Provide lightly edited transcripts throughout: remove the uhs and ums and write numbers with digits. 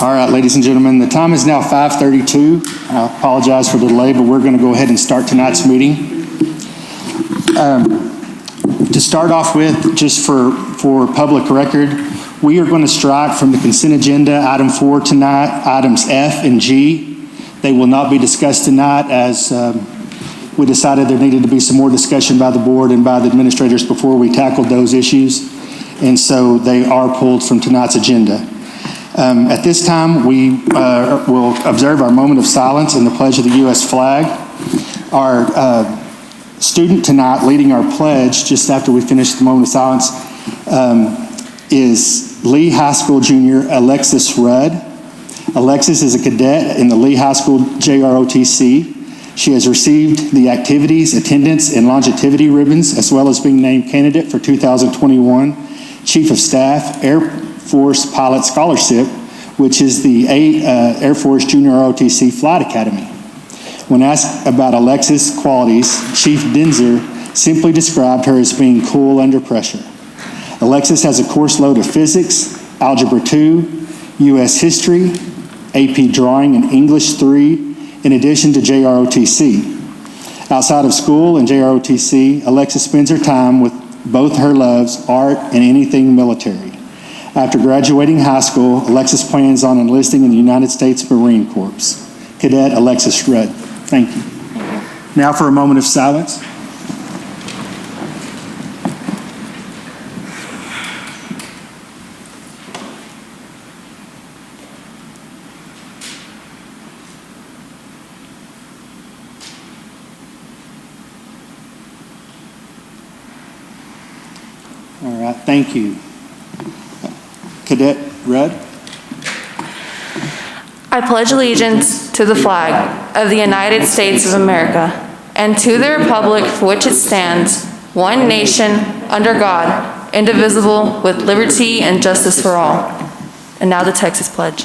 All right, ladies and gentlemen, the time is now 5:32. I apologize for the delay, but we're going to go ahead and start tonight's meeting. To start off with, just for public record, we are going to strike from the consent agenda item 4 tonight, items F and G. They will not be discussed tonight as we decided there needed to be some more discussion by the board and by the administrators before we tackled those issues. And so they are pulled from tonight's agenda. At this time, we will observe our moment of silence and the pledge of the U.S. flag. Our student tonight leading our pledge, just after we finish the moment of silence, is Lee High School junior Alexis Rudd. Alexis is a cadet in the Lee High School JROTC. She has received the activities, attendance, and longevity ribbons, as well as being named candidate for 2021 Chief of Staff Air Force Pilot Scholarship, which is the Air Force Junior ROTC Flight Academy. When asked about Alexis' qualities, Chief Denzer simply described her as being cool under pressure. Alexis has a course load of physics, Algebra 2, U.S. History, AP Drawing, and English 3, in addition to JROTC. Outside of school and JROTC, Alexis spends her time with both her loves, art and anything military. After graduating high school, Alexis plans on enlisting in the United States Marine Corps. Cadet Alexis Rudd. Thank you. Now for a moment of silence. All right, thank you. Cadet Rudd. I pledge allegiance to the flag of the United States of America and to the republic for which it stands, one nation, under God, indivisible, with liberty and justice for all. And now the Texas Pledge.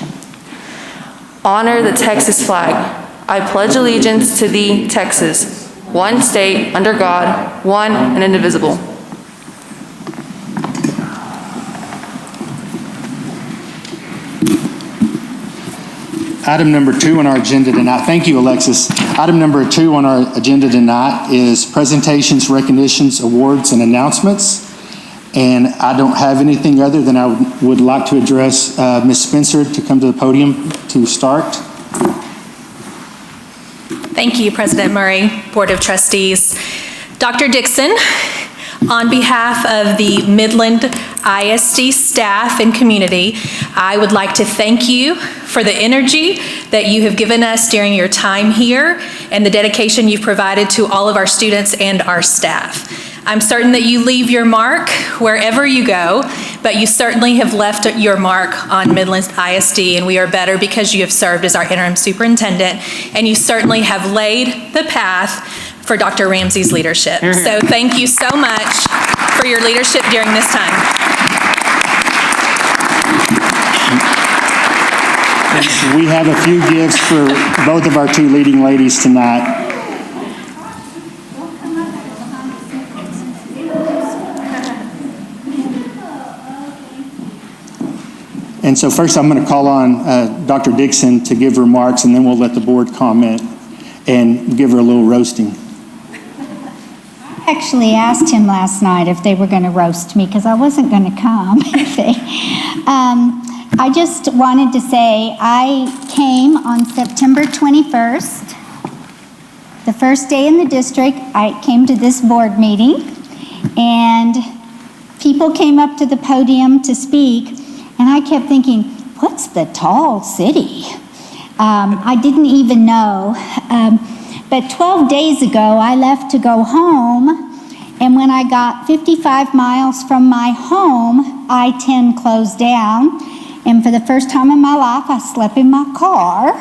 Honor the Texas flag. I pledge allegiance to thee, Texas, one state, under God, one and indivisible. Item number 2 on our agenda tonight, thank you, Alexis. Item number 2 on our agenda tonight is presentations, recognitions, awards, and announcements. And I don't have anything other than I would like to address Ms. Spencer to come to the podium to start. Thank you, President Murray, Board of Trustees. Dr. Dixon, on behalf of the Midland ISD staff and community, I would like to thank you for the energy that you have given us during your time here and the dedication you've provided to all of our students and our staff. I'm certain that you leave your mark wherever you go, but you certainly have left your mark on Midland ISD, and we are better because you have served as our interim superintendent, and you certainly have laid the path for Dr. Ramsey's leadership. So thank you so much for your leadership during this time. We have a few gifts for both of our 2 leading ladies tonight. And so first I'm going to call on Dr. Dixon to give remarks, and then we'll let the board comment and give her a little roasting. I actually asked him last night if they were going to roast me because I wasn't going to come. I just wanted to say I came on September 21st, the first day in the district. I came to this board meeting, and people came up to the podium to speak, and I kept thinking, what's the tall city? I didn't even know. But 12 days ago, I left to go home, and when I got 55 miles from my home, I-10 closed down, and for the first time in my life, I slept in my car,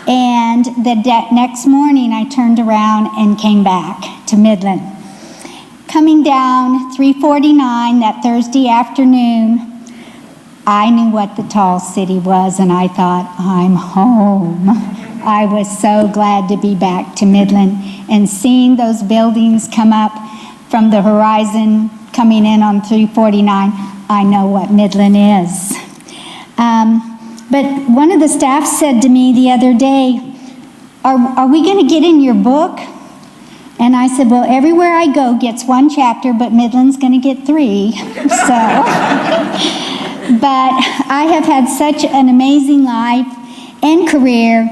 and the next morning, I turned around and came back to Midland. Coming down 349 that Thursday afternoon, I knew what the tall city was, and I thought, I'm home. I was so glad to be back to Midland and seeing those buildings come up from the horizon coming in on 349. I know what Midland is. But one of the staff said to me the other day, are we going to get in your book? And I said, well, everywhere I go gets one chapter, but Midland's going to get 3. So, but I have had such an amazing life and career,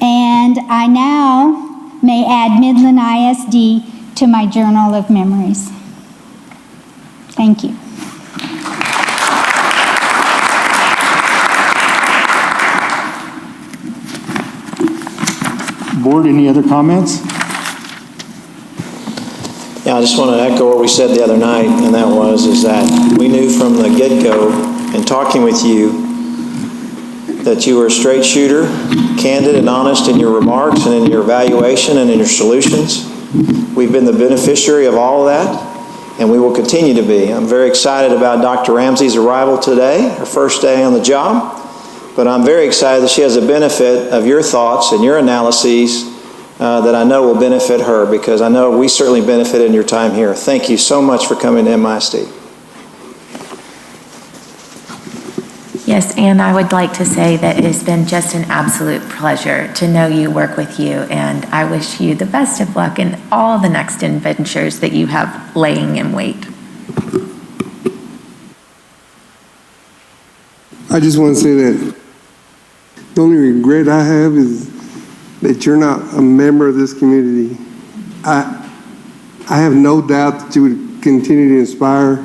and I now may add Midland ISD to my journal of memories. Thank you. Board, any other comments? Yeah, I just want to echo what we said the other night, and that is that we knew from the get-go in talking with you that you were a straight shooter, candid and honest in your remarks and in your evaluation and in your solutions. We've been the beneficiary of all of that, and we will continue to be. I'm very excited about Dr. Ramsey's arrival today, her first day on the job, but I'm very excited that she has the benefit of your thoughts and your analyses that I know will benefit her, because I know we certainly benefited in your time here. Thank you so much for coming to MISD. Yes, and I would like to say that it has been just an absolute pleasure to know you, work with you, and I wish you the best of luck in all the next adventures that you have laying in wait. I just want to say that the only regret I have is that you're not a member of this community. I have no doubt that you would continue to inspire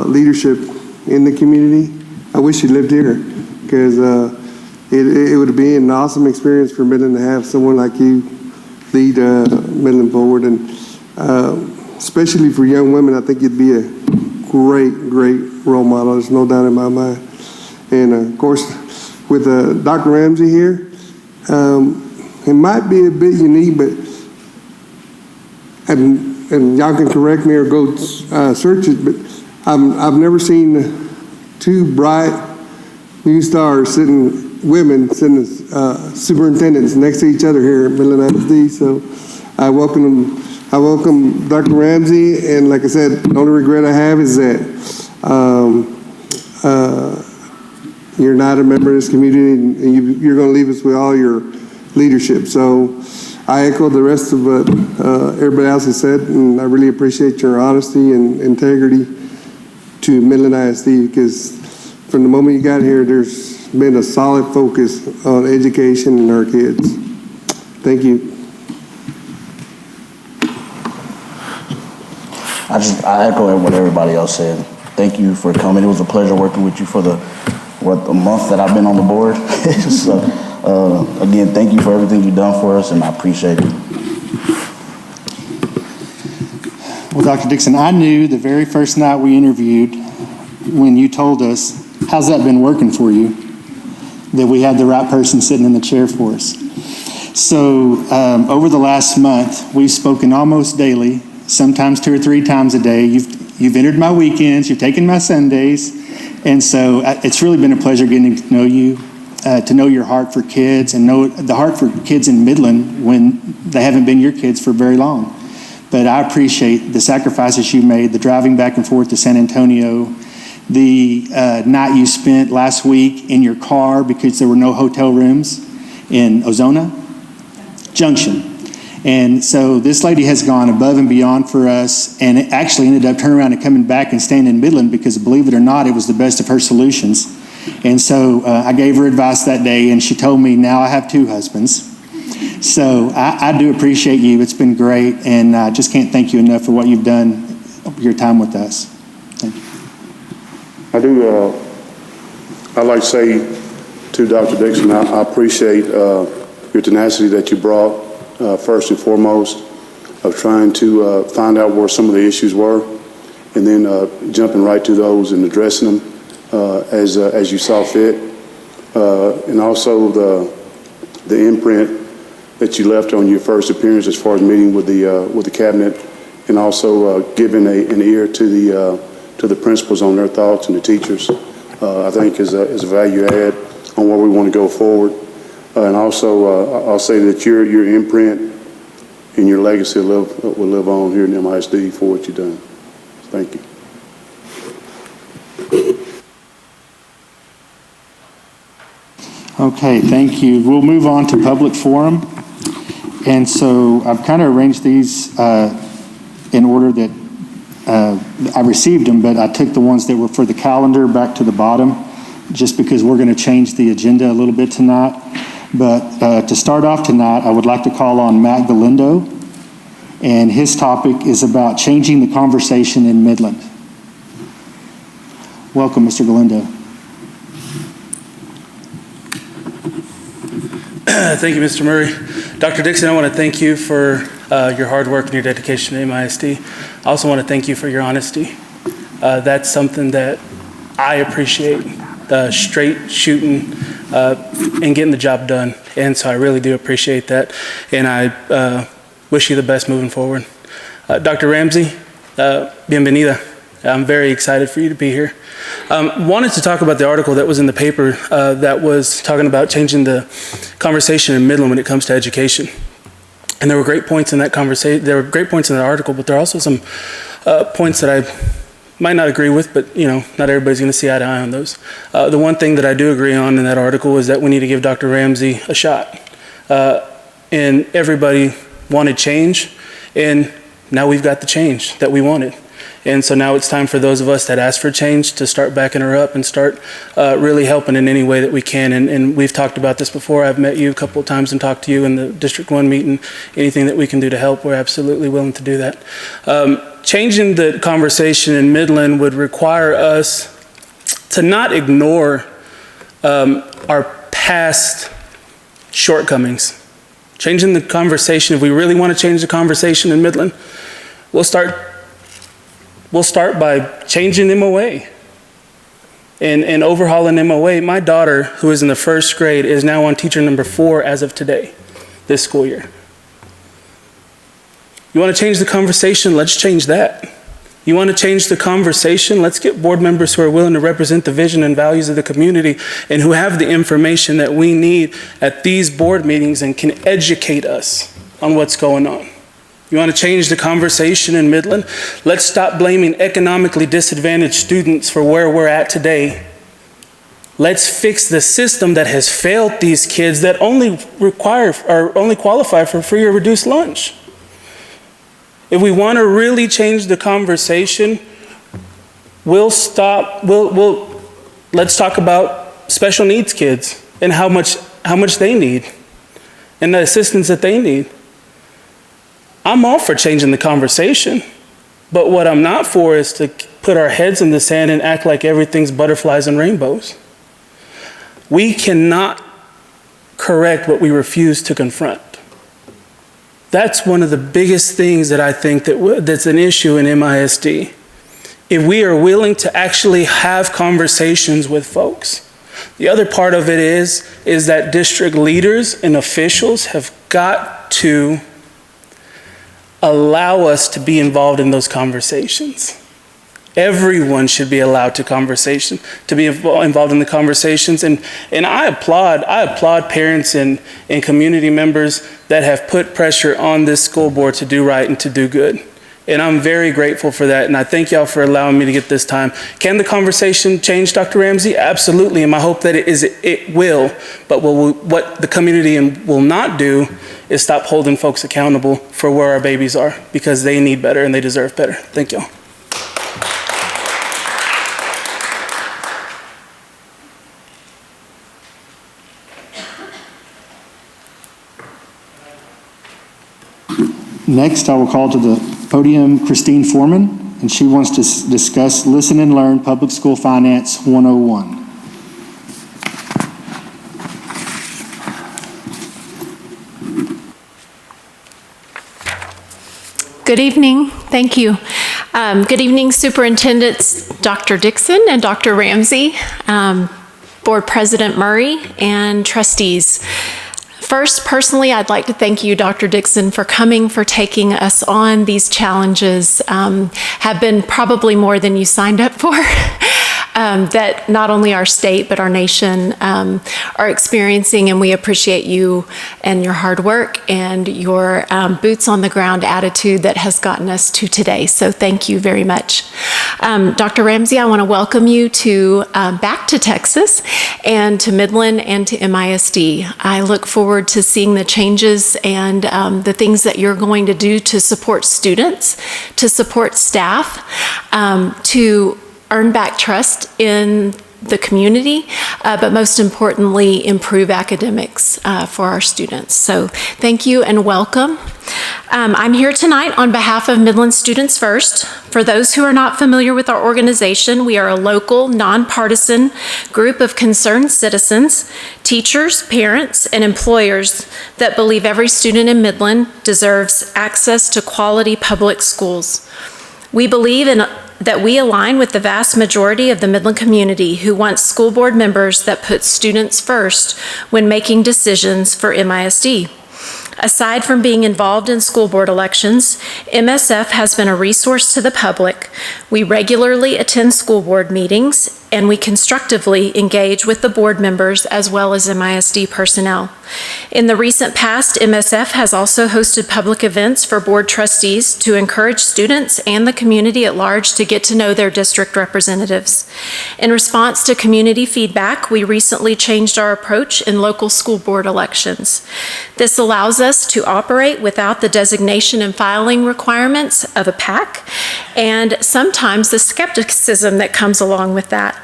leadership in the community. I wish you lived here, because it would be an awesome experience for Midland to have someone like you lead Midland forward, and especially for young women. I think you'd be a great role model. There's no doubt in my mind. And of course, with Dr. Ramsey here, it might be a bit unique, but and y'all can correct me or go search it, but I've never seen 2 bright new stars women sitting as superintendents next to each other here at Midland ISD. So I welcome Dr. Ramsey, and like I said, the only regret I have is that you're not a member of this community, and you're going to leave us with all your leadership. So I echo the rest of what everybody else has said, and I really appreciate your honesty and integrity to Midland ISD, because from the moment you got here, there's been a solid focus on education and our kids. Thank you. I echo what everybody else said. Thank you for coming. It was a pleasure working with you for the month that I've been on the board. So again, thank you for everything you've done for us, and I appreciate it. Well, Dr. Dixon, I knew the very first night we interviewed, when you told us, how's that been working for you, that we had the right person sitting in the chair for us. So over the last month, we've spoken almost daily, sometimes 2 or 3 times a day. You've entered my weekends, you've taken my Sundays, and so it's really been a pleasure getting to know you, to know your heart for kids, and know the heart for kids in Midland when they haven't been your kids for very long. But I appreciate the sacrifices you made, the driving back and forth to San Antonio, the night you spent last week in your car because there were no hotel rooms in Ozona Junction. And so this lady has gone above and beyond for us, and it actually ended up turning around and coming back and staying in Midland because, believe it or not, it was the best of her solutions. And so I gave her advice that day, and she told me now I have 2 husbands. So I do appreciate you. It's been great, and I just can't thank you enough for what you've done, your time with us. Thank you. I'd like to say to Dr. Dixon, I appreciate your tenacity that you brought, first and foremost, of trying to find out where some of the issues were, and then jumping right to those and addressing them as you saw fit, and also the imprint that you left on your first appearance as far as meeting with the cabinet, and also giving an ear to the principals on their thoughts and the teachers. I think is a value add on where we want to go forward. And also, I'll say that your imprint and your legacy will live on here in MISD for what you've done. Thank you. Okay, thank you. We'll move on to public forum. And so I've kind of arranged these in order that I received them, but I took the ones that were for the calendar back to the bottom, just because we're going to change the agenda a little bit tonight. But to start off tonight, I would like to call on Matt Galindo, and his topic is about changing the conversation in Midland. Welcome, Mr. Galindo. Thank you, Mr. Murray. Dr. Dixon, I want to thank you for your hard work and your dedication to MISD. I also want to thank you for your honesty. That's something that I appreciate, straight shooting and getting the job done. And so I really do appreciate that. And I wish you the best moving forward. Dr. Ramsey, bienvenida. I'm very excited for you to be here. Wanted to talk about the article that was in the paper that was talking about changing the conversation in Midland when it comes to education. And there were great points in that conversation. There were great points in that article, but there are also some points that I might not agree with, but not everybody's going to see eye to eye on those. The one thing that I do agree on in that article is that we need to give Dr. Ramsey a shot. And everybody wanted change, and now we've got the change that we wanted. And so now it's time for those of us that ask for change to start backing her up and start really helping in any way that we can. And we've talked about this before. I've met you a couple of times and talked to you in the District 1 meeting. Anything that we can do to help, we're absolutely willing to do that. Changing the conversation in Midland would require us to not ignore our past shortcomings. Changing the conversation, if we really want to change the conversation in Midland, we'll start by changing MOA and overhauling MOA. My daughter, who is in the first grade, is now on teacher number 4 as of today, this school year. You want to change the conversation? Let's change that. You want to change the conversation? Let's get board members who are willing to represent the vision and values of the community and who have the information that we need at these board meetings and can educate us on what's going on. You want to change the conversation in Midland? Let's stop blaming economically disadvantaged students for where we're at today. Let's fix the system that has failed these kids that only qualify for free or reduced lunch. If we want to really change the conversation, let's talk about special needs kids and how much they need and the assistance that they need. I'm all for changing the conversation, but what I'm not for is to put our heads in the sand and act like everything's butterflies and rainbows. We cannot correct what we refuse to confront. That's one of the biggest things that I think that's an issue in MISD. If we are willing to actually have conversations with folks. The other part of it is that district leaders and officials have got to allow us to be involved in those conversations. Everyone should be allowed to be involved in the conversations. And I applaud parents and community members that have put pressure on this school board to do right and to do good. And I'm very grateful for that. And I thank y'all for allowing me to get this time. Can the conversation change, Dr. Ramsey? Absolutely. And my hope that it will. But what the community will not do is stop holding folks accountable for where our babies are, because they need better and they deserve better. Thank y'all. Next, I will call to the podium Christine Foreman, and she wants to discuss Listen and Learn Public School Finance 101. Good evening. Thank you. Good evening, Superintendents Dr. Dixon and Dr. Ramsey, Board President Murray, and trustees. First, personally, I'd like to thank you, Dr. Dixon, for coming, for taking us on. These challenges have been probably more than you signed up for. That not only our state but our nation are experiencing, and we appreciate you and your hard work and your boots on the ground attitude that has gotten us to today. So thank you very much. Dr. Ramsey, I want to welcome you to back to Texas and to Midland and to MISD. I look forward to seeing the changes and the things that you're going to do to support students, to support staff, to earn back trust in the community, but most importantly, improve academics for our students. So thank you and welcome. I'm here tonight on behalf of Midland Students First. For those who are not familiar with our organization, we are a local, nonpartisan group of concerned citizens, teachers, parents, and employers that believe every student in Midland deserves access to quality public schools. We believe that we align with the vast majority of the Midland community who wants school board members that put students first when making decisions for MISD. Aside from being involved in school board elections, MSF has been a resource to the public. We regularly attend school board meetings, and we constructively engage with the board members as well as MISD personnel. In the recent past, MSF has also hosted public events for board trustees to encourage students and the community at large to get to know their district representatives. In response to community feedback, we recently changed our approach in local school board elections. This allows us to operate without the designation and filing requirements of a PAC, and sometimes the skepticism that comes along with that,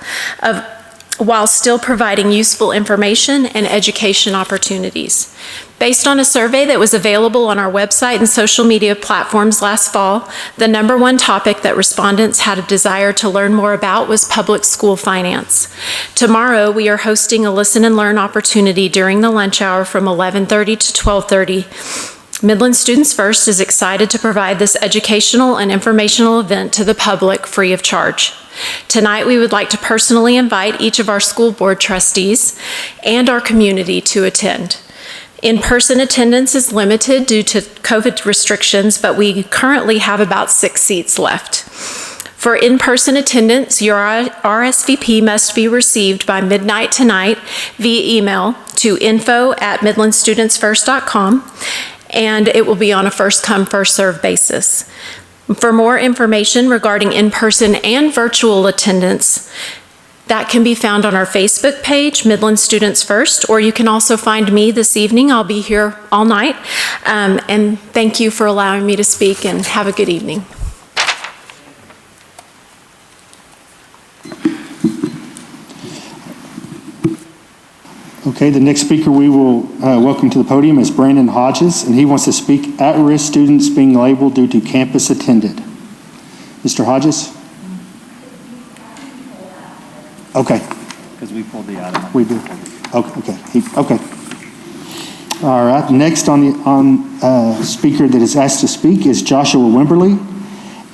while still providing useful information and education opportunities. Based on a survey that was available on our website and social media platforms last fall, the #1 topic that respondents had a desire to learn more about was public school finance. Tomorrow, we are hosting a listen and learn opportunity during the lunch hour from 11:30 to 12:30. Midland Students First is excited to provide this educational and informational event to the public free of charge. Tonight, we would like to personally invite each of our school board trustees and our community to attend. In-person attendance is limited due to COVID restrictions, but we currently have about 6 seats left. For in-person attendance, your RSVP must be received by midnight tonight via email to info@midlandstudentsfirst.com, and it will be on a first-come, first-served basis. For more information regarding in-person and virtual attendance, that can be found on our Facebook page, Midland Students First, or you can also find me this evening. I'll be here all night. And thank you for allowing me to speak, and have a good evening. Okay, the next speaker we will welcome to the podium is Brandon Hodges, and he wants to speak at-risk students being labeled due to campus attended. Mr. Hodges? Okay. Because we pulled the item. We do. Okay. Okay. All right. Next on speaker that is asked to speak is Joshua Wimberly,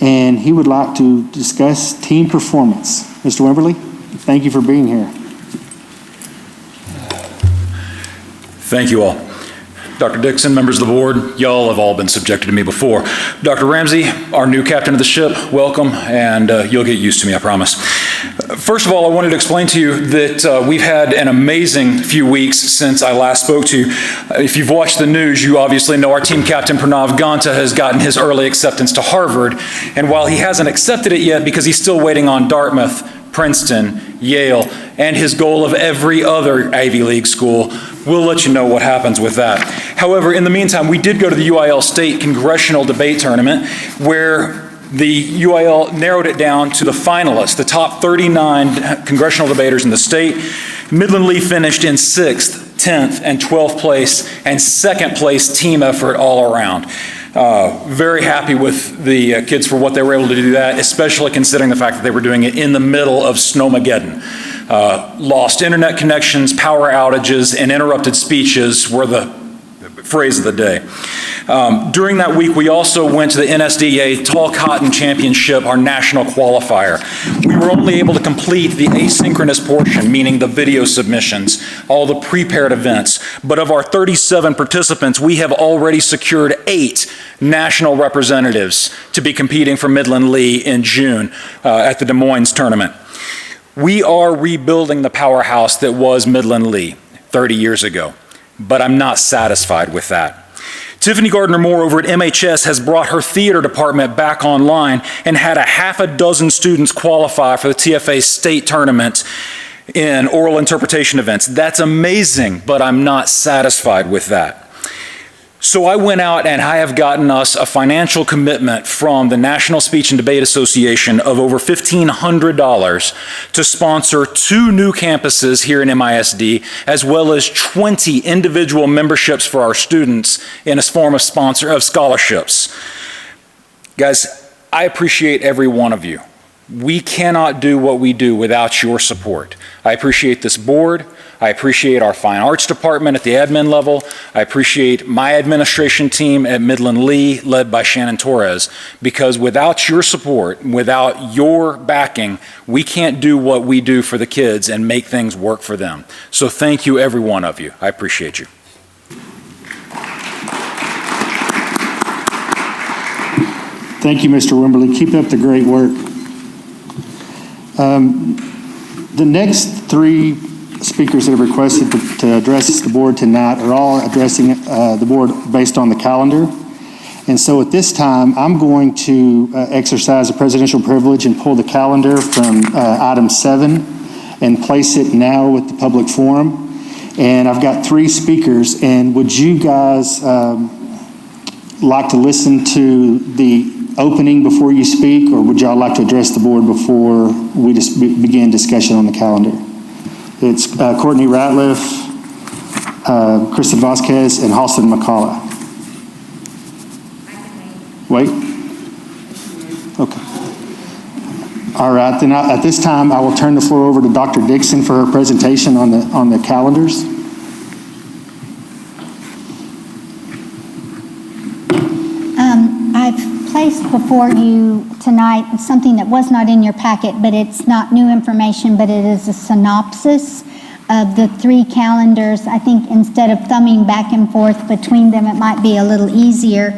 and he would like to discuss team performance. Mr. Wimberly, thank you for being here. Thank you all. Dr. Dixon, members of the board, y'all have all been subjected to me before. Dr. Ramsey, our new captain of the ship, welcome, and you'll get used to me, I promise. First of all, I wanted to explain to you that we've had an amazing few weeks since I last spoke to you. If you've watched the news, you obviously know our team captain, Pranav Ganta, has gotten his early acceptance to Harvard, and while he hasn't accepted it yet because he's still waiting on Dartmouth, Princeton, Yale, and his goal of every other Ivy League school, we'll let you know what happens with that. However, in the meantime, we did go to the UIL State Congressional Debate Tournament, where the UIL narrowed it down to the finalists, the top 39 congressional debaters in the state. Midland Lee finished in 6th, 10th, and 12th place, and 2nd place team effort all around. Very happy with the kids for what they were able to do that, especially considering the fact that they were doing it in the middle of Snowmageddon. Lost internet connections, power outages, and interrupted speeches were the phrase of the day. During that week, we also went to the NSDA Tall Cotton Championship, our national qualifier. We were only able to complete the asynchronous portion, meaning the video submissions, all the prepared events. But of our 37 participants, we have already secured 8 national representatives to be competing for Midland Lee in June at the Des Moines tournament. We are rebuilding the powerhouse that was Midland Lee 30 years ago, but I'm not satisfied with that. Tiffany Gardner-Moore over at MHS has brought her theater department back online and had a half a dozen students qualify for the TFA state tournament in oral interpretation events. That's amazing, but I'm not satisfied with that. So I went out and I have gotten us a financial commitment from the National Speech and Debate Association of over $1,500 to sponsor 2 new campuses here in MISD, as well as 20 individual memberships for our students in a form of scholarships. Guys, I appreciate every one of you. We cannot do what we do without your support. I appreciate this board. I appreciate our fine arts department at the admin level. I appreciate my administration team at Midland Lee, led by Shannon Torres, because without your support, without your backing, we can't do what we do for the kids and make things work for them. So thank you, every one of you. I appreciate you. Thank you, Mr. Wimberly. Keep up the great work. The next 3 speakers that have requested to address the board tonight are all addressing the board based on the calendar. And so at this time, I'm going to exercise a presidential privilege and pull the calendar from item 7 and place it now with the public forum. And I've got 3 speakers, and would you guys like to listen to the opening before you speak, or would y'all like to address the board before we just begin discussion on the calendar? It's Courtney Ratliff, Kristen Vasquez, and Halston McCullough. Wait? Okay. All right, then at this time, I will turn the floor over to Dr. Dixon for her presentation on the calendars. I've placed before you tonight something that was not in your packet, but it's not new information, but it is a synopsis of the 3 calendars. I think instead of thumbing back and forth between them, it might be a little easier.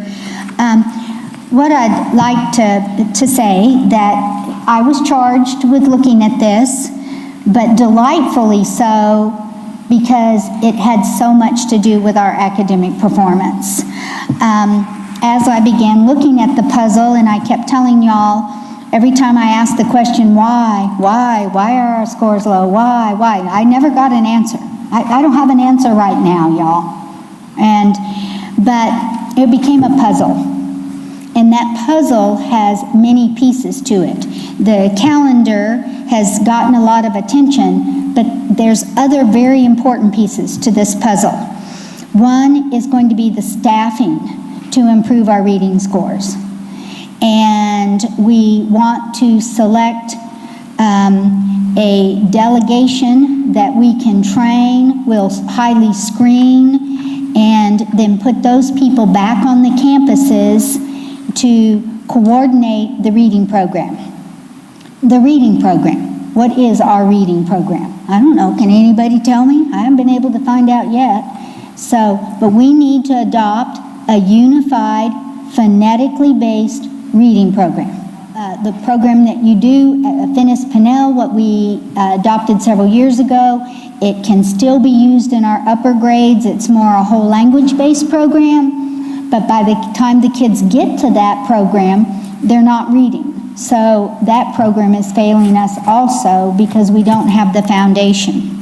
What I'd like to say that I was charged with looking at this, but delightfully so, because it had so much to do with our academic performance. As I began looking at the puzzle, and I kept telling y'all, every time I asked the question, why are our scores low, why, I never got an answer. I don't have an answer right now, y'all. But it became a puzzle. And that puzzle has many pieces to it. The calendar has gotten a lot of attention, but there's other very important pieces to this puzzle. One is going to be the staffing to improve our reading scores. And we want to select a delegation that we can train, will highly screen, and then put those people back on the campuses to coordinate the reading program. The reading program. What is our reading program? I don't know. Can anybody tell me? I haven't been able to find out yet. But we need to adopt a unified, phonetically based reading program. The program that you do at Finis Pinnell, what we adopted several years ago, it can still be used in our upper grades. It's more a whole language-based program, but by the time the kids get to that program, they're not reading. So that program is failing us also because we don't have the foundation.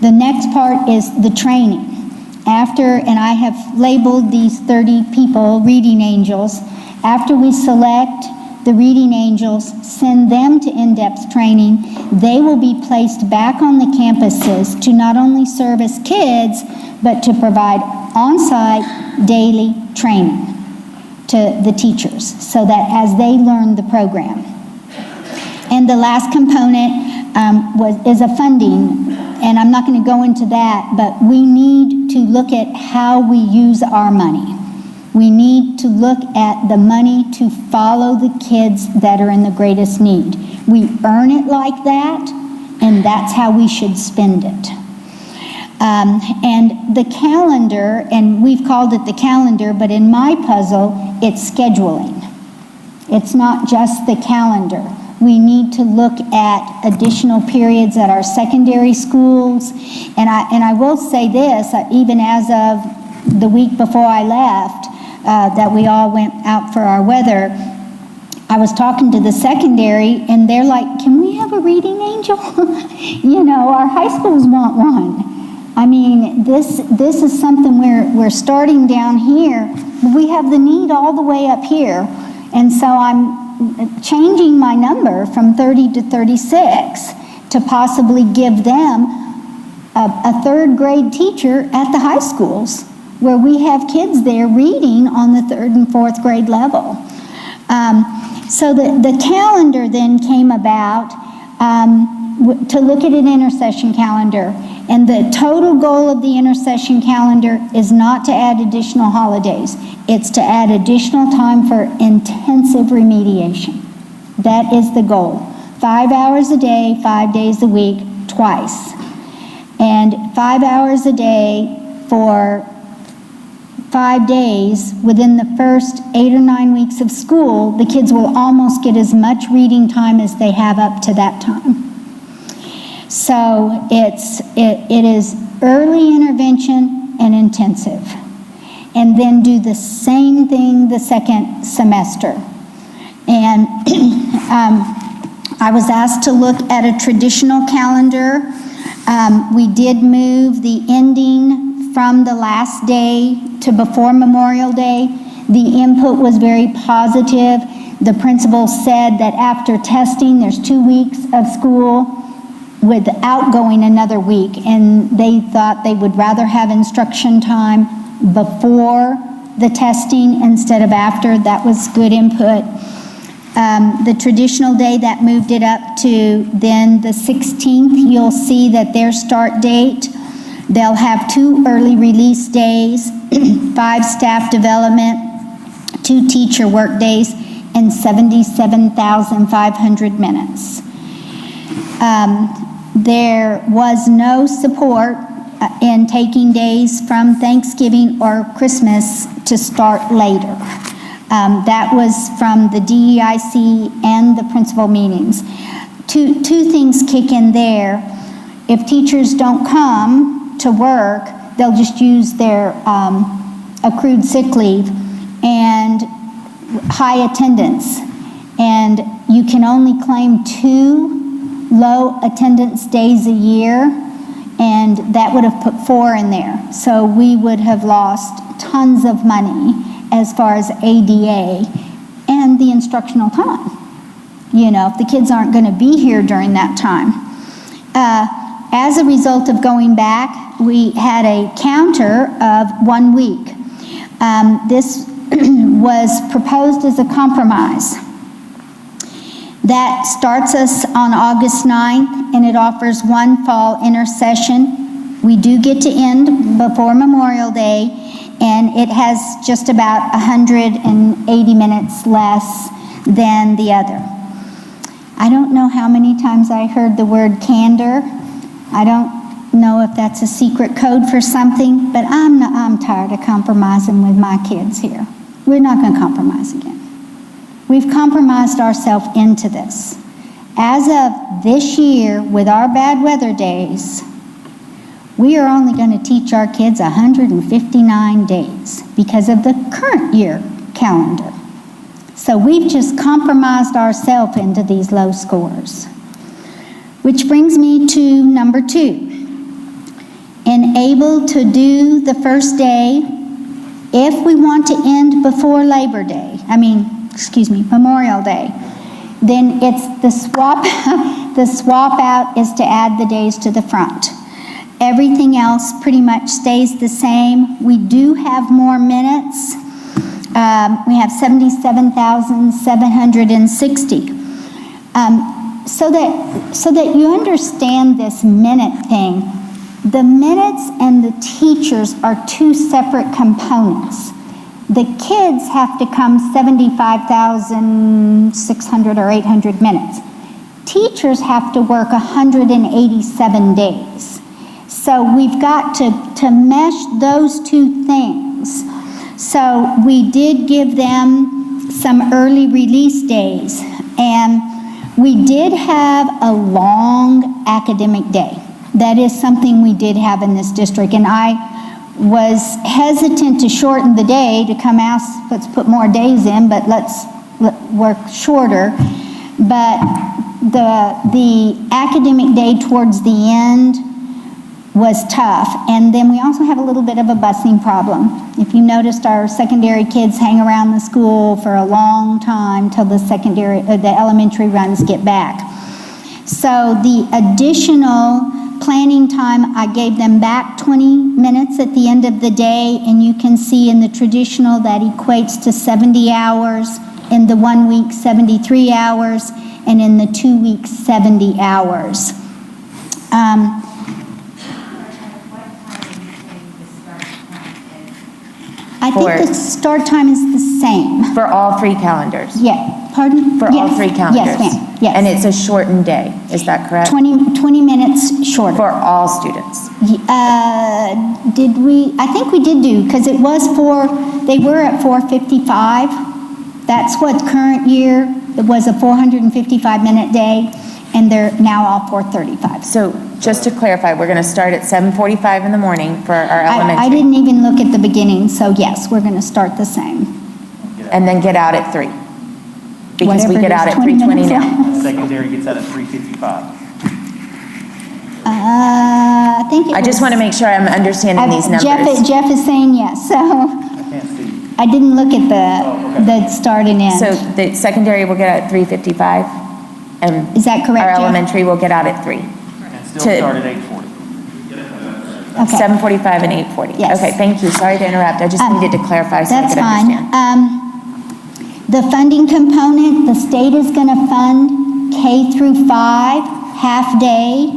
The next part is the training. And I have labeled these 30 people reading angels. After we select the reading angels, send them to in-depth training, they will be placed back on the campuses to not only serve as kids, but to provide on-site daily training to the teachers so that as they learn the program. And the last component is a funding, and I'm not going to go into that, but we need to look at how we use our money. We need to look at the money to follow the kids that are in the greatest need. We earn it like that, and that's how we should spend it. And the calendar, and we've called it the calendar, but in my puzzle, it's scheduling. It's not just the calendar. We need to look at additional periods at our secondary schools. And I will say this, even as of the week before I left, that we all went out for our weather, I was talking to the secondary, and they're like, can we have a reading angel? You know, our high schools want one. I mean, this is something we're starting down here. We have the need all the way up here. And so I'm changing my number from 30 to 36 to possibly give them a third grade teacher at the high schools, where we have kids there reading on the third and fourth grade level. So the calendar then came about to look at an intercession calendar. And the total goal of the intercession calendar is not to add additional holidays. It's to add additional time for intensive remediation. That is the goal. 5 hours a day, 5 days a week, twice. And 5 hours a day for 5 days within the first 8 or 9 weeks of school, the kids will almost get as much reading time as they have up to that time. So it is early intervention and intensive. And then do the same thing the second semester. And I was asked to look at a traditional calendar. We did move the ending from the last day to before Memorial Day. The input was very positive. The principal said that after testing, there's 2 weeks of school without going another week, and they thought they would rather have instruction time before the testing instead of after. That was good input. The traditional day, that moved it up to then the 16th. You'll see that their start date, they'll have 2 early release days, 5 staff development, 2 teacher work days, and 77,500 minutes. There was no support in taking days from Thanksgiving or Christmas to start later. That was from the DEIC and the principal meetings. Two things kick in there. If teachers don't come to work, they'll just use their accrued sick leave and high attendance. And you can only claim 2 low attendance days a year, and that would have put 4 in there. So we would have lost tons of money as far as ADA and the instructional time. You know, if the kids aren't going to be here during that time. As a result of going back, we had a counter of 1 week. This was proposed as a compromise. That starts us on August 9th, and it offers 1 fall intercession. We do get to end before Memorial Day, and it has just about 180 minutes less than the other. I don't know how many times I heard the word candor. I don't know if that's a secret code for something, but I'm tired of compromising with my kids here. We're not going to compromise again. We've compromised ourselves into this. As of this year, with our bad weather days, we are only going to teach our kids 159 days because of the current year calendar. So we've just compromised ourselves into these low scores. Which brings me to number 2. Enable to do the first day if we want to end before Memorial Day. Then it's the swap out is to add the days to the front. Everything else pretty much stays the same. We do have more minutes. We have 77,760. So that you understand this minute thing, the minutes and the teachers are 2 separate components. The kids have to come 75,600 or 800 minutes. Teachers have to work 187 days. So we've got to mesh those 2 things. So we did give them some early release days, and we did have a long academic day. That is something we did have in this district, and I was hesitant to shorten the day to come ask, let's put more days in, but let's work shorter. But the academic day towards the end was tough. And then we also have a little bit of a busing problem. If you noticed, our secondary kids hang around the school for a long time till the elementary runs get back. So the additional planning time, I gave them back 20 minutes at the end of the day, and you can see in the traditional that equates to 70 hours, in the 1 week 73 hours, and in the 2 weeks 70 hours. I think the start time is the same. For all 3 calendars? Yeah, pardon? For all 3 calendars? Yes, ma'am, yes. And it's a shortened day, is that correct? 20 minutes shorter. For all students? Did we, I think we did do, because it was they were at 4:55. That's what current year, it was a 455-minute day, and they're now all 4:35. So just to clarify, we're going to start at 7:45 in the morning for our elementary? I didn't even look at the beginning, so yes, we're going to start the same. And then get out at 3? Because Whatever we get it is, out at 20 3:20 minutes now. Secondary gets out at 3:55. I think it I just was- want to make sure I'm understanding these numbers. Jeff is saying yes, so I can't see. I didn't look at the start and end. So the secondary will get out at 3:55? And Is that correct, our Jeff? elementary will get out at 3? And still To- start at 8:40. Okay. 7:45 and 8:40? Yes. Okay, thank you. Sorry to interrupt. I just needed to clarify so I That's could fine. understand. The funding component, the state is going to fund K through 5, half day,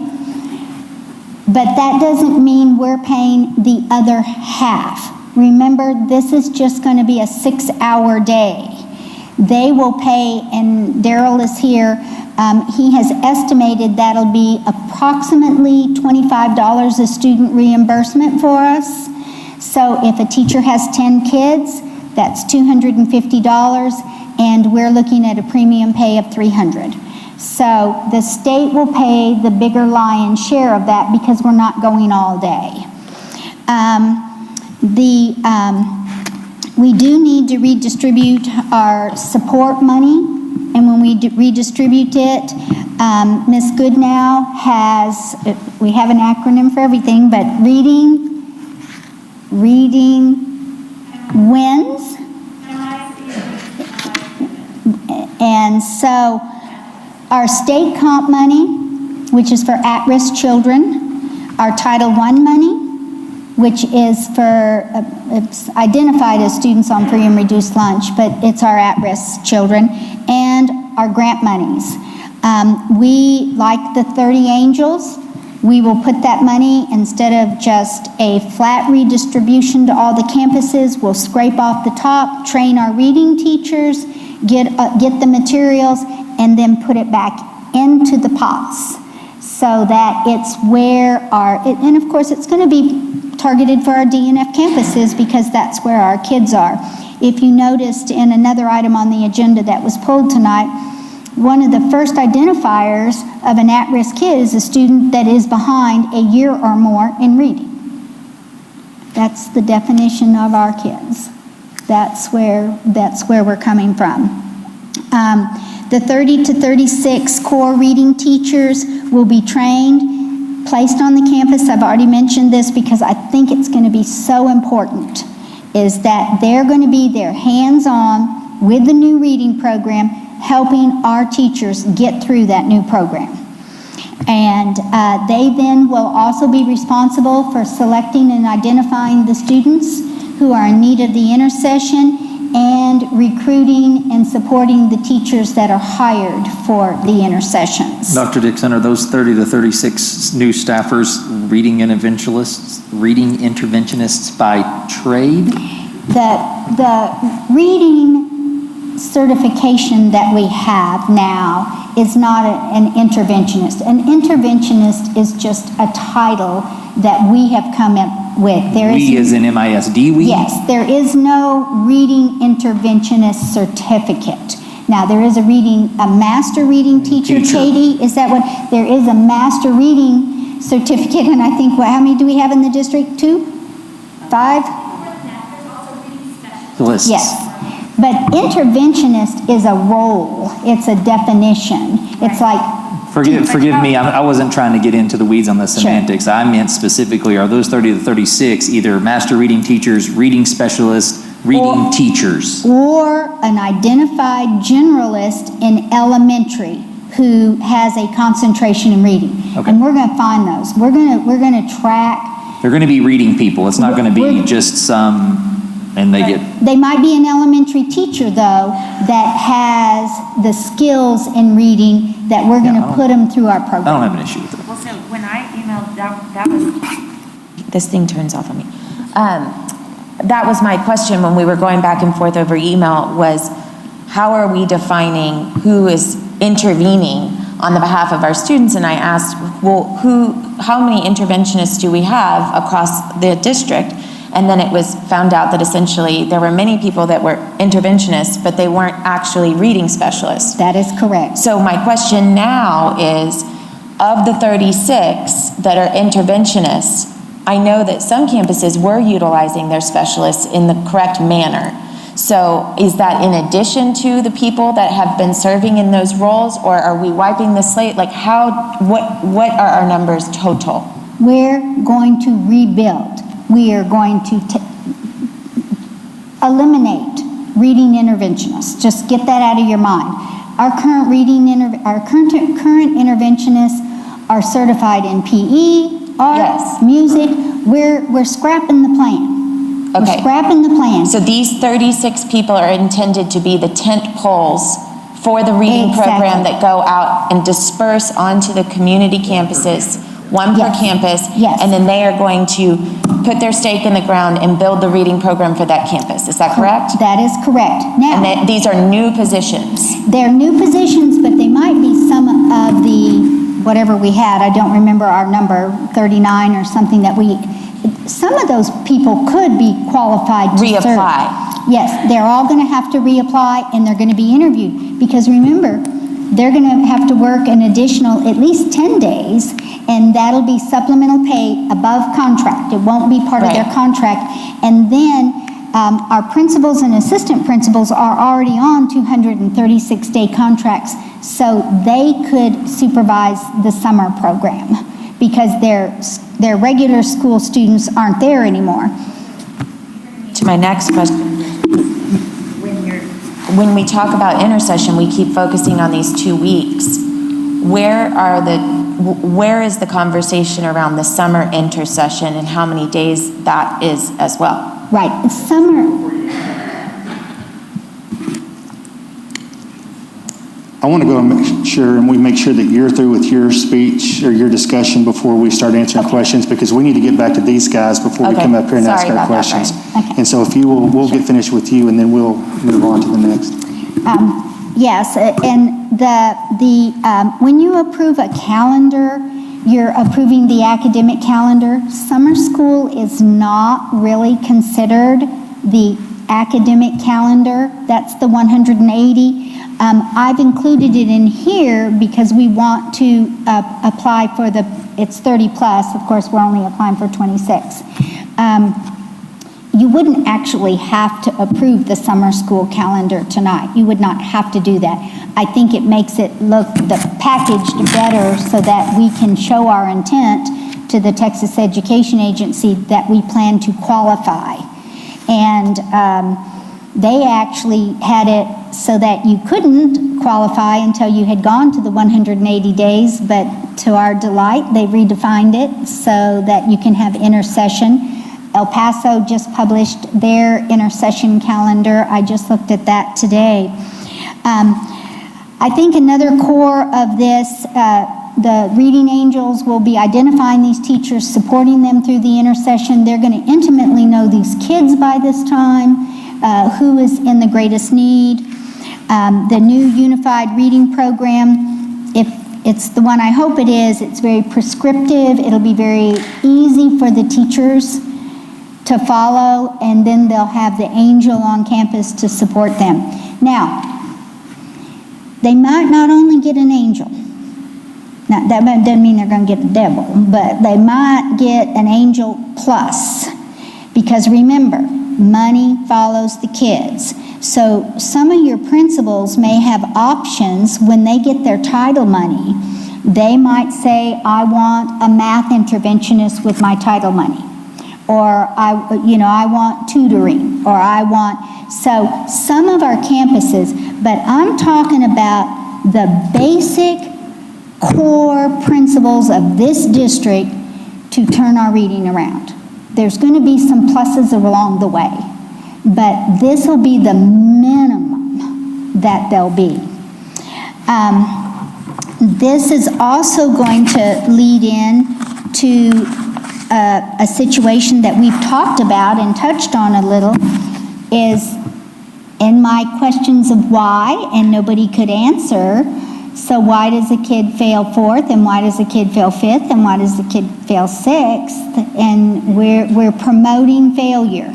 but that doesn't mean we're paying the other half. Remember, this is just going to be a 6-hour day. They will pay, and Daryl is here, he has estimated that'll be approximately $25 a student reimbursement for us. So if a teacher has 10 kids, that's $250, and we're looking at a premium pay of $300. So the state will pay the bigger lion's share of that because we're not going all day. We do need to redistribute our support money, and when we redistribute it, Ms. Goodnow has, we have an acronym for everything, but reading wins. And so our state comp money, which is for at-risk children, our Title I money, which is for, it's identified as students on free and reduced lunch, but it's our at-risk children, and our grant monies. We, like the 30 Angels, we will put that money, instead of just a flat redistribution to all the campuses, we'll scrape off the top, train our reading teachers, get the materials, and then put it back into the pots so that it's where and of course it's going to be targeted for our DNF campuses because that's where our kids are. If you noticed in another item on the agenda that was pulled tonight, one of the first identifiers of an at-risk kid is a student that is behind a year or more in reading. That's the definition of our kids. That's where we're coming from. The 30 to 36 core reading teachers will be trained, placed on the campus. I've already mentioned this because I think it's going to be so important, is that they're going to be there hands-on with the new reading program, helping our teachers get through that new program. And they then will also be responsible for selecting and identifying the students who are in need of the intercession and recruiting and supporting the teachers that are hired for the intercessions. Dr. Dixon, are those 30 to 36 new staffers reading interventionists by trade? The reading certification that we have now is not an interventionist. An interventionist is just a title that we have come up with. We as in MISD, we? Yes, there is no reading interventionist certificate. Now, there is a master reading teacher, Katie, is that what? There is a master reading certificate, and I think, how many do we have in the district? 2? 5? Lists. Yes. But interventionist is a role. It's a definition. It's like, Forgive me, I wasn't trying to get into the weeds on the semantics. I meant specifically, are those 30 to 36 either master reading teachers, reading specialists, reading teachers? or an identified generalist in elementary who has a concentration in reading. Okay. And we're going to find those. We're going to track. They're going to be reading people. It's not going to be just some, and they get... They might be an elementary teacher, though, that has the skills in reading that we're going to put them through our program. I don't have an issue with it. Well, so when I emailed, that was, this thing turns off on me. That was my question when we were going back and forth over email was, how are we defining who is intervening on the behalf of our students? And I asked, well, how many interventionists do we have across the district? And then it was found out that essentially there were many people that were interventionists, but they weren't actually reading specialists. That is correct. So my question now is, of the 36 that are interventionists, I know that some campuses were utilizing their specialists in the correct manner. So is that in addition to the people that have been serving in those roles, or are we wiping the slate? Like what are our numbers total? We're going to rebuild. We are going to eliminate reading interventionists. Just get that out of your mind. Our current current interventionists are certified in PE, art, music. We're scrapping the plan. Okay. We're scrapping the plan. So these 36 people are intended to be the tent poles for the reading program that go out and disperse onto the community campuses, one per campus, and then they are going to put their stake in the ground and build the reading program for that campus. Is that correct? That is correct. Now, and these are new positions. They're new positions, but they might be some of the, whatever we had, I don't remember our number, 39 or something that some of those people could be qualified to reapply. Serve. Yes, they're all going to have to reapply, and they're going to be interviewed. Because remember, they're going to have to work an additional at least 10 days, and that'll be supplemental pay above contract. It won't be part of their contract. And then our principals and assistant principals are already on 236-day contracts, so they could supervise the summer program because their regular school students aren't there anymore. To my next question, when we talk about intercession, we keep focusing on these 2 weeks. Where is the conversation around the summer intercession and how many days that is as well? Right, summer. I want to go and make sure that you're through with your speech or your discussion before we start answering questions, because we need to get back to these guys before we come up here and ask our questions. And so if you will, we'll get finished with you, and then we'll move on to the next. Yes, and when you approve a calendar, you're approving the academic calendar. Summer school is not really considered the academic calendar. That's the 180. I've included it in here because we want to apply for it's 30 plus. Of course, we're only applying for 26. You wouldn't actually have to approve the summer school calendar tonight. You would not have to do that. I think it makes it look packaged better so that we can show our intent to the Texas Education Agency that we plan to qualify. And they actually had it so that you couldn't qualify until you had gone to the 180 days, but to our delight, they redefined it so that you can have intercession. El Paso just published their intercession calendar. I just looked at that today. I think another core of this, the reading angels will be identifying these teachers, supporting them through the intercession. They're going to intimately know these kids by this time, who is in the greatest need. The new unified reading program, if it's the one I hope it is, it's very prescriptive. It'll be very easy for the teachers to follow, and then they'll have the angel on campus to support them. Now, they might not only get an angel. Now, that doesn't mean they're going to get the devil, but they might get an angel plus, Because remember, money follows the kids. So some of your principals may have options when they get their title money. They might say, I want a math interventionist with my title money. Or I want tutoring, or I want, so some of our campuses, but I'm talking about the basic core principles of this district to turn our reading around. There's going to be some pluses along the way, but this will be the minimum that there'll be. This is also going to lead in to a situation that we've talked about and touched on a little, is in my questions of why, and nobody could answer. So why does a kid fail 4th, and why does a kid fail 5th, and why does the kid fail 6th? And we're promoting failure.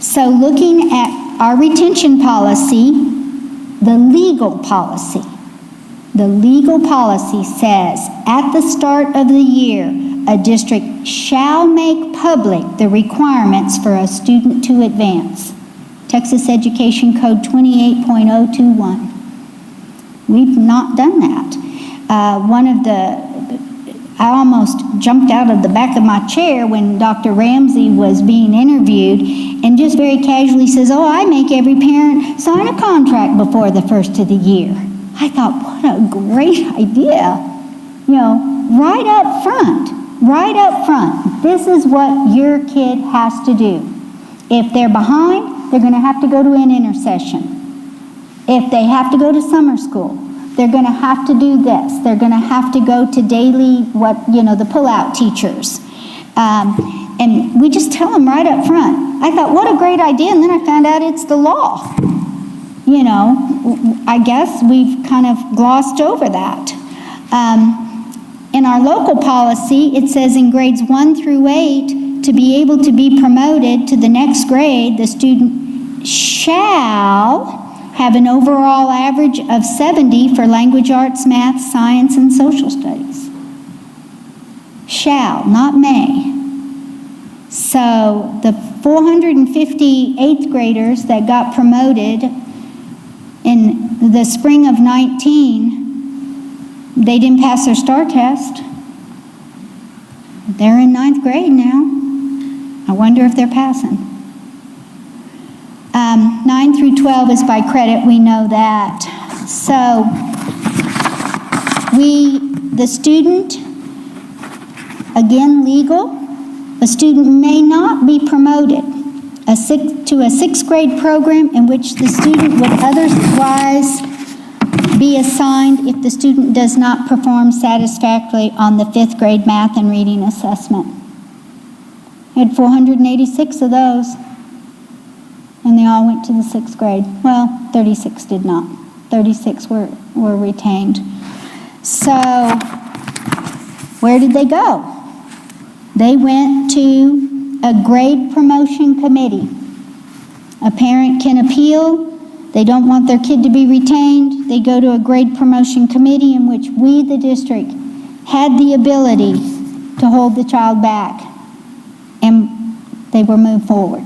So looking at our retention policy, the legal policy says at the start of the year, a district shall make public the requirements for a student to advance. Texas Education Code 28.021. We've not done that. I almost jumped out of the back of my chair when Dr. Ramsey was being interviewed and just very casually says, oh, I make every parent sign a contract before the first of the year. I thought, what a great idea. Right up front, this is what your kid has to do. If they're behind, they're going to have to go to an intercession. If they have to go to summer school, they're going to have to do this. They're going to have to go to daily, the pull-out teachers. And we just tell them right up front. I thought, what a great idea, and then I found out it's the law. I guess we've kind of glossed over that. In our local policy, it says in grades 1 through 8, to be able to be promoted to the next grade, the student shall have an overall average of 70 for language arts, math, science, and social studies. Shall, not may. So the 450 8th graders that got promoted in the spring of 19, they didn't pass their STAR test. They're in 9th grade now. I wonder if they're passing. 9 through 12 is by credit, we know that. So the student, again legal, a student may not be promoted to a 6th grade program in which the student would otherwise be assigned if the student does not perform satisfactorily on the 5th grade math and reading assessment. We had 486 of those, and they all went to the 6th grade. Well, 36 did not. 36 were retained. So, where did they go? They went to a grade promotion committee. A parent can appeal. They don't want their kid to be retained. They go to a grade promotion committee in which we, the district, had the ability to hold the child back, and they were moved forward.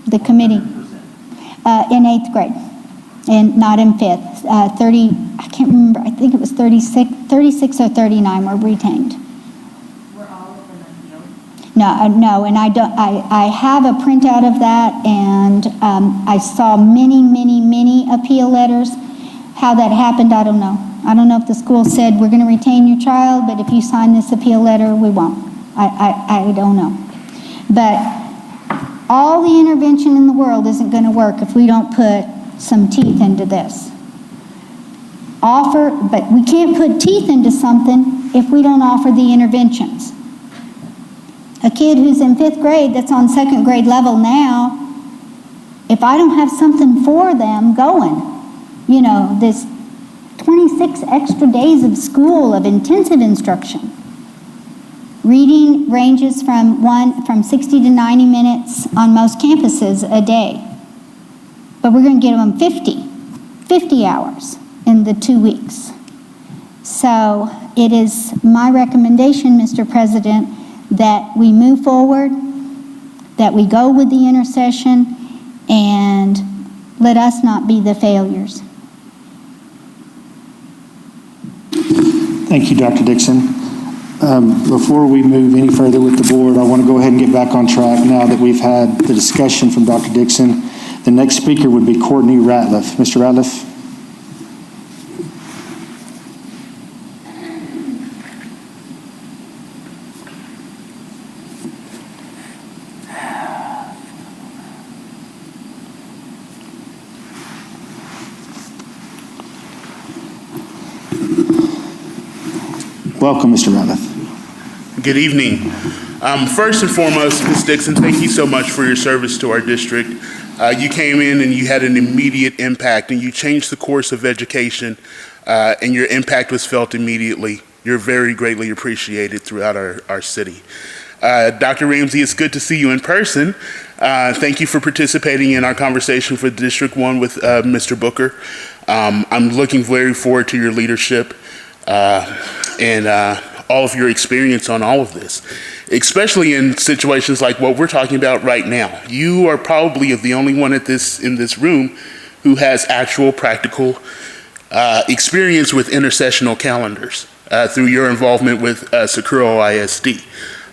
The committee, in 8th grade, and not in 5th. I can't remember, I think it was 36 or 39 were retained. Were all of them appealed? No, and I have a printout of that, and I saw many appeal letters. How that happened, I don't know. I don't know if the school said, we're going to retain your child, but if you sign this appeal letter, we won't. I don't know. But all the intervention in the world isn't going to work if we don't put some teeth into this. But we can't put teeth into something if we don't offer the interventions. A kid who's in 5th grade that's on 2nd grade level now, if I don't have something for them going, this 26 extra days of school of intensive instruction. Reading ranges from 60 to 90 minutes on most campuses a day. But we're going to give them 50 hours in the 2 weeks. So it is my recommendation, Mr. President, that we move forward that we go with the intercession, and let us not be the failures. Thank you, Dr. Dixon. Before we move any further with the board, I want to go ahead and get back on track now that we've had the discussion from Dr. Dixon. The next speaker would be Courtney Ratliff. Mr. Ratliff? Welcome, Mr. Ratliff. Good evening. First and foremost, Ms. Dixon, thank you so much for your service to our district. You came in and you had an immediate impact, and you changed the course of education, and your impact was felt immediately. You're very greatly appreciated throughout our city. Dr. Ramsey, it's good to see you in person. Thank you for participating in our conversation for District 1 with Mr. Booker. I'm looking very forward to your leadership and all of your experience on all of this, especially in situations like what we're talking about right now. You are probably the only one in this room who has actual practical experience with intercessional calendars through your involvement with Sakuro ISD.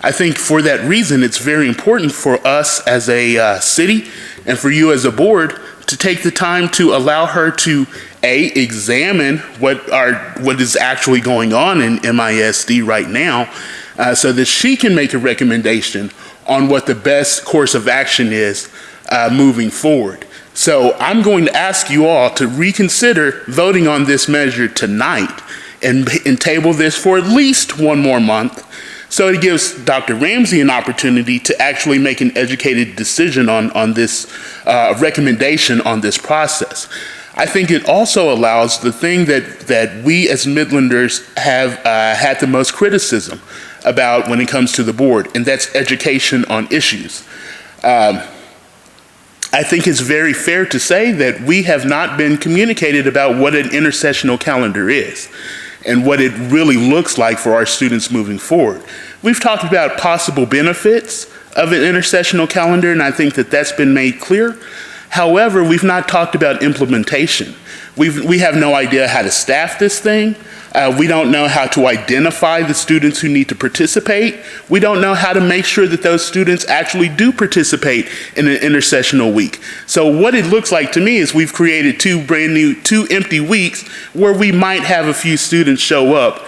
I think for that reason, it's very important for us as a city and for you as a board to take the time to allow her to examine what is actually going on in MISD right now, so that she can make a recommendation on what the best course of action is moving forward. So I'm going to ask you all to reconsider voting on this measure tonight and table this for at least one more month, so it gives Dr. Ramsey an opportunity to actually make an educated decision on this recommendation on this process. I think it also allows the thing that we as Midlanders have had the most criticism about when it comes to the board, and that's education on issues. I think it's very fair to say that we have not been communicated about what an intercessional calendar is and what it really looks like for our students moving forward. We've talked about possible benefits of an intercessional calendar, and I think that that's been made clear. However, we've not talked about implementation. We have no idea how to staff this thing. We don't know how to identify the students who need to participate. We don't know how to make sure that those students actually do participate in an intercessional week. So what it looks like to me is we've created two empty weeks where we might have a few students show up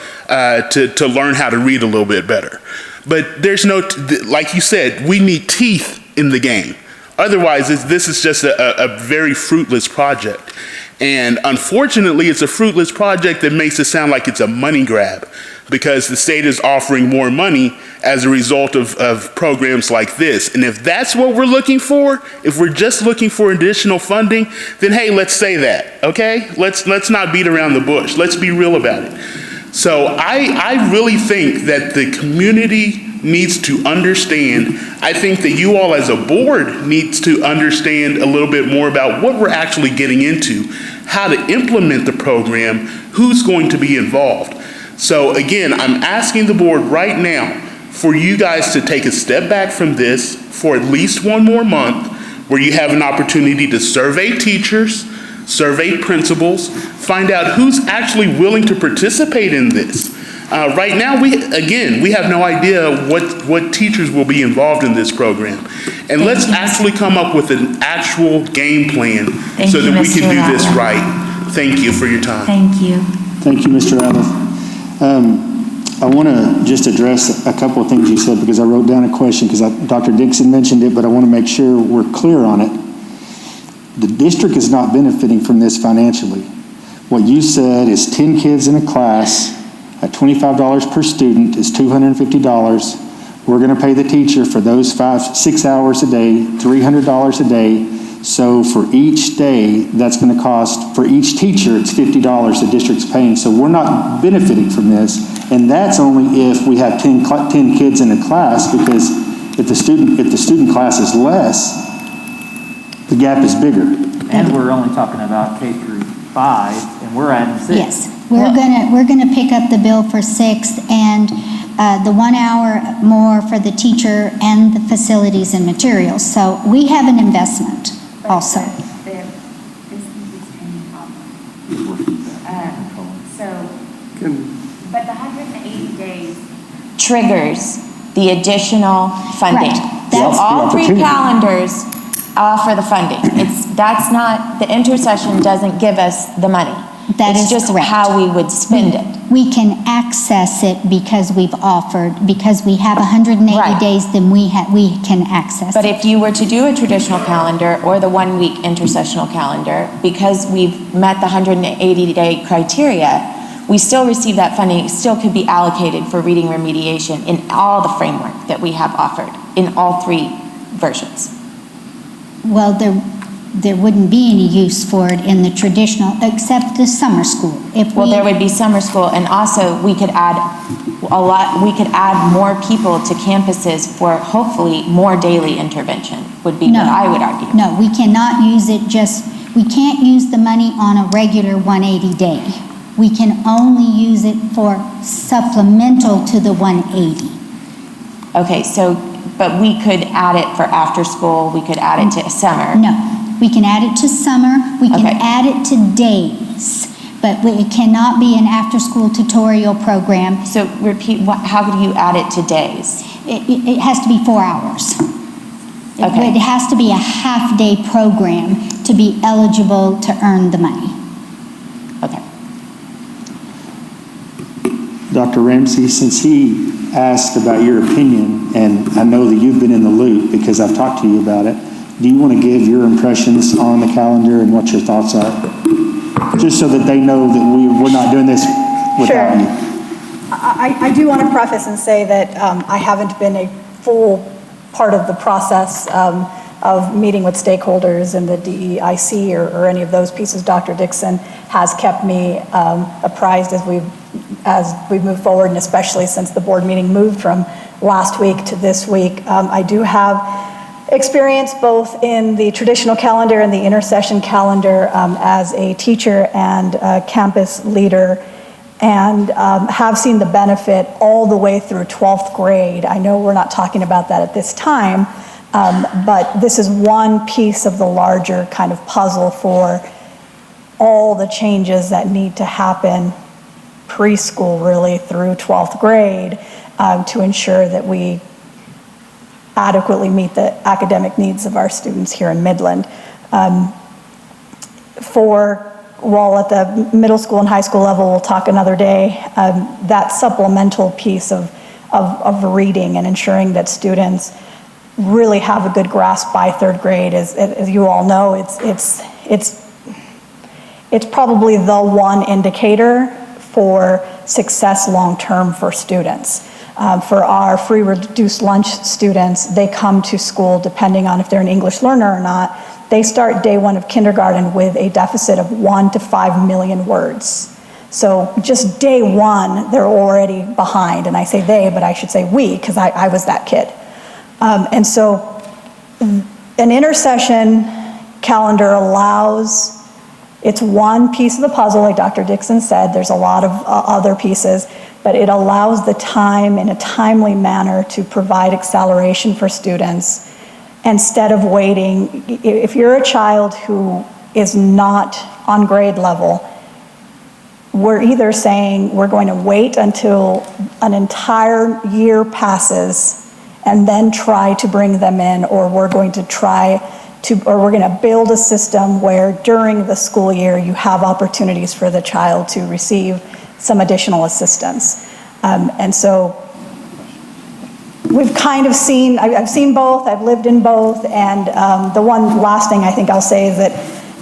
to learn how to read a little bit better. But there's like you said, we need teeth in the game. Otherwise, this is just a very fruitless project. And unfortunately, it's a fruitless project that makes it sound like it's a money grab, because the state is offering more money as a result of programs like this. And if that's what we're looking for, if we're just looking for additional funding, then hey, let's say that, okay? Let's not beat around the bush. Let's be real about it. So I really think that the community needs to understand. I think that you all as a board needs to understand a little bit more about what we're actually getting into, how to implement the program, who's going to be involved. So again, I'm asking the board right now for you guys to take a step back from this for at least one more month, where you have an opportunity to survey teachers, survey principals, find out who's actually willing to participate in this. Right now, we have no idea what teachers will be involved in this program. And let's actually come up with an actual game plan so that we can do this right. Thank you for your time. Thank you. Thank you, Mr. Ratliff. I want to just address a couple of things you said, because I wrote down a question, because Dr. Dixon mentioned it, but I want to make sure we're clear on it. The district is not benefiting from this financially. What you said is 10 kids in a class at $25 per student is $250. We're going to pay the teacher for those 6 hours a day, $300 a day. So for each day, that's going to cost, for each teacher, it's $50 the district's paying. So we're not benefiting from this. And that's only if we have 10 kids in a class, because if the student class is less, the gap is bigger. And we're only talking about K through 5, and we're adding 6. Yes, we're gonna pick up the bill for 6th, and the 1 hour more for the teacher and the facilities and materials. So we have an investment also. But the 180 days triggers the additional funding. Right. So That's all the three opportunity. calendars offer the funding. That's not, the intercession doesn't give us the money. That is It's just correct. how we would spend it. We can access it because we've offered, because we have 180 Right. days, then we can access But it. if you were to do a traditional calendar or the 1 week intercessional calendar, because we've met the 180-day criteria, we still receive that funding. It still could be allocated for reading remediation in all the framework that we have offered in all three versions. Well, there wouldn't be any use for it in the traditional, except the summer school. Well, there would be summer school, and also we could add more people to campuses for hopefully more daily intervention, would be what I would argue. No, we cannot use it we can't use the money on a regular 180 day. We can only use it for supplemental to the 180. Okay, so, but we could add it for after school, we could add it to summer. No, we can add it to summer, we can Okay. add it to days, but it cannot be an after-school tutorial program. So repeat, how could you add it to days? It has to be 4 hours. Okay. It has to be a half-day program to be eligible to earn the money. Okay. Dr. Ramsey, since he asked about your opinion, and I know that you've been in the loop because I've talked to you about it, do you want to give your impressions on the calendar and what your thoughts are? Just so that they know that we're not doing this without you. I do want to preface and say that I haven't been a full part of the process of meeting with stakeholders in the DEIC or any of those pieces. Dr. Dixon has kept me apprised as we've moved forward, and especially since the board meeting moved from last week to this week. I do have experience both in the traditional calendar and the intercession calendar as a teacher and a campus leader, and have seen the benefit all the way through 12th grade. I know we're not talking about that at this time, but this is one piece of the larger kind of puzzle for all the changes that need to happen preschool really through 12th grade to ensure that we adequately meet the academic needs of our students here in Midland. While at the middle school and high school level, we'll talk another day, that supplemental piece of reading and ensuring that students really have a good grasp by third grade. As you all know, it's probably the one indicator for success long-term for students. For our free reduced lunch students, they come to school, depending on if they're an English learner or not, they start day one of kindergarten with a deficit of 1 to 5 million words. So just day one, they're already behind. And I say they, but I should say we, because I was that kid. And so an intercession calendar allows, it's one piece of the puzzle, like Dr. Dixon said, there's a lot of other pieces, but it allows the time in a timely manner to provide acceleration for students instead of waiting. If you're a child who is not on grade level, we're either saying we're going to wait until an entire year passes and then try to bring them in, or we're going to build a system where during the school year you have opportunities for the child to receive some additional assistance. And so we've kind of seen, I've seen both, I've lived in both, and the one last thing I think I'll say is that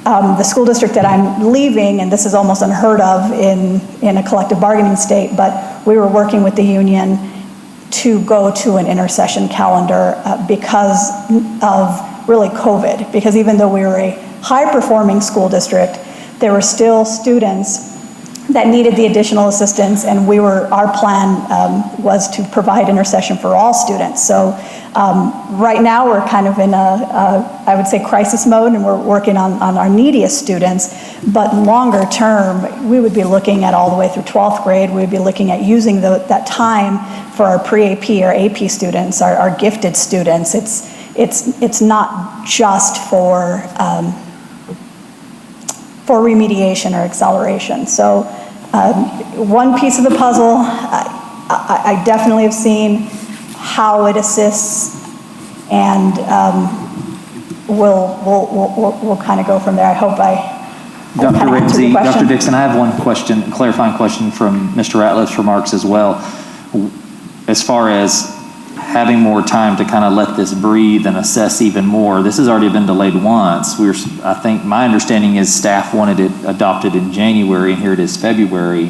the school district that I'm leaving, and this is almost unheard of in a collective bargaining state, but we were working with the union to go to an intercession calendar because of really COVID, because even though we were a high-performing school district, there were still students that needed the additional assistance, and our plan was to provide intercession for all students. So right now we're kind of in I would say crisis mode, and we're working on our neediest students, but longer term, we would be looking at all the way through 12th grade, we would be looking at using that time for our pre-AP or AP students, our gifted students. It's not just for remediation or acceleration. So one piece of the puzzle, I definitely have seen how it assists, and we'll kind of go from there. I hope Dr. Ramsey, Dr. Dixon, I have one question, clarifying question from Mr. Ratliff's remarks as well. As far as having more time to kind of let this breathe and assess even more, this has already been delayed once. I think my understanding is staff wanted it adopted in January, and here it is February.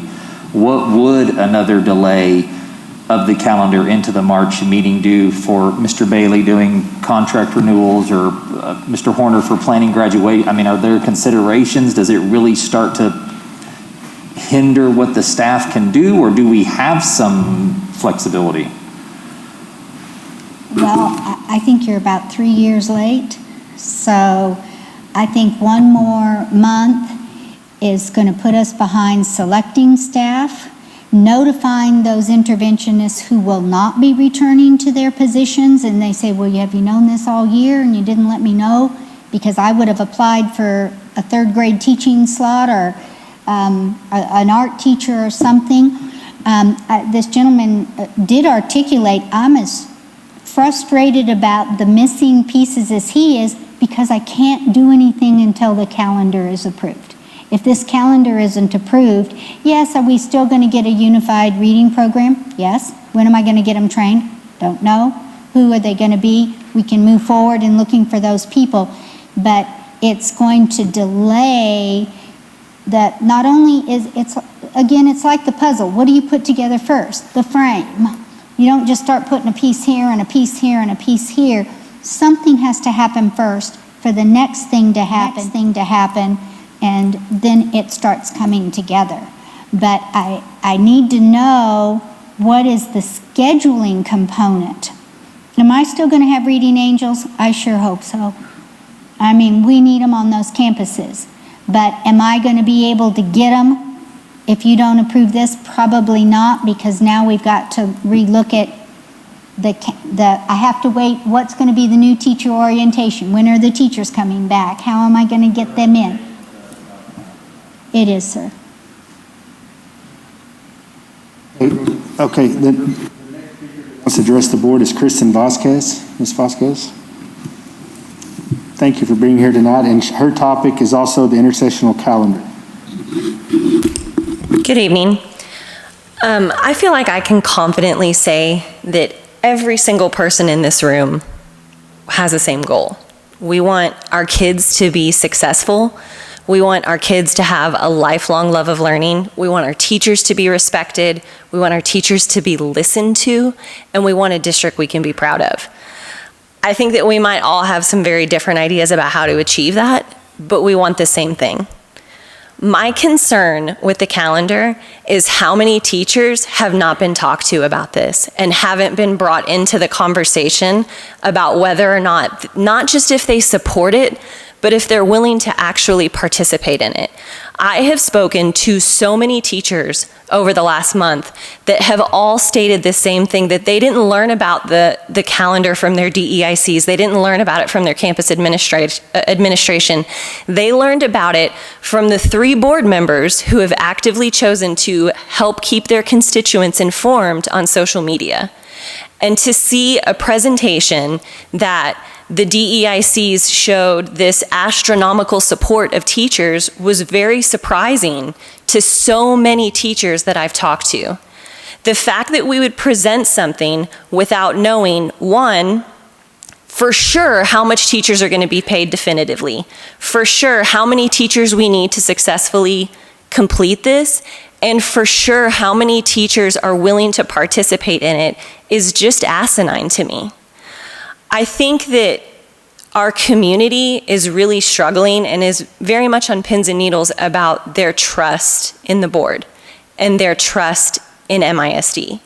What would another delay of the calendar into the March meeting do for Mr. Bailey doing contract renewals, or Mr. Horner for planning graduate? I mean, are there considerations? Does it really start to hinder what the staff can do, or do we have some flexibility? Well, I think you're about 3 years late. So I think one more month is going to put us behind selecting staff, notifying those interventionists who will not be returning to their positions, and they say, well, have you known this all year and you didn't let me know? Because I would have applied for a third grade teaching slot, or an art teacher or something. This gentleman did articulate, I'm as frustrated about the missing pieces as he is, because I can't do anything until the calendar is approved. If this calendar isn't approved, yes, are we still going to get a unified reading program? Yes. When am I going to get them trained? Don't know. Who are they going to be? We can move forward in looking for those people, but it's going to delay that. Not only is it's like the puzzle. What do you put together first? The frame. You don't just start putting a piece here and a piece here and a piece here. Something has to happen first for the next thing to happen, and then it starts coming together. But I need to know, what is the scheduling component? Am I still going to have reading angels? I sure hope so. I mean, we need them on those campuses. But am I going to be able to get them if you don't approve this? Probably not, because now we've got to relook at I have to wait, what's going to be the new teacher orientation? When are the teachers coming back? How am I going to get them in? It is, sir. Okay, then let's address the board is Kristen Vasquez. Ms. Vasquez. Thank you for being here tonight, and her topic is also the Intercession Calendar. Good evening. I feel like I can confidently say that every single person in this room has the same goal. We want our kids to be successful. We want our kids to have a lifelong love of learning. We want our teachers to be respected. We want our teachers to be listened to, and we want a district we can be proud of. I think that we might all have some very different ideas about how to achieve that, but we want the same thing. My concern with the calendar is how many teachers have not been talked to about this and haven't been brought into the conversation about whether or not just if they support it, but if they're willing to actually participate in it. I have spoken to so many teachers over the last month that have all stated the same thing, that they didn't learn about the calendar from their DEICs. They didn't learn about it from their campus administration. They learned about it from the 3 board members who have actively chosen to help keep their constituents informed on social media. And to see a presentation that the DEICs showed this astronomical support of teachers was very surprising to so many teachers that I've talked to. The fact that we would present something without knowing, one, for sure how much teachers are going to be paid definitively, for sure how many teachers we need to successfully complete this, and for sure how many teachers are willing to participate in it, is just asinine to me. I think that our community is really struggling and is very much on pins and needles about their trust in the board and their trust in MISD.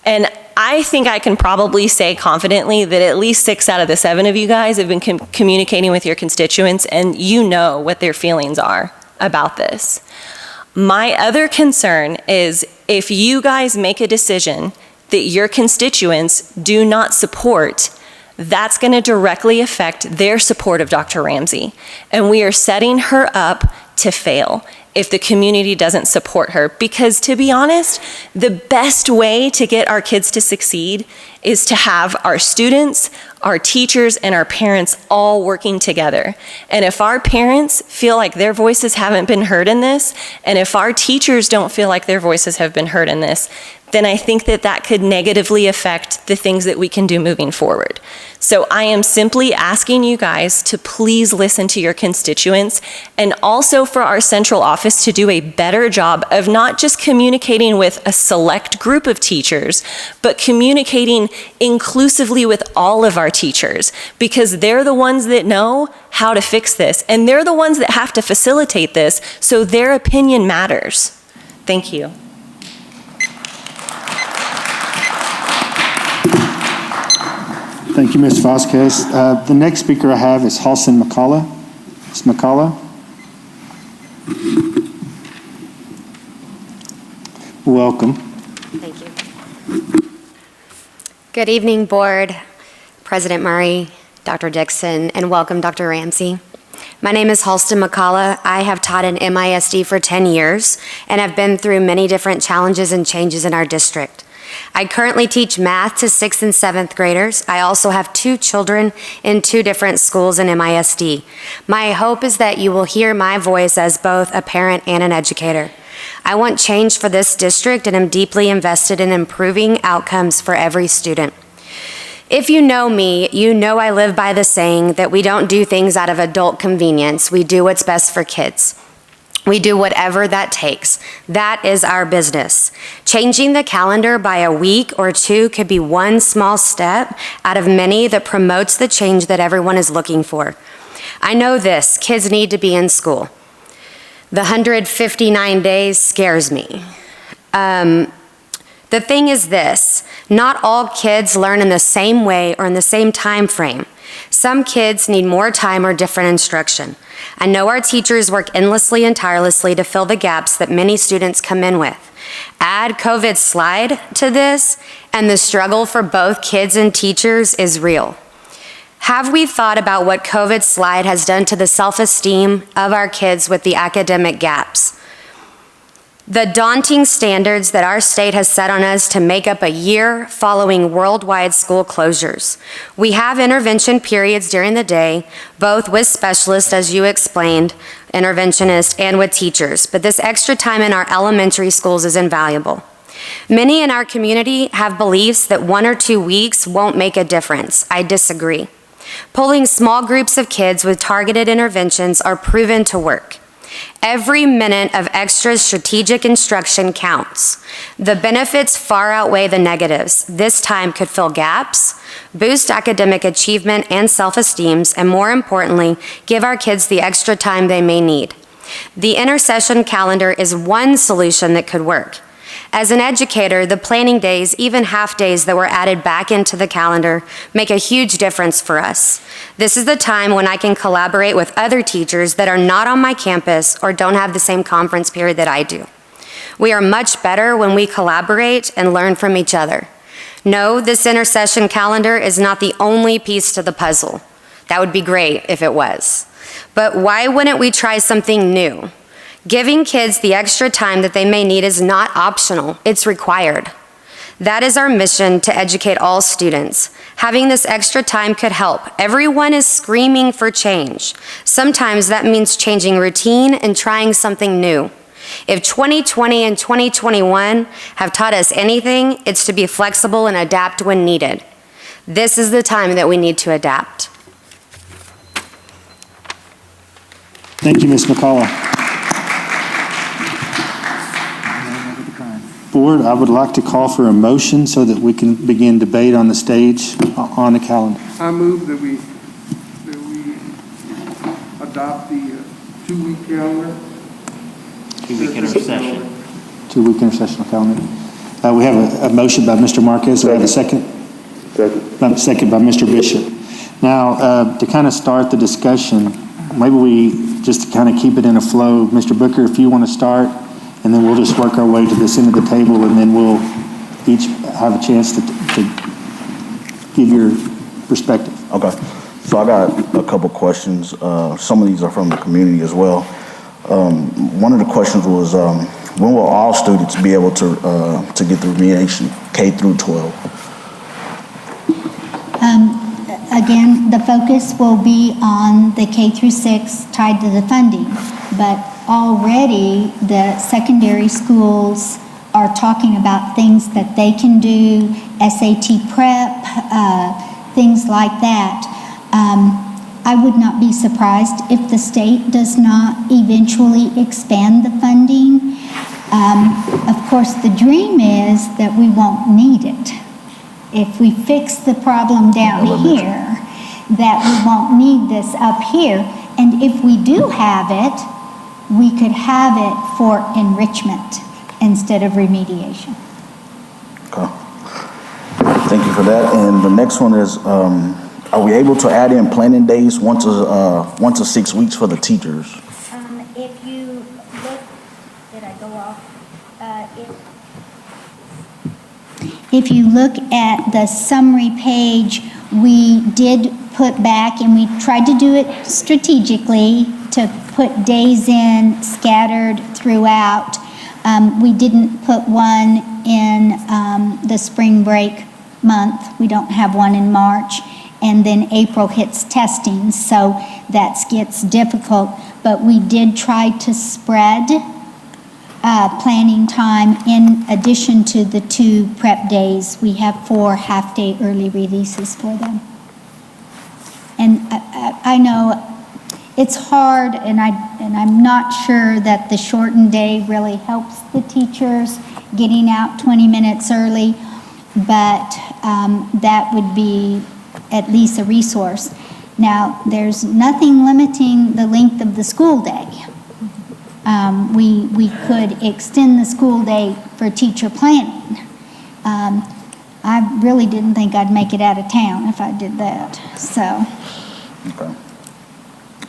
And I think I can probably say confidently that at least 6 out of the 7 of you guys have been communicating with your constituents, and you know what their feelings are about this. My other concern is if you guys make a decision that your constituents do not support, that's going to directly affect their support of Dr. Ramsey. And we are setting her up to fail if the community doesn't support her. Because to be honest, the best way to get our kids to succeed is to have our students, our teachers, and our parents all working together. And if our parents feel like their voices haven't been heard in this, and if our teachers don't feel like their voices have been heard in this, then I think that that could negatively affect the things that we can do moving forward. So I am simply asking you guys to please listen to your constituents, and also for our central office to do a better job of not just communicating with a select group of teachers, but communicating inclusively with all of our teachers, because they're the ones that know how to fix this, and they're the ones that have to facilitate this, so their opinion matters. Thank you. Thank you, Ms. Vasquez. The next speaker I have is Halson McCullough. Ms. McCullough. Welcome. Thank you. Good evening, Board, President Murray, Dr. Dixon, and welcome, Dr. Ramsey. My name is Halston McCullough. I have taught in MISD for 10 years and have been through many different challenges and changes in our district. I currently teach math to 6th and 7th graders. I also have 2 children in 2 different schools in MISD. My hope is that you will hear my voice as both a parent and an educator. I want change for this district and am deeply invested in improving outcomes for every student. If you know me, you know I live by the saying that we don't do things out of adult convenience. We do what's best for kids. We do whatever that takes. That is our business. Changing the calendar by a week or 2 could be one small step out of many that promotes the change that everyone is looking for. I know this, kids need to be in school. The 159 days scares me. The thing is this, not all kids learn in the same way or in the same time frame. Some kids need more time or different instruction. I know our teachers work endlessly and tirelessly to fill the gaps that many students come in with. Add COVID slide to this, and the struggle for both kids and teachers is real. Have we thought about what COVID slide has done to the self-esteem of our kids with the academic gaps? The daunting standards that our state has set on us to make up a year following worldwide school closures. We have intervention periods during the day, both with specialists, as you explained, interventionists, and with teachers, but this extra time in our elementary schools is invaluable. Many in our community have beliefs that 1 or 2 weeks won't make a difference. I disagree. Pulling small groups of kids with targeted interventions are proven to work. Every minute of extra strategic instruction counts. The benefits far outweigh the negatives. This time could fill gaps, boost academic achievement and self-esteem, and more importantly, give our kids the extra time they may need. The Intercession Calendar is one solution that could work. As an educator, the planning days, even half days that were added back into the calendar, make a huge difference for us. This is the time when I can collaborate with other teachers that are not on my campus or don't have the same conference period that I do. We are much better when we collaborate and learn from each other. No, this Intercession Calendar is not the only piece to the puzzle. That would be great if it was. But why wouldn't we try something new? Giving kids the extra time that they may need is not optional, it's required. That is our mission, to educate all students. Having this extra time could help. Everyone is screaming for change. Sometimes that means changing routine and trying something new. If 2020 and 2021 have taught us anything, it's to be flexible and adapt when needed. This is the time that we need to adapt. Thank you, Ms. McCullough. Board, I would like to call for a motion so that we can begin debate on the stage on the calendar. I move that we adopt the 2-week calendar. 2-week intercession. 2-week intercessional calendar. We have a motion by Mr. Marquez. We have a second. Second by Mr. Bishop. Now, to kind of start the discussion, maybe we just kind of keep it in a flow. Mr. Booker, if you want to start, and then we'll just work our way to this end of the table, and then we'll each have a chance to give your perspective. Okay. So I got a couple questions. Some of these are from the community as well. One of the questions was, when will all students be able to get the remediation K through 12? Again, the focus will be on the K through 6 tied to the funding, but already the secondary schools are talking about things that they can do, SAT prep, things like that. I would not be surprised if the state does not eventually expand the funding. Of course, the dream is that we won't need it. If we fix the problem down here, that we won't need this up here. And if we do have it, we could have it for enrichment instead of remediation. Okay. Thank you for that. And the next one is, are we able to add in planning days once a 6 weeks for the teachers? If you look, did I go off? If you look at the summary page, we did put back, and we tried to do it strategically to put days in scattered throughout. We didn't put one in the spring break month. We don't have one in March. And then April hits testing, so that gets difficult. But we did try to spread planning time in addition to the 2 prep days. We have 4 half-day early releases for them. And I know it's hard, and I'm not sure that the shortened day really helps the teachers getting out 20 minutes early, but that would be at least a resource. Now, there's nothing limiting the length of the school day. We could extend the school day for teacher planning. I really didn't think I'd make it out of town if I did that, so. Okay.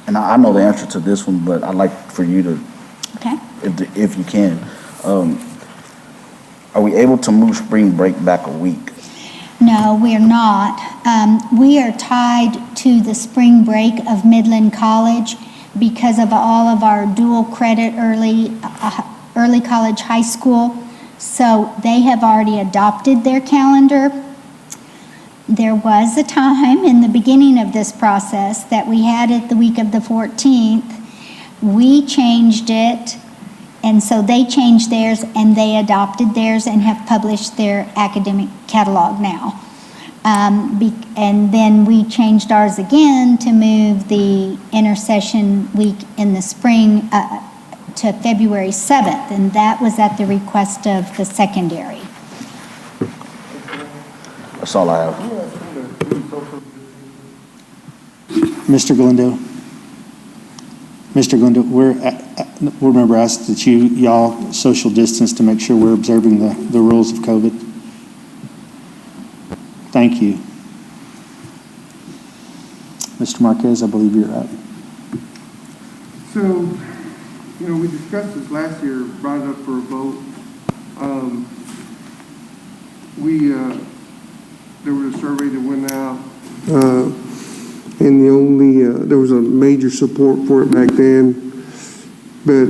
And I know the answer to this one, but I'd like for you to, okay, if you can, are we able to move spring break back a week? No, we're not. We are tied to the spring break of Midland College because of all of our dual credit early college high school. So they have already adopted their calendar. There was a time in the beginning of this process that we had it the week of the 14th. We changed it, and so they changed theirs and they adopted theirs and have published their academic catalog now. And then we changed ours again to move the intercession week in the spring to February 7th, and that was at the request of the secondary. That's all I have. Mr. Galindo. Mr. Galindo, board member asked that y'all social distance to make sure we're observing the rules of COVID. Thank you. Mr. Marquez, I believe you're up. So, we discussed this last year, brought it up for a vote. There was a survey that went out, and there was a major support for it back then, but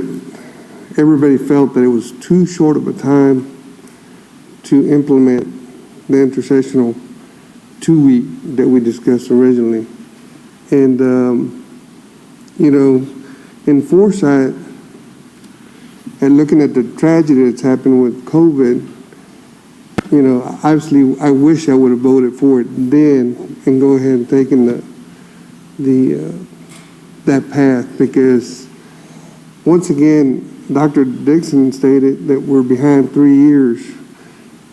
everybody felt that it was too short of a time to implement the intercessional 2-week that we discussed originally. And, in foresight, and looking at the tragedy that's happened with COVID, obviously I wish I would have voted for it then and go ahead and taken that path, because once again, Dr. Dixon stated that we're behind 3 years.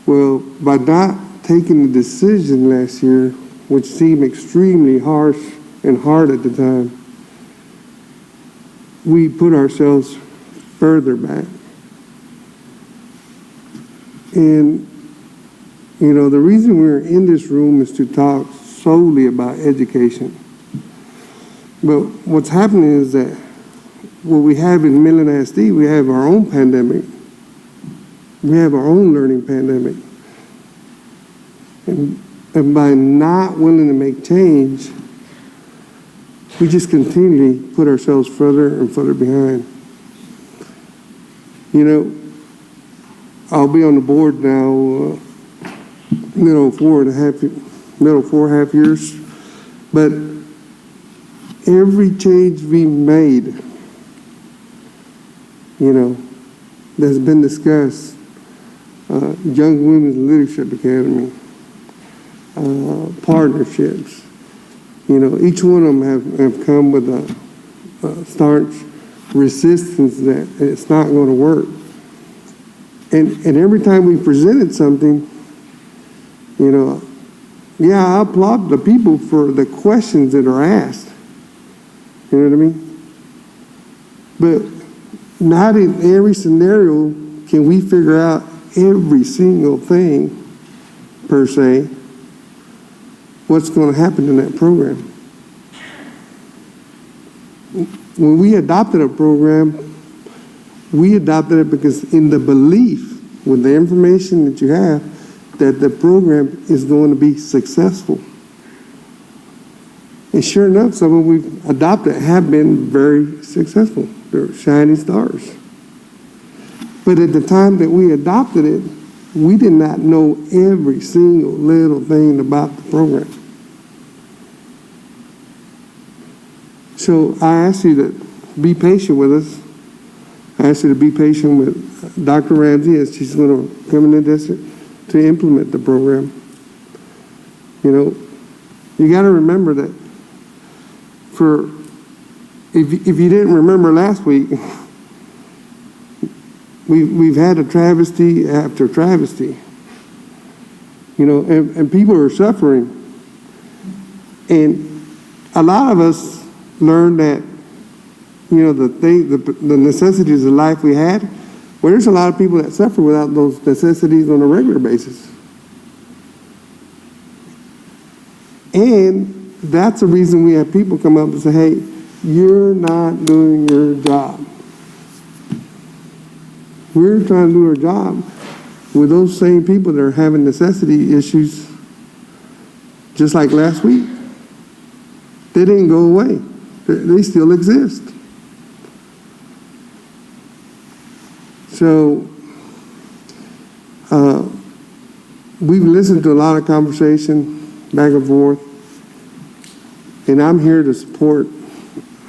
Well, by not taking the decision last year, which seemed extremely harsh and hard at the time, we put ourselves further back. And, the reason we're in this room is to talk solely about education. But what's happening is that what we have in Midland ISD, we have our own pandemic. We have our own learning pandemic. And by not willing to make change, we just continually put ourselves further and further behind. You know, I'll be on the board now, middle 4.5 years, but every change we made, you know, that's been discussed, Young Women's Leadership Academy, partnerships, you know, each one of them have come with a staunch resistance that it's not going to work. And every time we presented something, you know, yeah, I applaud the people for the questions that are asked. You know what I mean? But not in every scenario can we figure out every single thing, per se, what's going to happen in that program. When we adopted a program, we adopted it because in the belief, with the information that you have, that the program is going to be successful. And sure enough, some of we've adopted have been very successful. They're shining stars. But at the time that we adopted it, we did not know every single little thing about the program. So I ask you to be patient with us. I ask you to be patient with Dr. Ramsey as she's going to come in the district to implement the program. You know, you got to remember that if you didn't remember last week, we've had a travesty after travesty. You know, and people are suffering. And a lot of us learned that, you know, the necessities of life we had, well, there's a lot of people that suffer without those necessities on a regular basis. And that's the reason we have people come up and say, hey, you're not doing your job. We're trying to do our job with those same people that are having necessity issues just like last week. They didn't go away. They still exist. So we've listened to a lot of conversation back and forth, and I'm here to support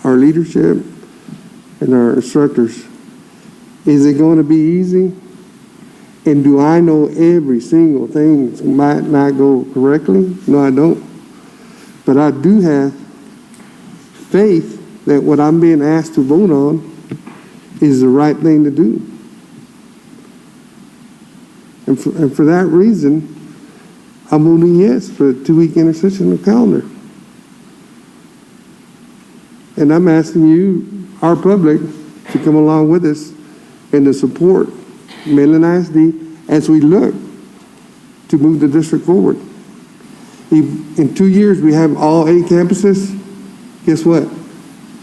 our leadership and our instructors. Is it going to be easy? And do I know every single thing that might not go correctly? No, I don't. But I do have faith that what I'm being asked to vote on is the right thing to do. And for that reason, I'm voting yes for the 2-week intercession calendar. And I'm asking you, our public, to come along with us and to support Midland ISD as we look to move the district forward. If in 2 years we have all 8 campuses, guess what?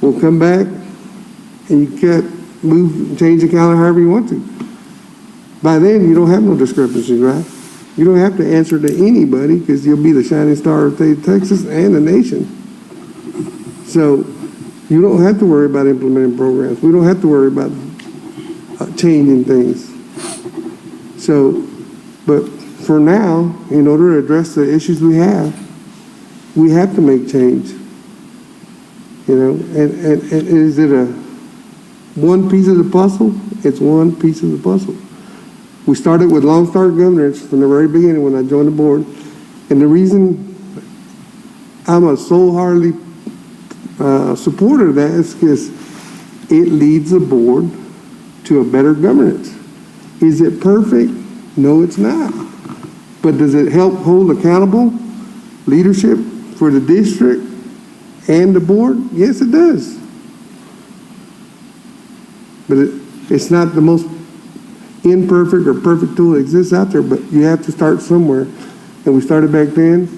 We'll come back and you can move, change the calendar however you want to. By then, you don't have no discrepancies, right? You don't have to answer to anybody because you'll be the shining star of the state of Texas and the nation. So you don't have to worry about implementing programs. We don't have to worry about changing things. So, but for now, in order to address the issues we have to make change. You know, and is it one piece of the puzzle? It's one piece of the puzzle. We started with Long Star governance from the very beginning when I joined the board. And the reason I'm a soul-heartedly supporter of that is because it leads the board to a better governance. Is it perfect? No, it's not. But does it help hold accountable leadership for the district and the board? Yes, it does. But it's not the most imperfect or perfect tool that exists out there, but you have to start somewhere. And we started back then,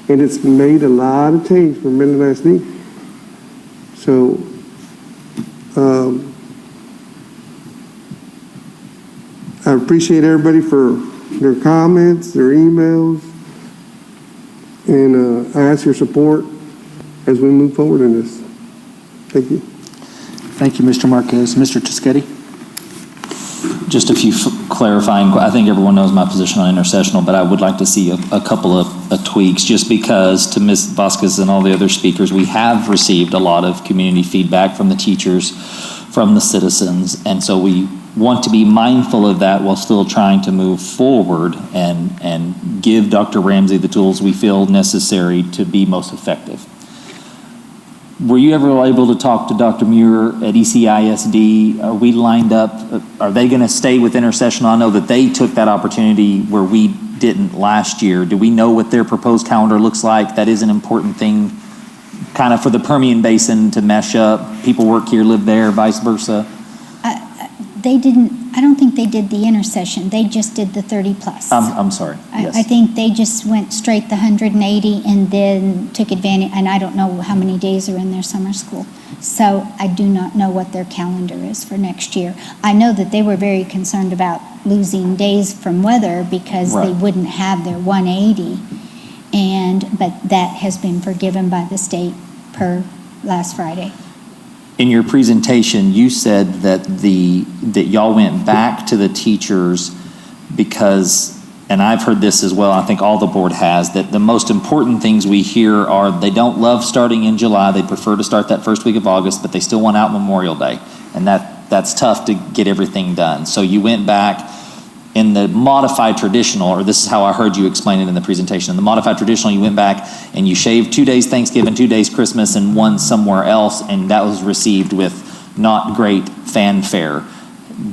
and it's made a lot of change for Midland ISD. So, I appreciate everybody for their comments, their emails, And I ask your support as we move forward in this. Thank you. Thank you, Mr. Marquez. Mr. Tuschetti? Just a few clarifying, I think everyone knows my position on intercessional, but I would like to see a couple of tweaks, just because, to Ms. Vasquez and all the other speakers, we have received a lot of community feedback from the teachers, from the citizens, and so we want to be mindful of that while still trying to move forward and give Dr. Ramsey the tools we feel necessary to be most effective. Were you ever able to talk to Dr. Muir at ECISD? Are we lined up? Are they going to stay with Intercession? I know that they took that opportunity where we didn't last year. Do we know what their proposed calendar looks like? That is an important thing, kind of for the Permian Basin to mesh up. People work here, live there, vice versa. I don't think they did the intercession. They just did the 30 plus. I'm sorry. Yes. I think they just went straight the 180 and then took advantage, and I don't know how many days are in their summer school. So I do not know what their calendar is for next year. I know that they were very concerned about losing days from weather because they wouldn't have their 180. But that has been forgiven by the state per last Friday. In your presentation, you said that y'all went back to the teachers because, and I've heard this as well, I think all the board has, that the most important things we hear are they don't love starting in July, they prefer to start that first week of August, but they still want out Memorial Day. And that's tough to get everything done. So you went back in the modified traditional, or this is how I heard you explain it in the presentation. In the modified traditional, you went back and you shaved 2 days Thanksgiving, 2 days Christmas, and 1 somewhere else, and that was received with not great fanfare.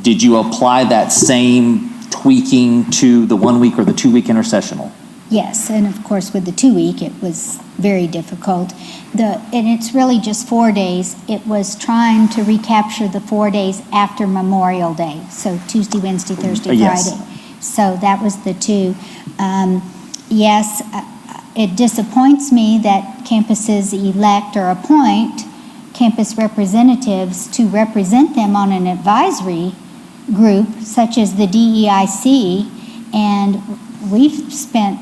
Did you apply that same tweaking to the 1 week or the 2 week intercessional? Yes, and of course with the 2 week, it was very difficult. And it's really just 4 days. It was trying to recapture the 4 days after Memorial Day. So Tuesday, Wednesday, Thursday, Friday. So that was the 2. Yes, it disappoints me that campuses elect or appoint campus representatives to represent them on an advisory group such as the DEIC, and we've spent,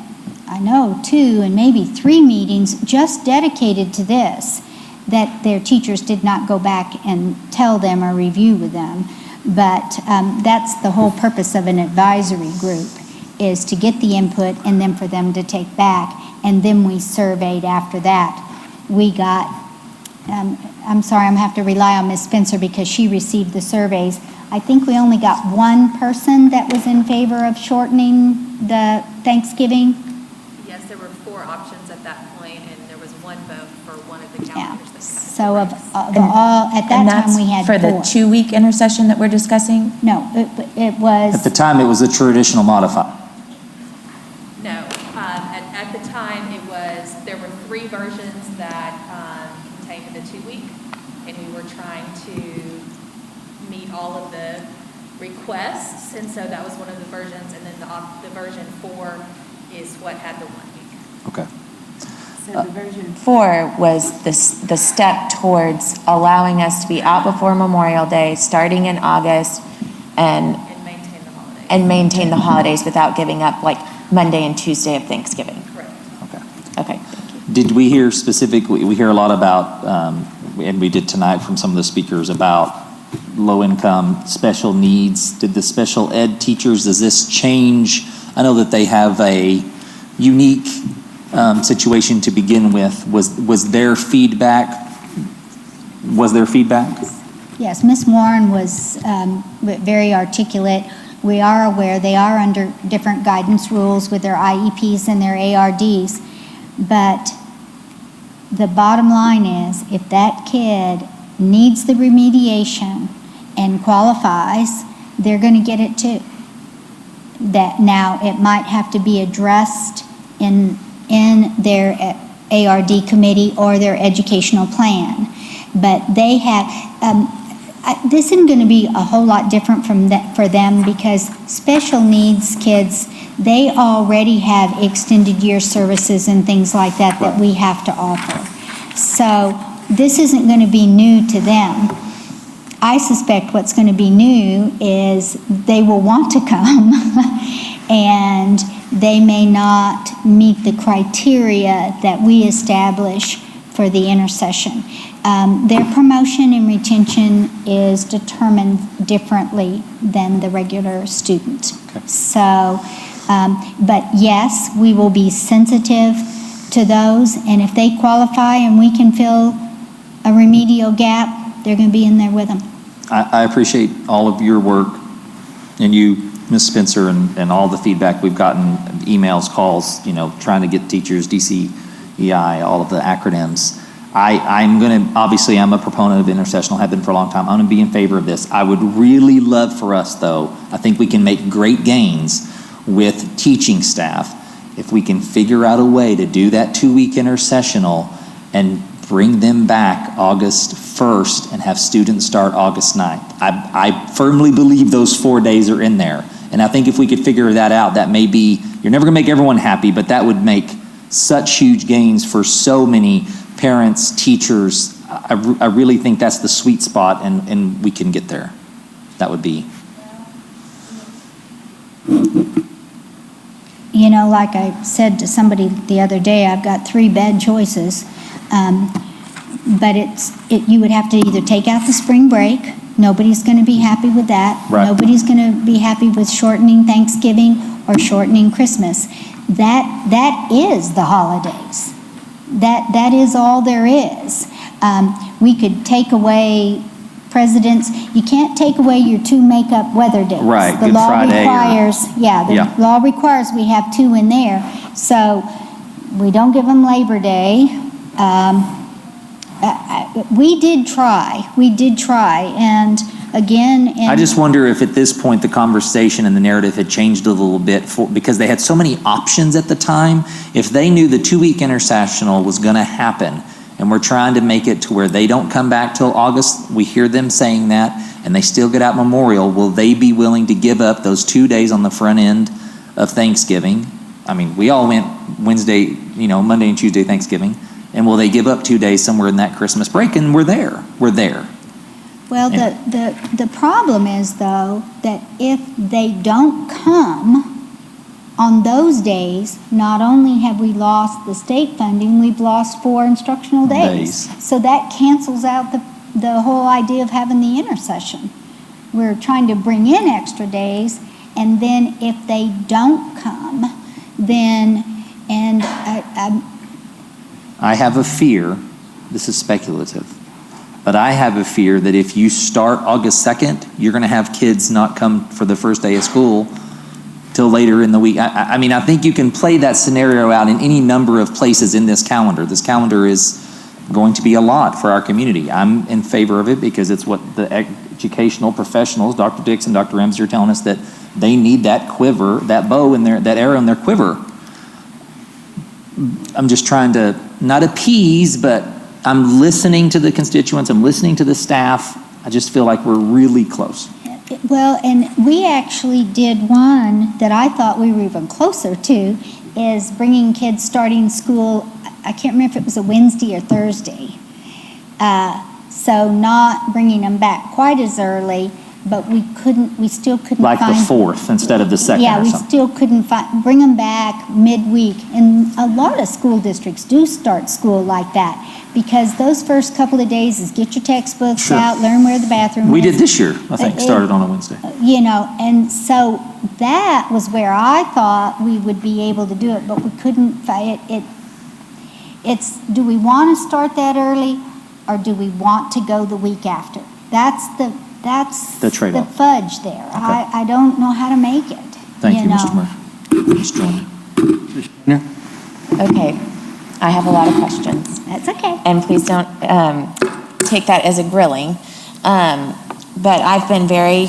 I know, 2 and maybe 3 meetings just dedicated to this, that their teachers did not go back and tell them or review with them. But that's the whole purpose of an advisory group, is to get the input and then for them to take back. And then we surveyed after that. We got, I'm sorry, I'm going to have to rely on Ms. Spencer because she received the surveys. I think we only got 1 person that was in favor of shortening the Thanksgiving. Yes, there were 4 options at that point, and there was 1 vote for one of the calendars. So of all, at that time we had 4. For the 2 week intercession that we're discussing? No, it was. At the time, it was a traditional modified. No, at the time, there were 3 versions that contained the 2 week, and we were trying to meet all of the requests, and so that was one of the versions, and then the version 4 is what had the 1 week. Okay. So the version 4 was the step towards allowing us to be out before Memorial Day, starting in August, and maintain the holidays without giving up like Monday and Tuesday of Thanksgiving. Correct. Okay. Did we hear specifically, we hear a lot about, and we did tonight from some of the speakers, about low income, special needs. Did the special ed teachers, does this change? I know that they have a unique situation to begin with. Was there feedback? Yes, Ms. Warren was very articulate. We are aware they are under different guidance rules with their IEPs and their ARDs, but the bottom line is if that kid needs the remediation and qualifies, they're going to get it too. That now it might have to be addressed in their ARD committee or their educational plan, but they have this isn't going to be a whole lot different from that for them, because special needs kids, they already have extended year services and things like that that we have to offer. So this isn't going to be new to them. I suspect what's going to be new is they will want to come and they may not meet the criteria that we establish for the intercession. Their promotion and retention is determined differently than the regular student. Okay. So, but yes, we will be sensitive to those, and if they qualify and we can fill a remedial gap, they're going to be in there with them. I appreciate all of your work, and you, Ms. Spencer, and all the feedback we've gotten, emails, calls, trying to get teachers, DCEI, all of the acronyms. Obviously, I'm a proponent of intercessional, have been for a long time. I'm going to be in favor of this. I would really love for us, though, I think we can make great gains with teaching staff if we can figure out a way to do that 2-week intercessional and bring them back August 1st and have students start August 9th. I firmly believe those 4 days are in there. And I think if we could figure that out, that may be, you're never going to make everyone happy, but that would make such huge gains for so many parents, teachers. I really think that's the sweet spot, and we can get there. That would be. Like I said to somebody the other day, I've got 3 bad choices. But you would have to either take out the spring break. Nobody's going to be happy with that. Right. Nobody's going to be happy with shortening Thanksgiving or shortening Christmas. That is the holidays. That is all there is. We could take away presidents. You can't take away your 2 makeup weather days. Right, The Good law Friday requires, the law requires we have 2 in there. So we don't give them Labor Day. We did try, and again. I just wonder if at this point the conversation and the narrative had changed a little bit because they had so many options at the time. If they knew the 2-week intercessional was going to happen, and we're trying to make it to where they don't come back till August, we hear them saying that, and they still get out Memorial, will they be willing to give up those 2 days on the front end of Thanksgiving? I mean, we all went Monday and Tuesday Thanksgiving. And will they give up 2 days somewhere in that Christmas break? And we're there. Well, the problem is, though, that if they don't come on those days, not only have we lost the state funding, we've lost 4 instructional days. So that cancels out the whole idea of having the intercession. We're trying to bring in extra days, and then if they don't come, then, I have a fear, this is speculative, but I have a fear that if you start August 2nd, you're going to have kids not come for the first day of school till later in the week. I mean, I think you can play that scenario out in any number of places in this calendar. This calendar is going to be a lot for our community. I'm in favor of it because it's what the educational professionals, Dr. Dixon, Dr. Ramsey, are telling us, that they need that quiver, that bow in that arrow in their quiver. I'm just trying to not appease, but I'm listening to the constituents, I'm listening to the staff. I just feel like we're really close. Well, and we actually did one that I thought we were even closer to, is bringing kids starting school, I can't remember if it was a Wednesday or Thursday. So not bringing them back quite as early, but we still couldn't like find. Like the 4th instead of the 2nd Yeah, or we something. still couldn't bring them back midweek. And a lot of school districts do start school like that, because those first couple of days is get your textbooks out, learn where the bathroom is. We did this year, I think, started on a Wednesday. And so that was where I thought we would be able to do it, but we couldn't find it. It's, do we want to start that early, or do we want to go the week after? That's the trade-off. The fudge there. Okay. I don't know how to make it. Thank you, Mr. Murray. Ms. Joyner. Okay, I have a lot of questions. That's okay. And please don't take that as a grilling. But I've been very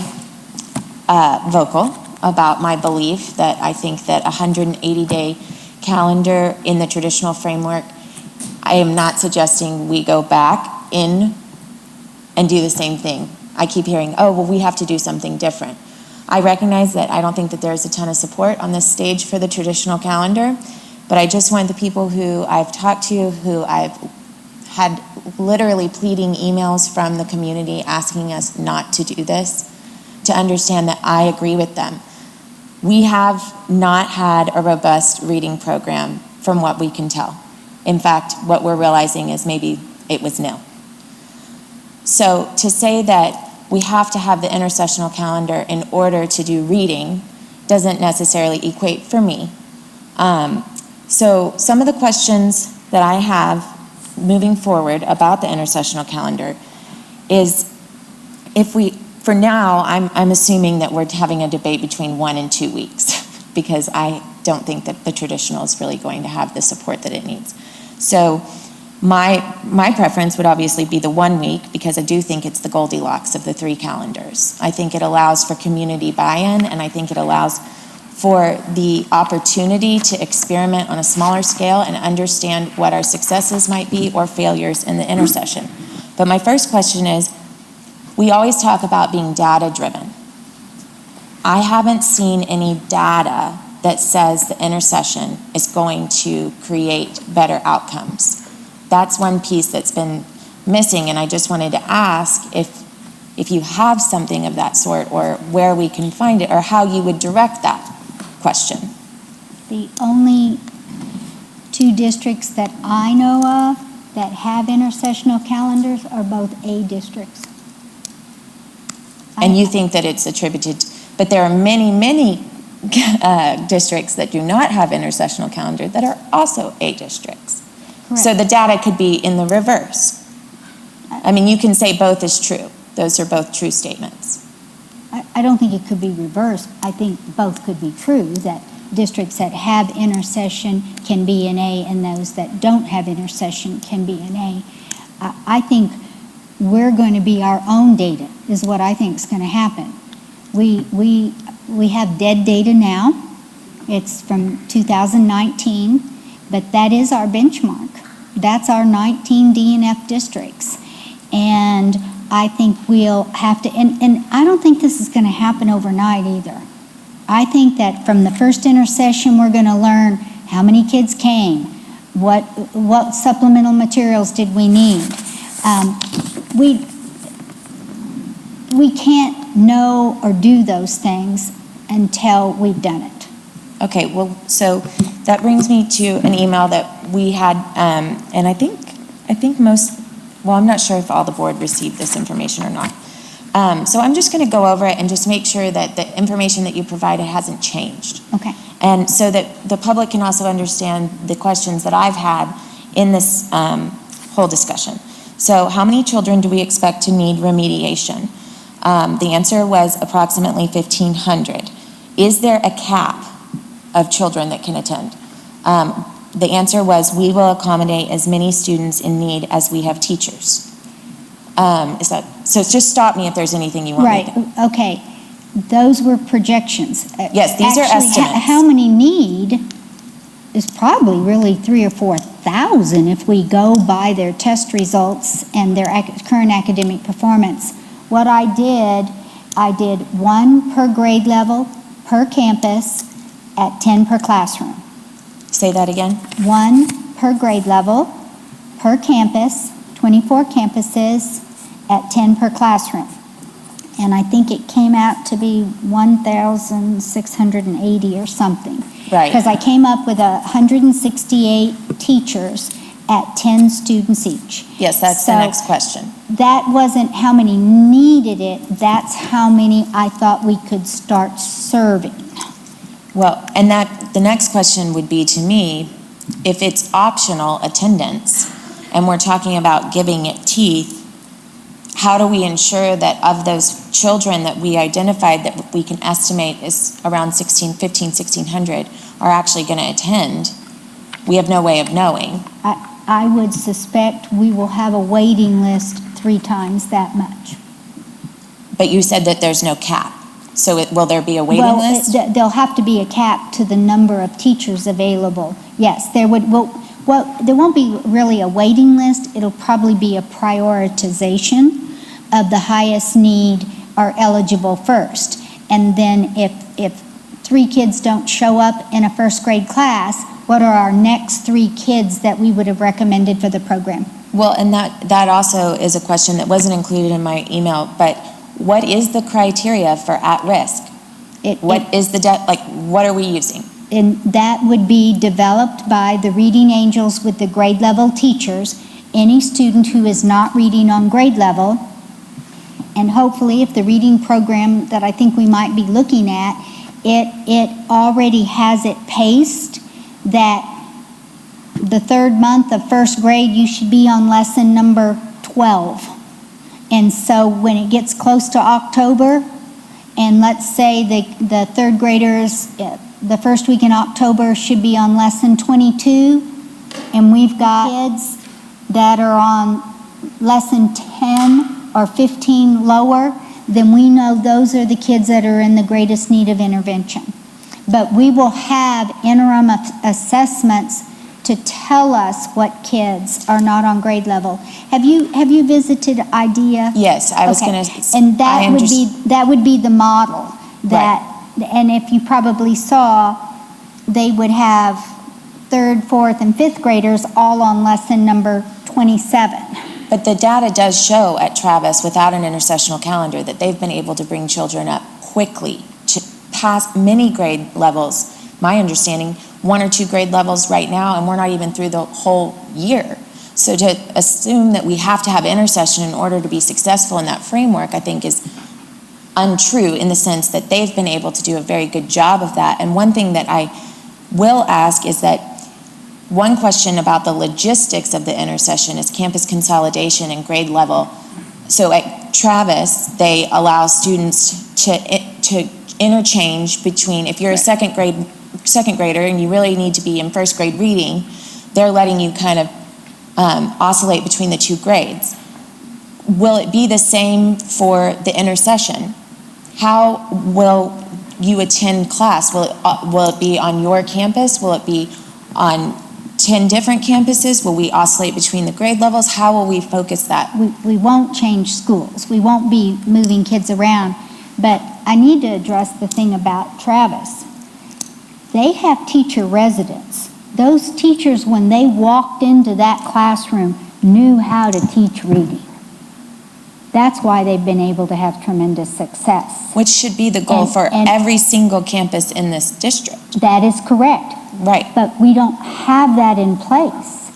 vocal about my belief that I think that a 180-day calendar in the traditional framework, I am not suggesting we go back in and do the same thing. I keep hearing, oh, well, we have to do something different. I recognize that I don't think that there's a ton of support on this stage for the traditional calendar, but I just want the people who I've talked to, who I've had literally pleading emails from the community asking us not to do this, to understand that I agree with them. We have not had a robust reading program from what we can tell. In fact, what we're realizing is maybe it was nil. So to say that we have to have the intercessional calendar in order to do reading doesn't necessarily equate for me. So some of the questions that I have moving forward about the intercessional calendar is for now, I'm assuming that we're having a debate between 1 and 2 weeks because I don't think that the traditional is really going to have the support that it needs. So my preference would obviously be the 1 week because I do think it's the Goldilocks of the 3 calendars. I think it allows for community buy-in, and I think it allows for the opportunity to experiment on a smaller scale and understand what our successes might be or failures in the intercession. But my first question is, we always talk about being data-driven. I haven't seen any data that says the intercession is going to create better outcomes. That's one piece that's been missing, and I just wanted to ask if you have something of that sort or where we can find it or how you would direct that question. The only 2 districts that I know of that have intercessional calendars are both A districts. And you think that it's attributed, but there are many, many districts that do not have intercessional calendar that are also A districts. Correct. So the data could be in the reverse. I mean, you can say both is true. Those are both true statements. I don't think it could be reversed. I think both could be true, that districts that have intercession can be in A and those that don't have intercession can be in A. I think we're going to be our own data is what I think is going to happen. We have dead data now. It's from 2019, but that is our benchmark. That's our 19 DNF districts. And I think we'll have to, and I don't think this is going to happen overnight either. I think that from the first intercession, we're going to learn how many kids came, what supplemental materials did we need. We can't know or do those things until we've done it. Okay, well, so that brings me to an email that we had, and I think most, well, I'm not sure if all the board received this information or not. So I'm just going to go over it and just make sure that the information that you provided hasn't changed. Okay. And so that the public can also understand the questions that I've had in this whole discussion. So how many children do we expect to need remediation? The answer was approximately 1,500. Is there a cap of children that can attend? The answer was we will accommodate as many students in need as we have teachers. So just stop me if there's anything you want me to. Right, okay. Those were projections. Yes, these are estimates. How many need is probably really 3,000 or 4,000 if we go by their test results and their current academic performance. What I did 1 per grade level, per campus, at 10 per classroom. Say that again. 1 per grade level, per campus, 24 campuses, at 10 per classroom. And I think it came out to be 1,680 or something. Right. Because I came up with 168 teachers at 10 students each. Yes, that's the next question. That wasn't how many needed it, that's how many I thought we could start serving. Well, and the next question would be to me, if it's optional attendance, and we're talking about giving it teeth, how do we ensure that of those children that we identified that we can estimate is around 1,600 are actually going to attend? We have no way of knowing. I would suspect we will have a waiting list 3 times that much. But you said that there's no cap. So will there be a waiting list? There'll have to be a cap to the number of teachers available. Yes, there would. Well, there won't be really a waiting list. It'll probably be a prioritization of the highest need are eligible first. And then if 3 kids don't show up in a first grade class, what are our next 3 kids that we would have recommended for the program? Well, and that also is a question that wasn't included in my email, but what is the criteria for at risk? What is the, what are we using? And that would be developed by the reading angels with the grade level teachers. Any student who is not reading on grade level, and hopefully if the reading program that I think we might be looking at, it already has it paced that the third month of first grade you should be on lesson number 12. And so when it gets close to October, and let's say the third graders, the first week in October should be on lesson 22, and we've got kids that are on lesson 10 or 15 lower, then we know those are the kids that are in the greatest need of intervention. But we will have interim assessments to tell us what kids are not on grade level. Have you visited IDEA? Yes, I was going to. And that would be the model that, right. And if you probably saw, they would have third, fourth, and fifth graders all on lesson number 27. But the data does show at Travis, without an intercessional calendar, that they've been able to bring children up quickly to pass many grade levels. My understanding, 1 or 2 grade levels right now, and we're not even through the whole year. So to assume that we have to have intercession in order to be successful in that framework, I think is untrue, in the sense that they've been able to do a very good job of that. And one thing that I will ask is that one question about the logistics of the intercession is campus consolidation and grade level. So at Travis, they allow students to interchange between, if you're a second grader and you really need to be in first grade reading, they're letting you kind of oscillate between the 2 grades. Will it be the same for the intercession? How will you attend class? Will it be on your campus? Will it be on 10 different campuses? Will we oscillate between the grade levels? How will we focus that? We won't change schools. We won't be moving kids around. But I need to address the thing about Travis. They have teacher residents. Those teachers, when they walked into that classroom, knew how to teach reading. That's why they've been able to have tremendous success. Which should be the goal for every single campus in this district. That is correct. Right. But we don't have that in place.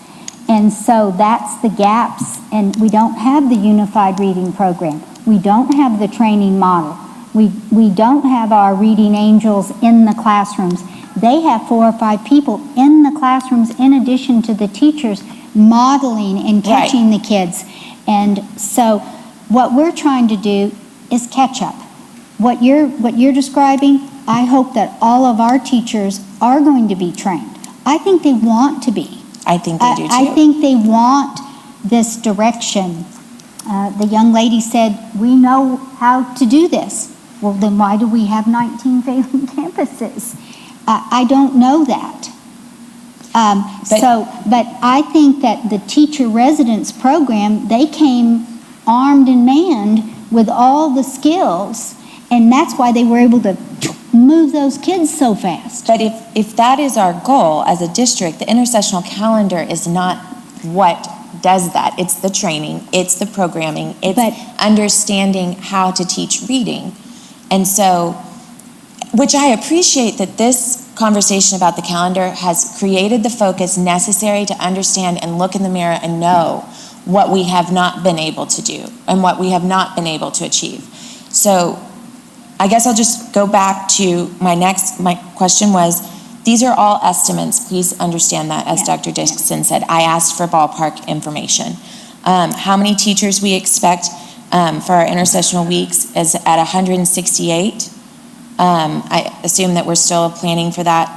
And so that's the gaps. And we don't have the unified reading program. We don't have the training model. We don't have our reading angels in the classrooms. They have 4 or 5 people in the classrooms in addition to the teachers modeling and catching the kids. And so what we're trying to do is catch up. What you're describing, I hope that all of our teachers are going to be trained. I think they want to be. I think they do too. I think they want this direction. The young lady said, we know how to do this. Well, then why do we have 19 failing campuses? I don't know that. But I think that the teacher residence program, they came armed and manned with all the skills, and that's why they were able to move those kids so fast. But if that is our goal as a district, the intercessional calendar is not what does that. It's the training, it's the programming, it's understanding how to teach reading. And so, which I appreciate that this conversation about the calendar has created the focus necessary to understand and look in the mirror and know what we have not been able to do and what we have not been able to achieve. So I guess I'll just go back to my question was, these are all estimates. Please understand that, as Dr. Dixon said. I asked for ballpark information. How many teachers we expect for our intercessional weeks is at 168. I assume that we're still planning for that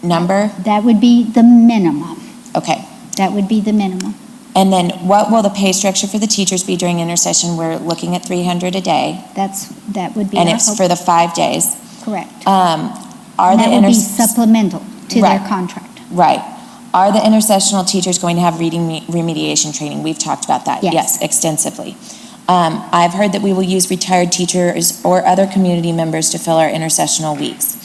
number? That would be the minimum. Okay. That would be the minimum. And then what will the pay structure for the teachers be during intercession? We're looking at $300 a day. That would be. And it's for the 5 days. Correct. That would be supplemental to their contract. Right. Are the intercessional teachers going to have reading remediation training? We've talked about that. Yes, extensively. I've heard that we will use retired teachers or other community members to fill our intercessional weeks.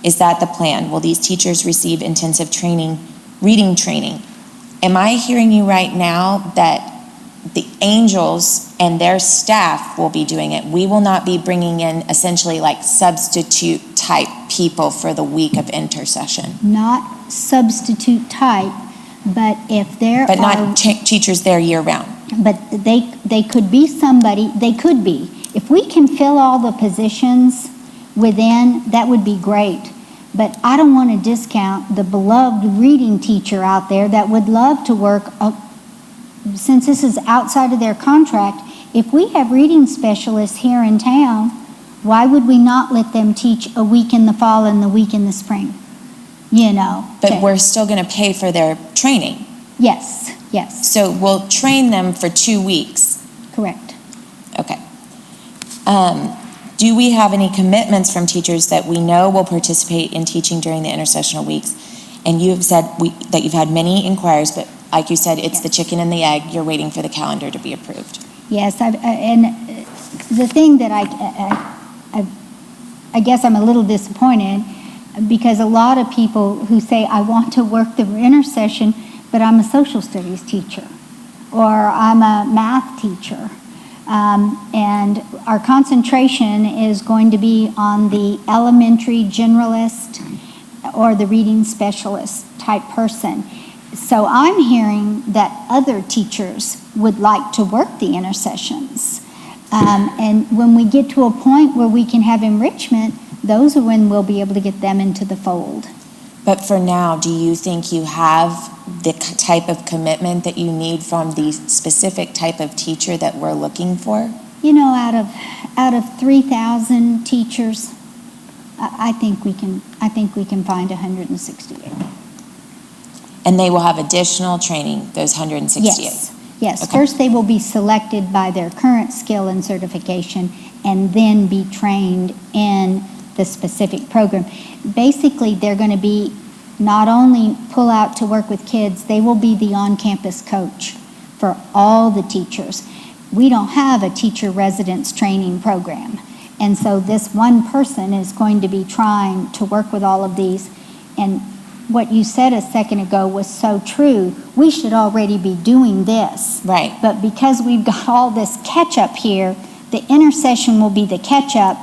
Is that the plan? Will these teachers receive intensive training, reading training? Am I hearing you right now that the angels and their staff will be doing it? We will not be bringing in essentially like substitute type people for the week of intercession. Not substitute type, but if there But are... not teachers there year round. But they could be somebody, they could be. If we can fill all the positions within, that would be great. But I don't want to discount the beloved reading teacher out there that would love to work, since this is outside of their contract. If we have reading specialists here in town, why would we not let them teach a week in the fall and the week in the spring? You know. But we're still going to pay for their training. Yes, yes. So we'll train them for 2 weeks. Correct. Okay. Do we have any commitments from teachers that we know will participate in teaching during the intercessional weeks? And you have said that you've had many inquiries, but like you said, it's the chicken and the egg. You're waiting for the calendar to be approved. Yes, and the thing that I guess I'm a little disappointed, because a lot of people who say, I want to work the intercession, but I'm a social studies teacher, or I'm a math teacher. And our concentration is going to be on the elementary generalist or the reading specialist type person. So I'm hearing that other teachers would like to work the intercessions. And when we get to a point where we can have enrichment, those are when we'll be able to get them into the fold. But for now, do you think you have the type of commitment that you need from the specific type of teacher that we're looking for? You know, out of 3,000 teachers, I think we can find 168. And they will have additional training, those 168? Yes. Okay. First they will be selected by their current skill and certification, and then be trained in the specific program. Basically, they're going to be not only pull out to work with kids, they will be the on-campus coach for all the teachers. We don't have a teacher residence training program. And so this one person is going to be trying to work with all of these. And what you said a second ago was so true. We should already be doing this. Right. But because we've got all this catch-up here, the intercession will be the catch-up,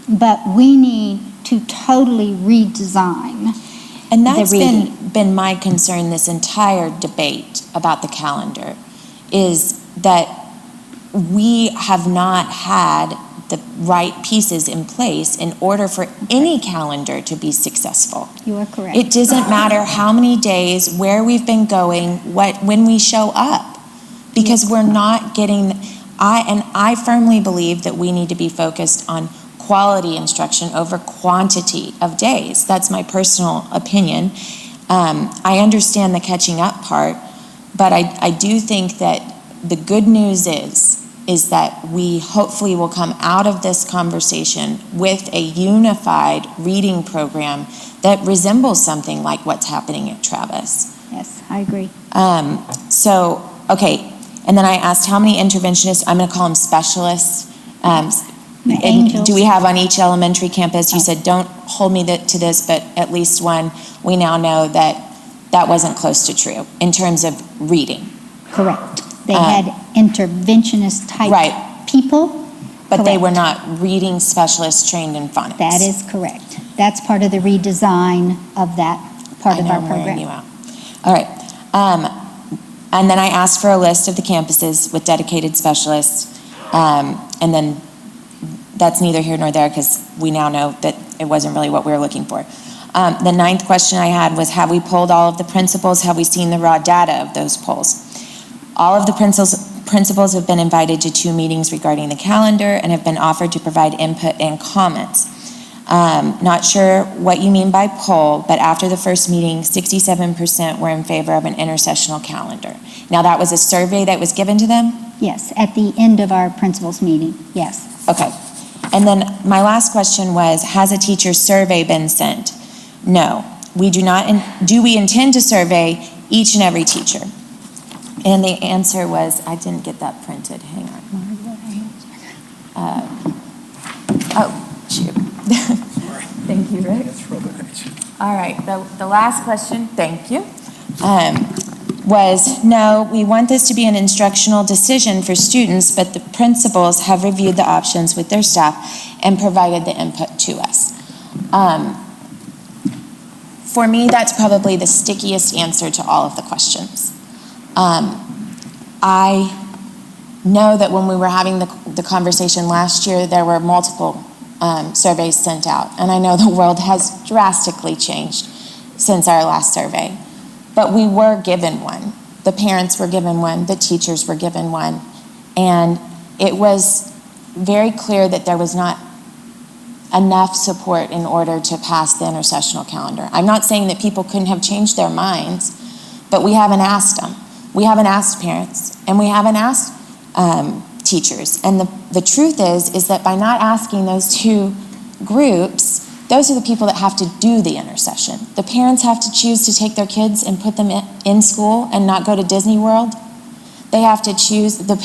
but we need to totally redesign. And that's been my concern this entire debate about the calendar, is that we have not had the right pieces in place in order for any calendar to be successive. You are correct. It doesn't matter how many days, where we've been going, when we show up, because we're not getting. I firmly believe that we need to be focused on quality instruction over quantity of days. That's my personal opinion. I understand the catching up part, but I do think that the good news is that we hopefully will come out of this conversation with a unified reading program that resembles something like what's happening at Travis. Yes, I agree. Okay, and then I asked how many interventionists, I'm going to call them specialists. Angels. Do we have on each elementary campus? You said don't hold me to this, but at least one. We now know that wasn't close to true in terms of reading. Correct. They had interventionist type people. But they were not reading specialists trained in phonics. That is correct. That's part of the redesign of that part of our program. I'm wearing you out. All right. And then I asked for a list of the campuses with dedicated specialists. And then that's neither here nor there, because we now know that it wasn't really what we were looking for. The ninth question I had was, have we polled all of the principals? Have we seen the raw data of those polls? All of the principals have been invited to 2 meetings regarding the calendar and have been offered to provide input and comments. Not sure what you mean by poll, but after the first meeting, 67% were in favor of an intercessional calendar. Now, that was a survey that was given to them? Yes, at the end of our principals meeting, yes. Okay. And then my last question was, has a teacher survey been sent? No. We do not. Do we intend to survey each and every teacher? And the answer was, I didn't get that printed. Hang on. Shoot. Thank you, Rick. All right. The last question, thank you, was, no, we want this to be an instructional decision for students, but the principals have reviewed the options with their staff and provided the input to us. For me, that's probably the stickiest answer to all of the questions. I know that when we were having the conversation last year, there were multiple surveys sent out, and I know the world has drastically changed since our last survey, but we were given one. The parents were given one, the teachers were given one, and it was very clear that there was not enough support in order to pass the intercessional calendar. I'm not saying that people couldn't have changed their minds, but we haven't asked them. We haven't asked parents, and we haven't asked teachers. And the truth is that by not asking those two groups, those are the people that have to do the intercession. The parents have to choose to take their kids and put them in school and not go to Disney World. They have to choose, the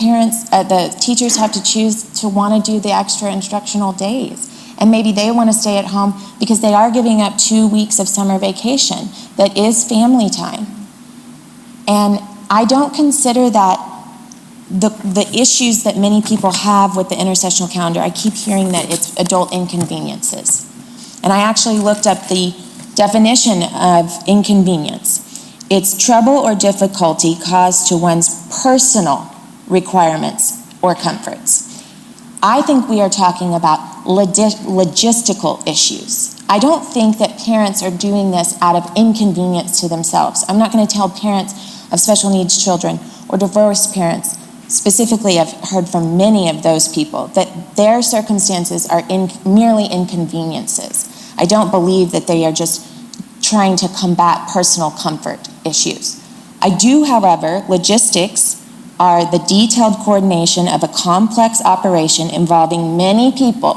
teachers have to choose to want to do the extra instructional days. And maybe they want to stay at home because they are giving up 2 weeks of summer vacation that is family time. And I don't consider that the issues that many people have with the intercessional calendar, I keep hearing that it's adult inconveniences. And I actually looked up the definition of inconvenience. It's trouble or difficulty caused to one's personal requirements or comforts. I think we are talking about logistical issues. I don't think that parents are doing this out of inconvenience to themselves. I'm not going to tell parents of special needs children or divorced parents, specifically I've heard from many of those people, that their circumstances are merely inconveniences. I don't believe that they are just trying to combat personal comfort issues. I do, however, logistics are the detailed coordination of a complex operation involving many people,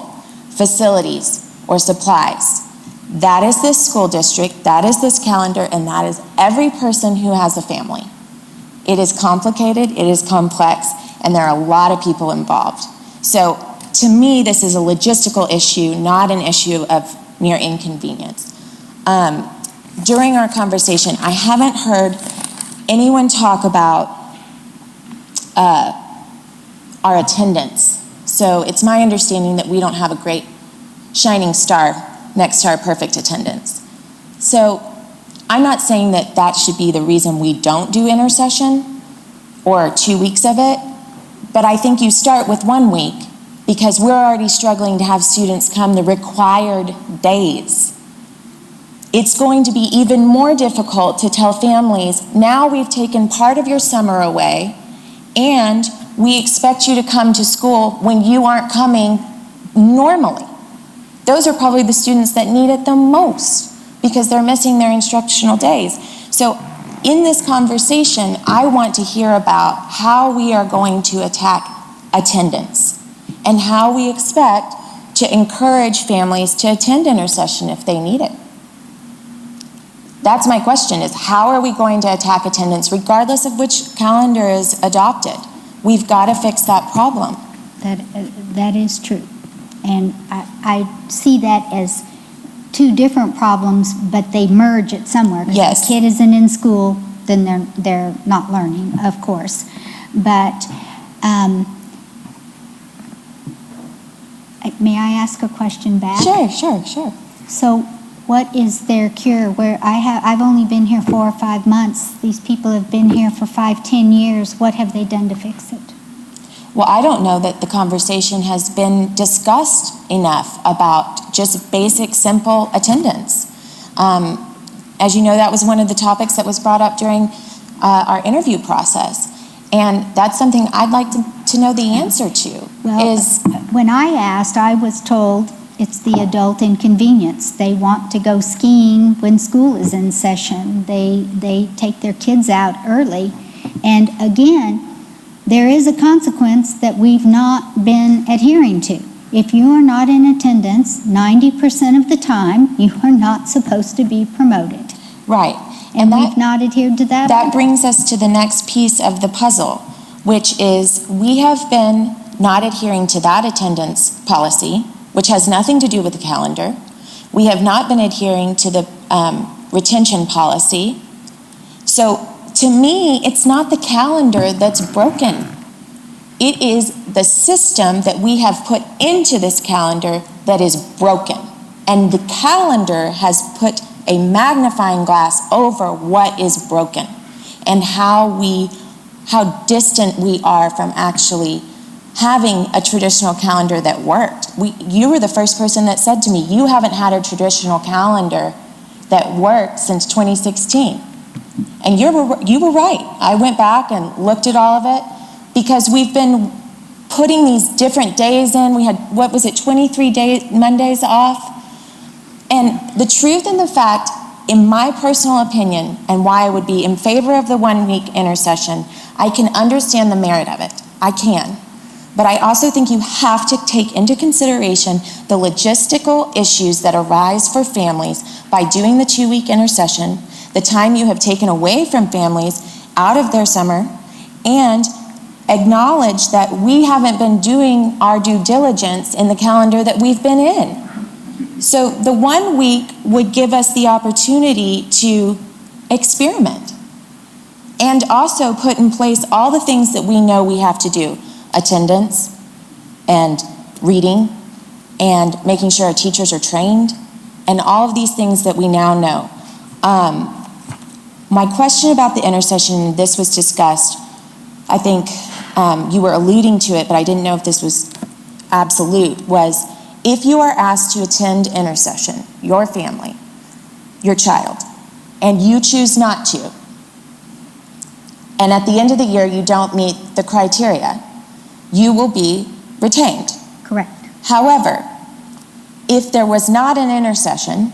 facilities, or supplies. That is this school district, that is this calendar, and that is every person who has a family. It is complicated, it is complex, and there are a lot of people involved. So to me, this is a logistical issue, not an issue of mere inconvenience. During our conversation, I haven't heard anyone talk about our attendance. So it's my understanding that we don't have a great shining star next to our perfect attendance. So I'm not saying that that should be the reason we don't do intercession or 2 weeks of it, but I think you start with 1 week because we're already struggling to have students come the required days. It's going to be even more difficult to tell families, now we've taken part of your summer away, and we expect you to come to school when you aren't coming normally. Those are probably the students that need it the most because they're missing their instructional days. So in this conversation, I want to hear about how we are going to attack attendance and how we expect to encourage families to attend intercession if they need it. That's my question, is how are we going to attack attendance regardless of which calendar is adopted? We've got to fix that problem. That is true. And I see that as two different problems, but they merge it somewhere. Yes. If a kid isn't in school, then they're not learning, of course. But may I ask a question back? Sure. So what is their cure? Where I've only been here 4 or 5 months. These people have been here for 5, 10 years. What have they done to fix it? Well, I don't know that the conversation has been discussed enough about just basic, simple attendance. As you know, that was one of the topics that was brought up during our interview process. And that's something I'd like to know the answer to. Well, when I asked, I was told it's the adult inconvenience. They want to go skiing when school is in session. They take their kids out early. And again, there is a consequence that we've not been adhering to. If you are not in attendance 90% of the time, you are not supposed to be promoted. Right. And we've not adhered to that. That brings us to the next piece of the puzzle, which is we have been not adhering to that attendance policy, which has nothing to do with the calendar. We have not been adhering to the retention policy. So to me, it's not the calendar that's broken. It is the system that we have put into this calendar that is broken. And the calendar has put a magnifying glass over what is broken and how distant we are from actually having a traditional calendar that worked. You were the first person that said to me, you haven't had a traditional calendar that worked since 2016. And you were right. I went back and looked at all of it because we've been putting these different days in. We had, 23 Mondays off? And the truth and the fact, in my personal opinion, and why I would be in favor of the 1 week intercession, I can understand the merit of it. I can. But I also think you have to take into consideration the logistical issues that arise for families by doing the 2 week intercession, the time you have taken away from families out of their summer, and acknowledge that we haven't been doing our due diligence in the calendar that we've been in. So the 1 week would give us the opportunity to experiment and also put in place all the things that we know we have to do. Attendance and reading and making sure our teachers are trained and all of these things that we now know. My question about the intercession, this was discussed, I think you were alluding to it, but I didn't know if this was absolute, was if you are asked to attend intercession, your family, your child, and you choose not to, and at the end of the year you don't meet the criteria, you will be retained. Correct. However, if there was not an intercession,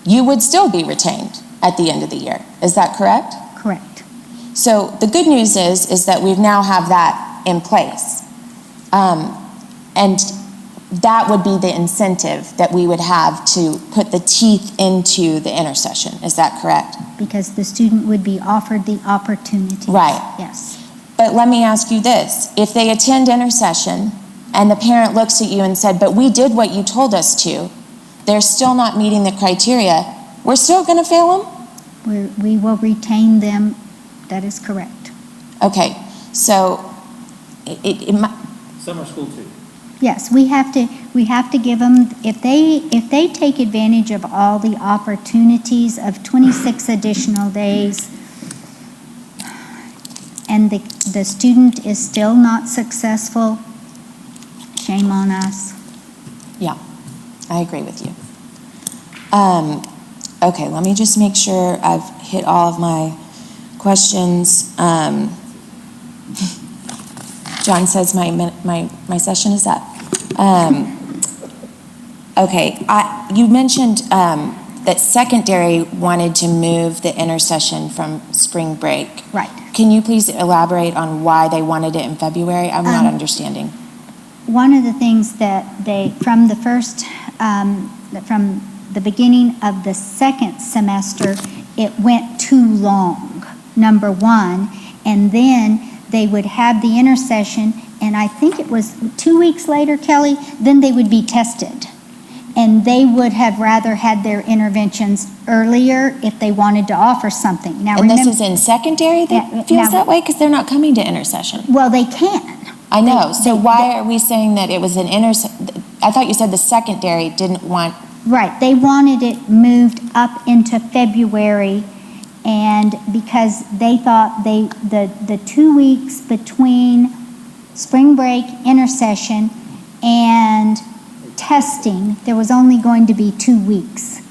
you would still be retained at the end of the year. Is that correct? Correct. So the good news is that we now have that in place. And that would be the incentive that we would have to put the teeth into the intercession. Is that correct? Because the student would be offered the opportunity. Right. Yes. But let me ask you this. If they attend intercession and the parent looks at you and said, but we did what you told us to, they're still not meeting the criteria, we're still going to fail them? We will retain them. That is correct. Okay. So Summer school too. Yes, we have to give them, if they take advantage of all the opportunities of 26 additional days and the student is still not successful, shame on us. Yeah, I agree with you. Okay, let me just make sure I've hit all of my questions. John says my session is up. Okay, you mentioned that secondary wanted to move the intercession from spring break. Right. Can you please elaborate on why they wanted it in February? I'm not understanding. One of the things that from the beginning of the second semester, it went too long, number one, and then they would have the intercession, and I think it was 2 weeks later, Kelly, then they would be tested. And they would have rather had their interventions earlier if they wanted to offer something. Now, and this is in secondary that feels that way because they're not coming to intercession. Well, they can. I know. So why are we saying that it was an intercession? I thought you said the secondary didn't want. Right. They wanted it moved up into February, and because they thought the 2 weeks between spring break, intercession, and testing, there was only going to be 2 weeks.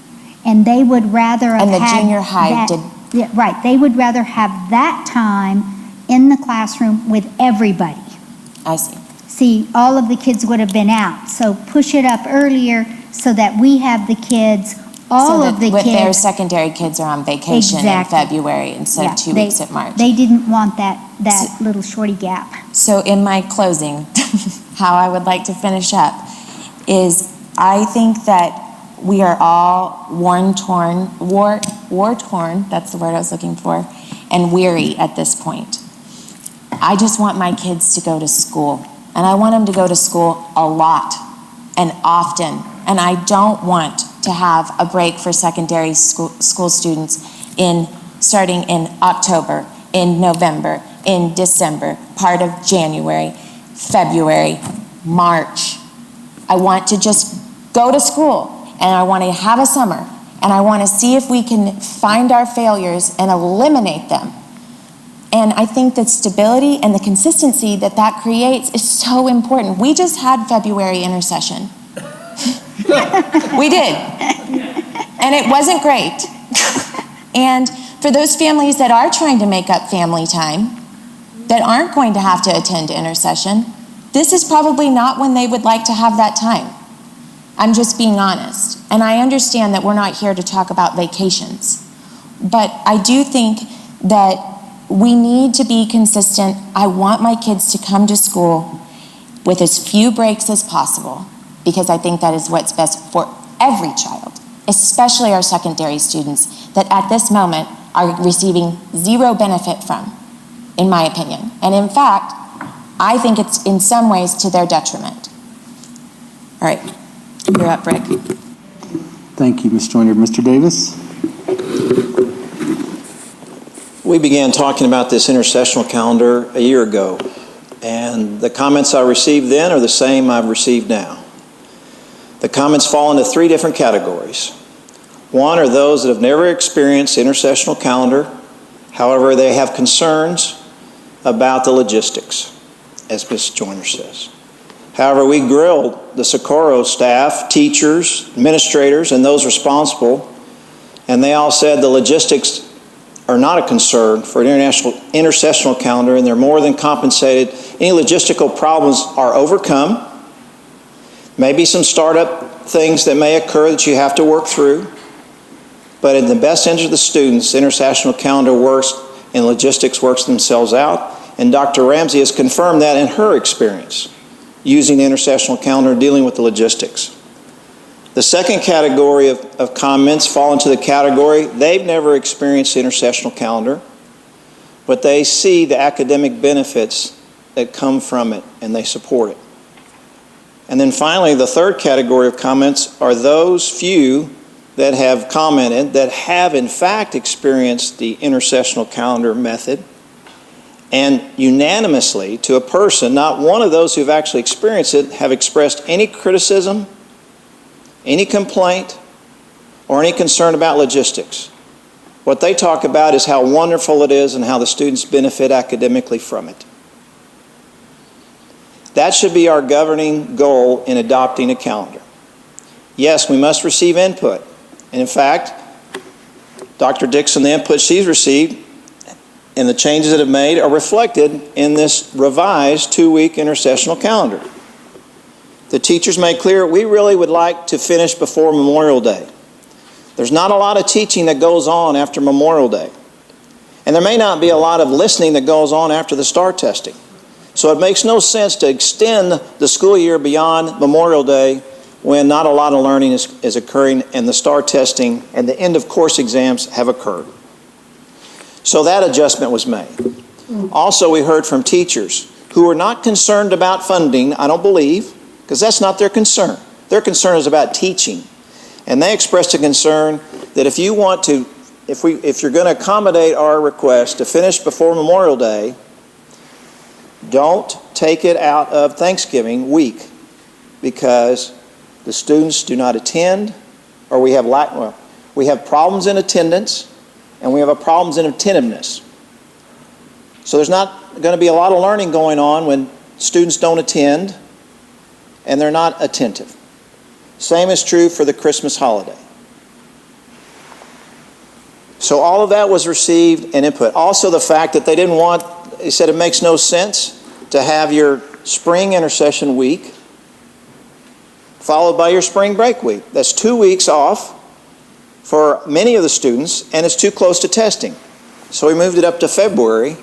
And they would rather have and the had junior high that, did. Yeah, right. They would rather have that time in the classroom with everybody. I see. See, all of the kids would have been out. So push it up earlier so that we have the kids, all of the kids. Their secondary kids are on vacation in February instead of 2 weeks at March. They didn't want that little shorty gap. So in my closing, how I would like to finish up is I think that we are all war-torn, that's the word I was looking for, and weary at this point. I just want my kids to go to school, and I want them to go to school a lot and often, and I don't want to have a break for secondary school students starting in October, in November, in December, part of January, February, March. I want to just go to school. and I want to have a summer, and I want to see if we can find our failures and eliminate them. And I think that stability and the consistency that that creates is so important. We just had February intercession. We did. And it wasn't great. And for those families that are trying to make up family time, that aren't going to have to attend intercession, this is probably not when they would like to have that time. I'm just being honest. And I understand that we're not here to talk about vacations. But I do think that we need to be consistent. I want my kids to come to school with as few breaks as possible, because I think that is what's best for every child, especially our secondary students that at this moment are receiving zero benefit from, in my opinion. And in fact, I think it's in some ways to their detriment. All right, you're up, Rick. Thank you, Ms. Joyner. Mr. Davis? We began talking about this intercessional calendar a year ago, and the comments I received then are the same I've received now. The comments fall into three different categories. One are those that have never experienced intercessional calendar, however, they have concerns about the logistics, as Ms. Joyner says. However, we grilled the Socorro staff, teachers, administrators, and those responsible, and they all said the logistics are not a concern for an intercessional calendar, and they're more than compensated. Any logistical problems are overcome. Maybe some startup things that may occur that you have to work through, but in the best interest of the students, the intercessional calendar works and logistics works themselves out, and Dr. Ramsey has confirmed that in her experience using the intercessional calendar, dealing with the logistics. The second category of comments fall into the category they've never experienced the intercessional calendar, but they see the academic benefits that come from it and they support it. And then finally, the third category of comments are those few that have commented that have in fact experienced the intercessional calendar method, and unanimously to a person, not one of those who've actually experienced it have expressed any criticism, any complaint, or any concern about logistics. What they talk about is how wonderful it is and how the students benefit academically from it. That should be our governing goal in adopting a calendar. Yes, we must receive input. And in fact, Dr. Dixon, the input she's received and the changes that have made are reflected in this revised 2-week intercessional calendar. The teachers made clear we really would like to finish before Memorial Day. There's not a lot of teaching that goes on after Memorial Day. And there may not be a lot of listening that goes on after the STAR testing. So it makes no sense to extend the school year beyond Memorial Day when not a lot of learning is occurring and the STAR testing and the end of course exams have occurred. So that adjustment was made. Also, we heard from teachers who are not concerned about funding, I don't believe, because that's not their concern. Their concern is about teaching. And they expressed a concern that if you're going to accommodate our request to finish before Memorial Day, don't take it out of Thanksgiving week because the students do not attend, or we have problems in attendance and we have problems in attentiveness. So there's not going to be a lot of learning going on when students don't attend and they're not attentive. Same is true for the Christmas holiday. So all of that was received and input. Also the fact that they said it makes no sense to have your spring intercession week followed by your spring break week. That's 2 weeks off for many of the students, and it's too close to testing. So we moved it up to February,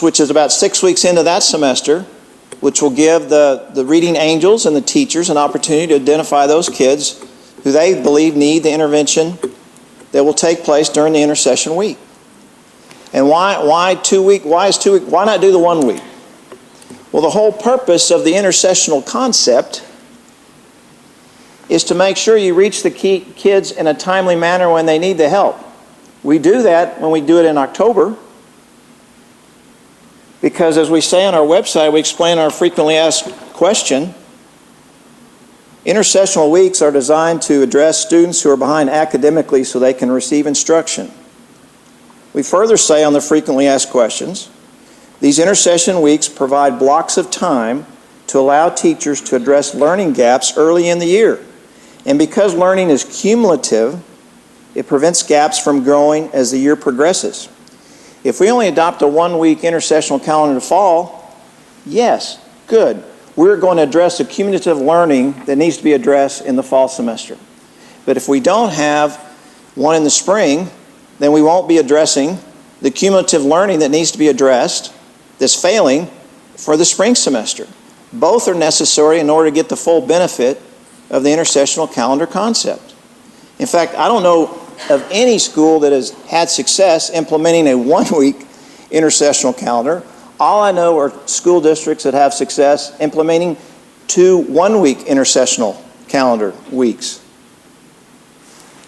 which is about 6 weeks into that semester, which will give the reading angels and the teachers an opportunity to identify those kids who they believe need the intervention that will take place during the intercession week. And why 2 week? Why not do the 1 week? Well, the whole purpose of the intercessional concept is to make sure you reach the kids in a timely manner when they need the help. We do that when we do it in October because, as we say on our website, we explain our frequently asked question, Intercessional weeks are designed to address students who are behind academically so they can receive instruction. We further say on the frequently asked questions, these intercession weeks provide blocks of time to allow teachers to address learning gaps early in the year. And because learning is cumulative, it prevents gaps from growing as the year progresses. If we only adopt a one-week intercessional calendar in the fall, yes, good. We're going to address the cumulative learning that needs to be addressed in the fall semester. But if we don't have one in the spring, then we won't be addressing the cumulative learning that needs to be addressed that's failing for the spring semester. Both are necessary in order to get the full benefit of the intercessional calendar concept. In fact, I don't know of any school that has had success implementing a one-week intercessional calendar. All I know are school districts that have success implementing 2 one-week intercessional calendar weeks.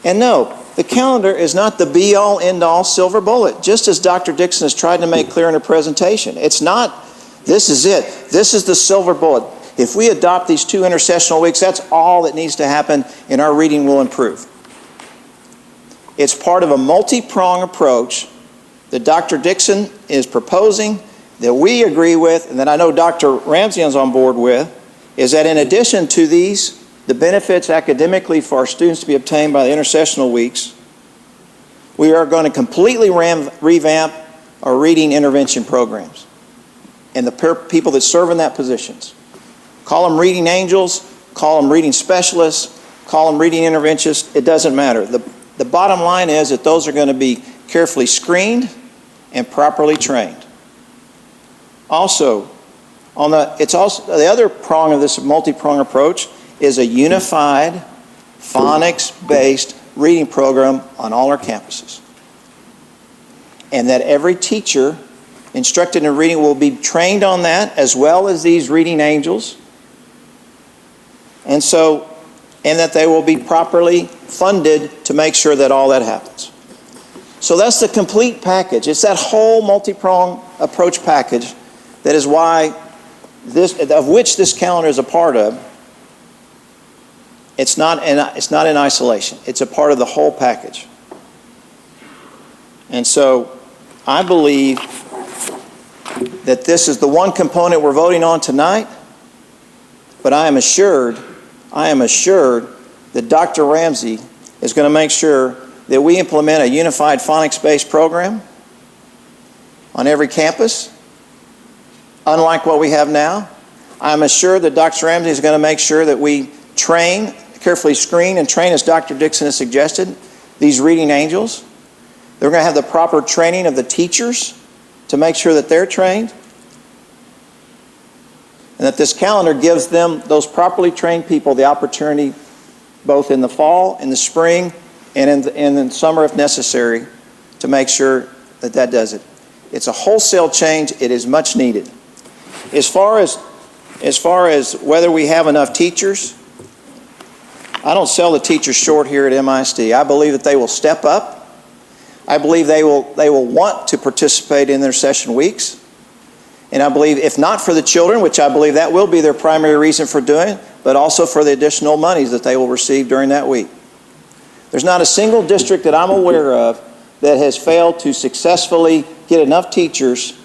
And no, the calendar is not the be-all, end-all silver bullet, just as Dr. Dixon has tried to make clear in her presentation. It's not, this is it, this is the silver bullet. If we adopt these 2 intercessional weeks, that's all that needs to happen and our reading will improve. It's part of a multi-pronged approach that Dr. Dixon is proposing, that we agree with, and that I know Dr. Ramsey is on board with, is that in addition to these, the benefits academically for our students to be obtained by the intercessional weeks, we are going to completely revamp our reading intervention programs and the people that serve in that positions. Call them reading angels, call them reading specialists, call them reading interventionists, it doesn't matter. The bottom line is that those are going to be carefully screened and properly trained. Also, the other prong of this multi-prong approach is a unified phonics-based reading program on all our campuses. And that every teacher instructed in reading will be trained on that, as well as these reading angels. And that they will be properly funded to make sure that all that happens. So that's the complete package. It's that whole multi-pronged approach package that is why of which this calendar is a part of. It's not in isolation. It's a part of the whole package. And so I believe that this is the one component we're voting on tonight, but I am assured that Dr. Ramsey is going to make sure that we implement a unified phonics-based program on every campus, unlike what we have now. I'm assured that Dr. Ramsey is going to make sure that we train, carefully screen and train, as Dr. Dixon has suggested, these reading angels. They're going to have the proper training of the teachers to make sure that they're trained. And that this calendar gives them, those properly trained people, the opportunity both in the fall, in the spring, and in the summer if necessary, to make sure that that does it. It's a wholesale change. It is much needed. As far as whether we have enough teachers, I don't sell the teachers short here at MISD. I believe that they will step up. I believe they will want to participate in their session weeks. And I believe, if not for the children, which I believe that will be their primary reason for doing it, but also for the additional monies that they will receive during that week. There's not a single district that I'm aware of that has failed to successfully get enough teachers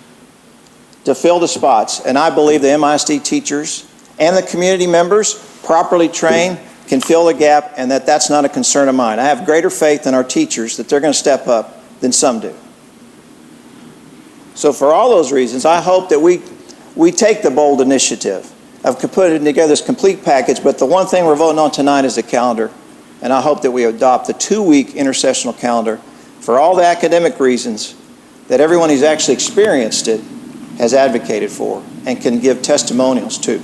to fill the spots. And I believe the MISD teachers and the community members, properly trained, can fill the gap, and that's not a concern of mine. I have greater faith in our teachers that they're going to step up than some do. So for all those reasons, I hope that we take the bold initiative of putting together this complete package, but the one thing we're voting on tonight is the calendar, and I hope that we adopt the 2-week intercessional calendar for all the academic reasons that everyone who's actually experienced it has advocated for and can give testimonials to.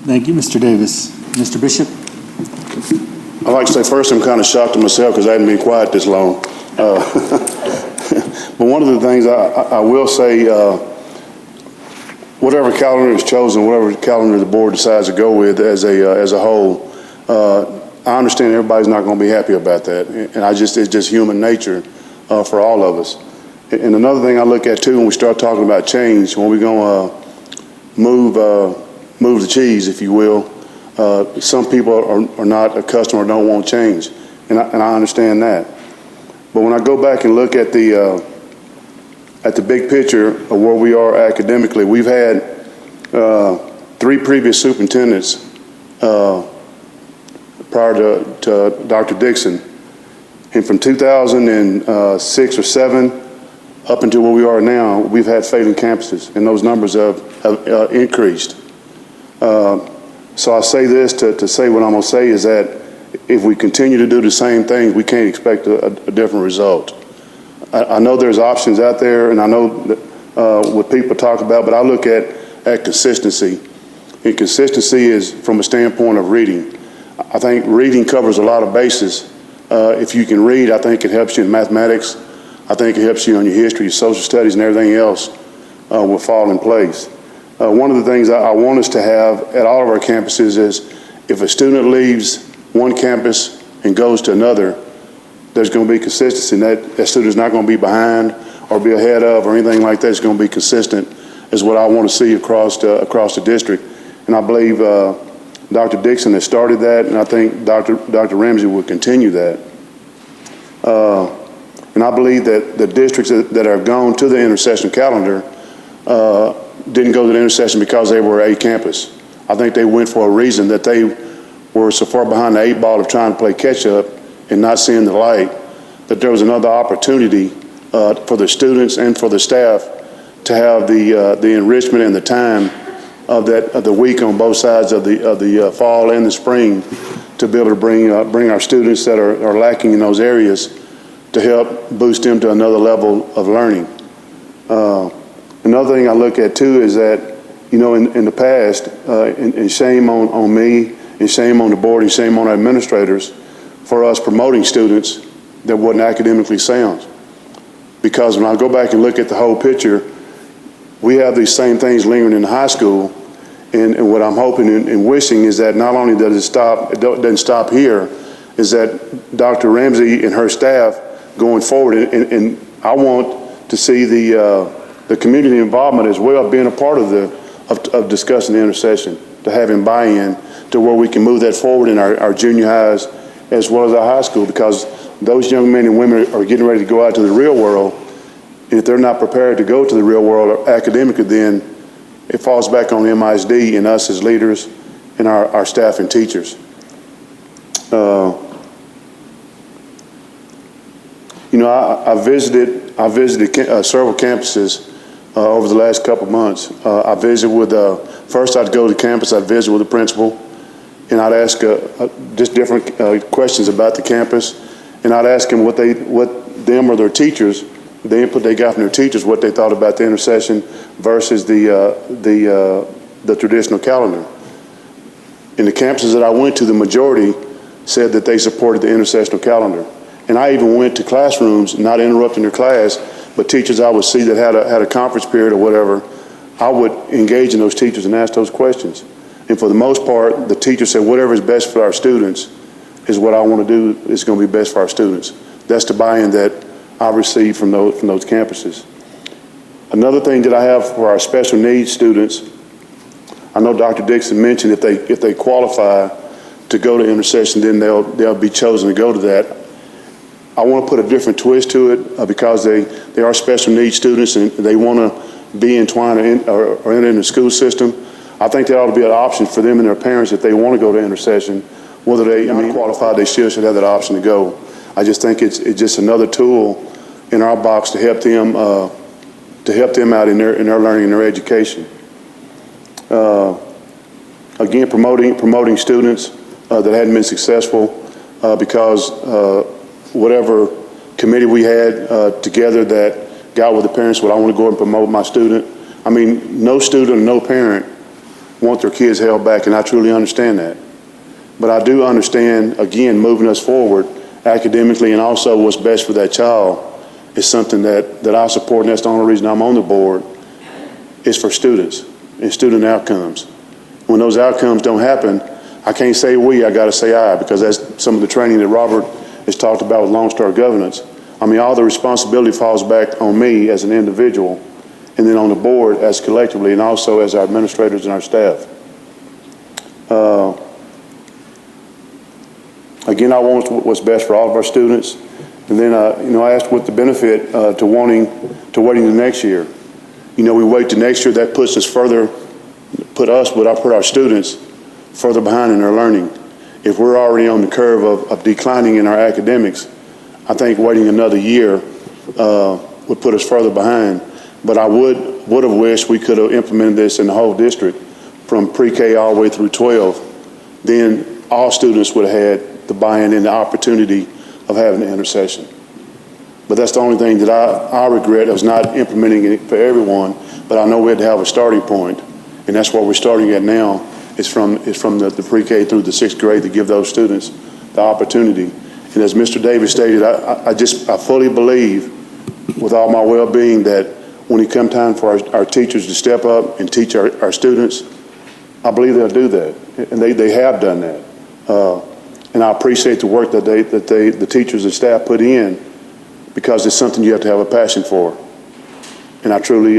Thank you, Mr. Davis. Mr. Bishop? I'd like to say first I'm kind of shocked at myself because I hadn't been quiet this long. But one of the things I will say, whatever calendar is chosen, whatever calendar the board decides to go with as a whole, I understand everybody's not going to be happy about that, and it's just human nature for all of us. And another thing I look at too when we start talking about change, when we're going to move move the cheese, if you will. Some people are not accustomed or don't want change, and I understand that. But when I go back and look at the big picture of where we are academically, we've had 3 previous superintendents prior to Dr. Dixon. And from 2006 or 7 up until where we are now, we've had failing campuses, and those numbers have increased. So I say this to say what I'm going to say is that if we continue to do the same things, we can't expect a different result. I know there's options out there, and I know what people talk about, but I look at consistency. And consistency is from a standpoint of reading. I think reading covers a lot of bases. If you can read, I think it helps you in mathematics. I think it helps you on your history, your social studies, and everything else will fall in place. One of the things I want us to have at all of our campuses is if a student leaves one campus and goes to another, there's going to be consistency. That student's not going to be behind or be ahead of or anything like that. It's going to be consistent is what I want to see across the district. And I believe Dr. Dixon has started that, and I think Dr. Ramsey will continue that. And I believe that the districts that have gone to the intercession calendar didn't go to the intercession because they were a campus. I think they went for a reason, that they were so far behind the 8 ball of trying to play catch up and not seeing the light, that there was another opportunity for the students and for the staff to have the enrichment and the time of the week on both sides of the fall and the spring to be able to bring our students that are lacking in those areas to help boost them to another level of learning. Another thing I look at too is that, in the past, and shame on me, and shame on the board, and shame on our administrators for us promoting students that wasn't academically sound. Because when I go back and look at the whole picture, we have these same things lingering in high school, and what I'm hoping and wishing is that not only does it doesn't stop here, is that Dr. Ramsey and her staff going forward, and I want to see the community involvement as well, being a part of discussing the intercession, to having buy-in to where we can move that forward in our junior highs as well as our high school, because those young men and women are getting ready to go out to the real world, and if they're not prepared to go to the real world academically, then it falls back on the MISD and us as leaders and our staff and teachers. I visited several campuses over the last couple months. I visited with, first I'd go to campus, I'd visit with the principal, and I'd ask just different questions about the campus, and I'd ask them what them or their teachers, the input they got from their teachers, what they thought about the intercession versus the traditional calendar. In the campuses that I went to, the majority said that they supported the intercessional calendar. And I even went to classrooms, not interrupting their class, but teachers I would see that had a conference period or whatever, I would engage in those teachers and ask those questions. And for the most part, the teacher said, whatever is best for our students is what I want to do is going to be best for our students. That's the buy-in that I received from those campuses. Another thing that I have for our special needs students, I know Dr. Dixon mentioned if they qualify to go to intercession, then they'll be chosen to go to that. I want to put a different twist to it because they are special needs students and they want to be entwined or in the school system. I think that ought to be an option for them and their parents if they want to go to intercession. Whether they qualified, they should have that option to go. I just think it's just another tool in our box to help them out in their learning and their education. Again, promoting students that hadn't been successful because whatever committee we had together that got with the parents, I want to go and promote my student. I mean, no student, no parent want their kids held back, and I truly understand that. But I do understand, again, moving us forward academically and also what's best for that child is something that I support, and that's the only reason I'm on the board, is for students and student outcomes. When those outcomes don't happen, I can't say we, I got to say I, because that's some of the training that Robert has talked about with Lone Star governance. I mean, all the responsibility falls back on me as an individual and then on the board as collectively and also as our administrators and our staff. Again, I want what's best for all of our students. And then, I asked what the benefit to waiting the next year. We wait to next year, that puts us further, put our students further behind in their learning. If we're already on the curve of declining in our academics, I think waiting another year would put us further behind. But I would have wished we could have implemented this in the whole district from pre-K all the way through 12. Then all students would have had the buy-in and the opportunity of having the intercession. But that's the only thing that I regret, is not implementing it for everyone. But I know we had to have a starting point, and that's what we're starting at now. Is from the pre-K through the 6th grade to give those students the opportunity. And as Mr. Davis stated, I fully believe with all my well-being that when it comes time for our teachers to step up and teach our students, I believe they'll do that, and they have done that. And I appreciate the work that the teachers and staff put in, because it's something you have to have a passion for. And I truly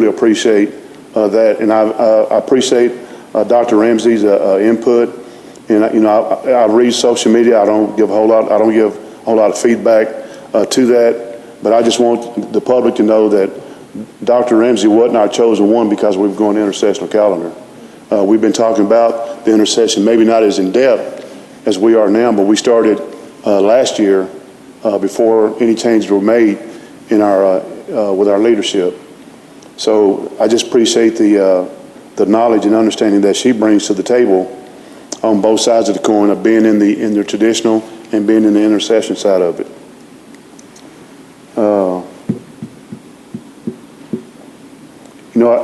appreciate that, and I appreciate Dr. Ramsey's input. And I read social media. I don't give a whole lot of feedback to that. But I just want the public to know that Dr. Ramsey wasn't our chosen one because we've gone to Intercession Calendar. We've been talking about the intercession, maybe not as in depth as we are now, but we started last year before any changes were made in with our leadership. So I just appreciate the knowledge and understanding that she brings to the table on both sides of the coin, of being in the traditional and being in the intercession side of it.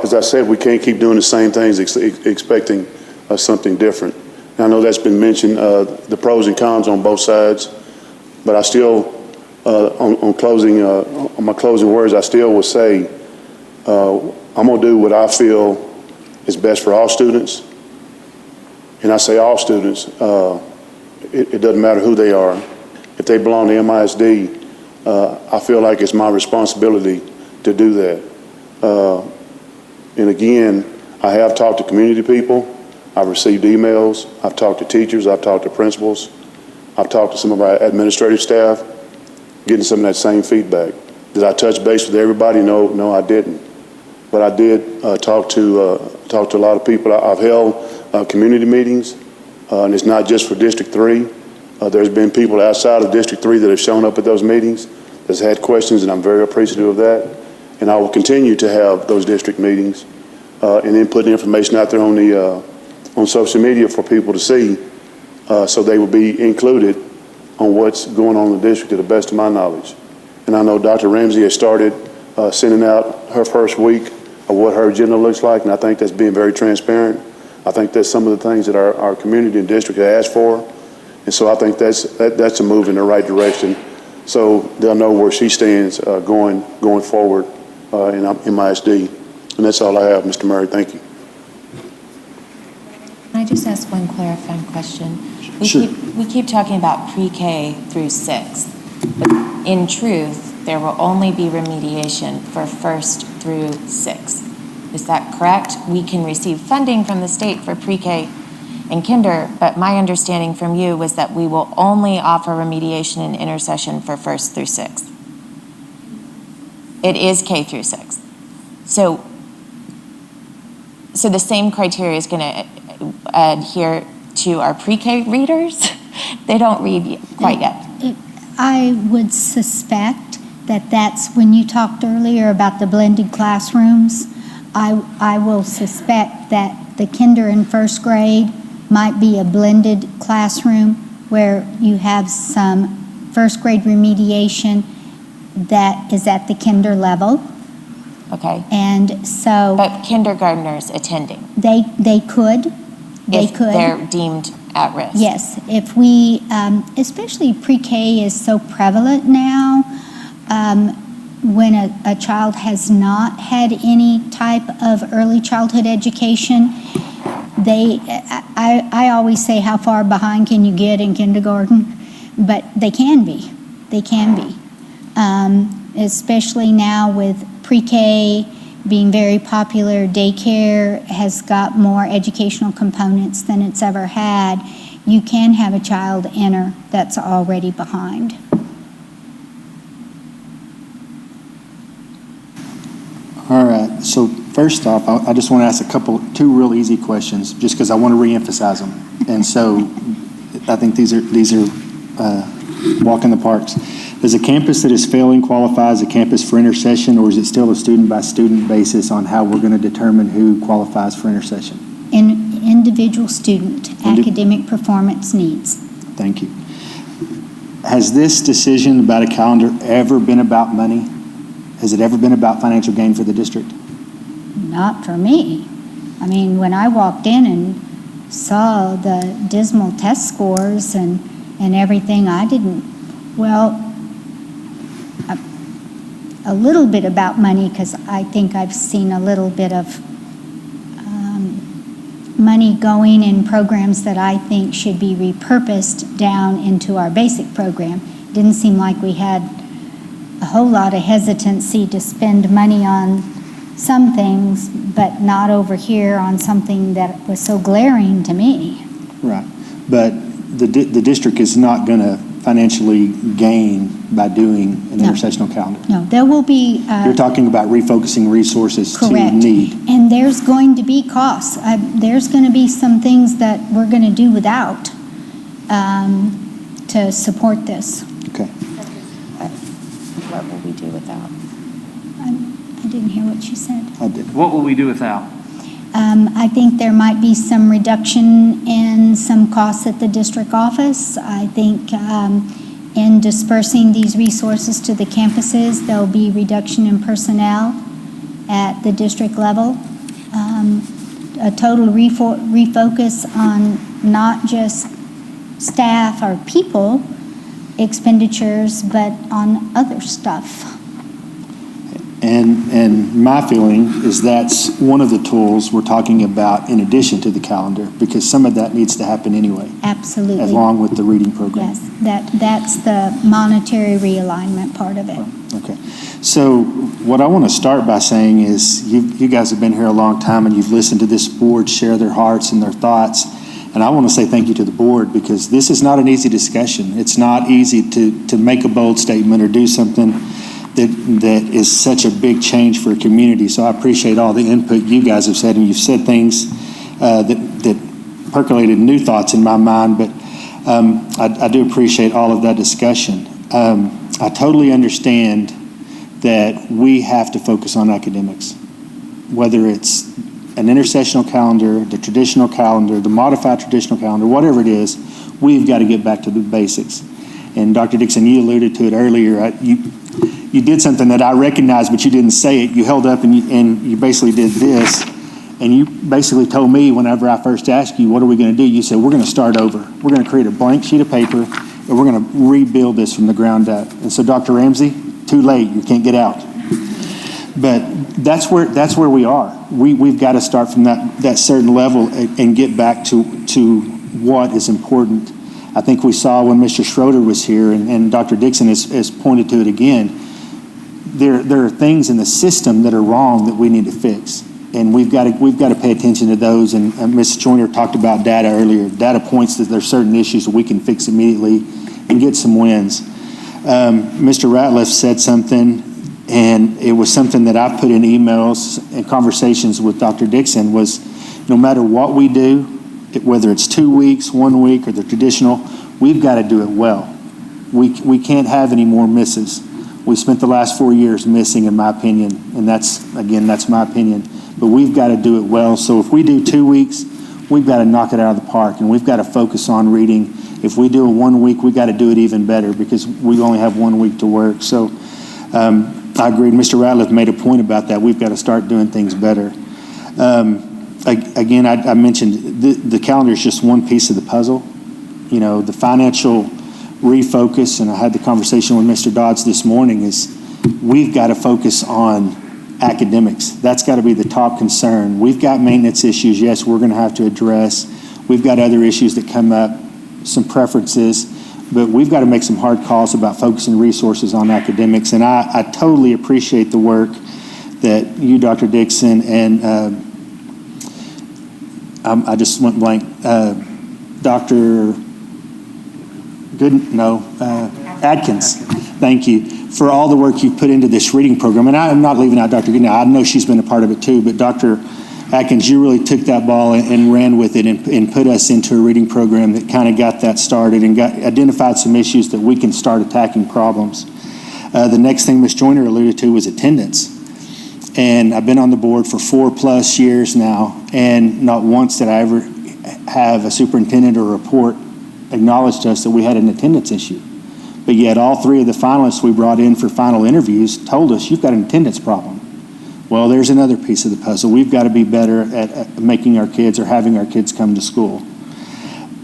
As I said, we can't keep doing the same things expecting something different. And I know that's been mentioned, the pros and cons on both sides, but I still, on my closing words, I still will say, I'm going to do what I feel is best for all students. And I say all students. It doesn't matter who they are. If they belong to MISD, I feel like it's my responsibility to do that. And again, I have talked to community people. I've received emails. I've talked to teachers. I've talked to principals. I've talked to some of our administrative staff, getting some of that same feedback. Did I touch base with everybody? No, I didn't. But I did talk to a lot of people. I've held community meetings, and it's not just for District 3. There's been people outside of District 3 that have shown up at those meetings, that's had questions, and I'm very appreciative of that. And I will continue to have those district meetings, and then put the information out there on social media for people to see, so they will be included on what's going on in the district to the best of my knowledge. And I know Dr. Ramsey has started sending out her first week of what her agenda looks like, and I think that's being very transparent. I think that's some of the things that our community and district has asked for, and so I think that's a move in the right direction. So they'll know where she stands going forward in MISD. And that's all I have, Mr. Murray. Thank you. Can I just ask one clarifying question? Sure. We keep talking about pre-K through 6th, but in truth, there will only be remediation for 1st through 6th. Is that correct? We can receive funding from the state for pre-K and kinder, but my understanding from you was that we will only offer remediation and intercession for 1st through 6th. It is K through 6th. So the same criteria is going to adhere to our pre-K readers? They don't read quite yet. I would suspect that that's when you talked earlier about the blended classrooms. I will suspect that the kinder and 1st grade might be a blended classroom where you have some 1st grade remediation that is at the kinder level. Okay. And so. But kindergartners attending. They could. If they're deemed at risk. Yes. If we, especially pre-K is so prevalent now, when a child has not had any type of early childhood education, I always say, how far behind can you get in kindergarten? But they can be. They can be. Especially now with pre-K, being very popular. Daycare has got more educational components than it's ever had. You can have a child enter that's already behind. All right, so first off, I just want to ask two real easy questions, just because I want to reemphasize them. And so I think these are walk in the parks. Does a campus that is failing qualify as a campus for intercession, or is it still a student-by-student basis on how we're going to determine who qualifies for intercession? Individual student academic performance needs. Thank you. Has this decision about a calendar ever been about money? Has it ever been about financial gain for the district? Not for me. I mean, when I walked in and saw the dismal test scores and everything, I didn't, a little bit about money, because I think I've seen a little bit of money going in programs that I think should be repurposed down into our basic program. Didn't seem like we had a whole lot of hesitancy to spend money on some things, but not over here on something that was so glaring to me. Right, but the district is not going to financially gain by doing an intercessional calendar. No, there will be... You're talking about refocusing resources correct. To need. And there's going to be costs. There's going to be some things that we're going to do without to support this. Okay. What will we do without? I didn't hear what you said. I did. What will we do without? I think there might be some reduction in some costs at the district office. I think in dispersing these resources to the campuses, there'll be reduction in personnel at the district level. A total refocus on not just staff or people expenditures, but on other stuff. And my feeling is that's one of the tools we're talking about in addition to the calendar, because some of that needs to happen anyway. Absolutely. Along with the reading program. Yes, that's the monetary realignment part of it. Okay. So what I want to start by saying is you guys have been here a long time and you've listened to this board share their hearts and their thoughts. And I want to say thank you to the board, because this is not an easy discussion. It's not easy to make a bold statement or do something that is such a big change for a community. So I appreciate all the input you guys have said, and you've said things that percolated new thoughts in my mind, but I do appreciate all of that discussion. I totally understand that we have to focus on academics, whether it's an intercessional calendar, the traditional calendar, the modified traditional calendar, whatever it is, we've got to get back to the basics. And Dr. Dixon, you alluded to it earlier. You did something that I recognized, but you didn't say it. You held up and you basically did this. And you basically told me whenever I first asked you, what are we going to do? You said, we're going to start over. We're going to create a blank sheet of paper, and we're going to rebuild this from the ground up. And so, Dr. Ramsey, too late. You can't get out. But that's where we are. We've got to start from that certain level and get back to what is important. I think we saw when Mr. Schroeder was here, and Dr. Dixon has pointed to it again, there are things in the system that are wrong that we need to fix. And we've got to pay attention to those. And Ms. Joyner talked about data earlier. Data points that there's certain issues that we can fix immediately and get some wins. Mr. Ratliff said something, and it was something that I put in emails and conversations with Dr. Dixon, was no matter what we do, whether it's 2 weeks, 1 week, or the traditional, we've got to do it well. We can't have any more misses. We spent the last 4 years missing, in my opinion, and that's my opinion. But we've got to do it well. So if we do 2 weeks, we've got to knock it out of the park, and we've got to focus on reading. If we do a 1 week, we've got to do it even better, because we only have 1 week to work. So I agreed. Mr. Ratliff made a point about that. We've got to start doing things better. Again, I mentioned the calendar is just one piece of the puzzle. You know, the financial refocus, and I had the conversation with Mr. Dodds this morning, is we've got to focus on academics. That's got to be the top concern. We've got maintenance issues, yes, we're going to have to address. We've got other issues that come up, some preferences, but we've got to make some hard calls about focusing resources on academics. And I totally appreciate the work that you, Dr. Dixon, and I just went blank, Dr. Adkins, thank you, for all the work you've put into this reading program. And I'm not leaving out Dr. Goodnow. I know she's been a part of it too, but Dr. Atkins, you really took that ball and ran with it and put us into a reading program that kind of got that started and identified some issues that we can start attacking problems. The next thing Ms. Joyner alluded to was attendance. And I've been on the board for 4+ years now, and not once did I ever have a superintendent or report acknowledge to us that we had an attendance issue. But yet all 3 of the finalists we brought in for final interviews told us, you've got an attendance problem. Well, there's another piece of the puzzle. We've got to be better at making our kids or having our kids come to school.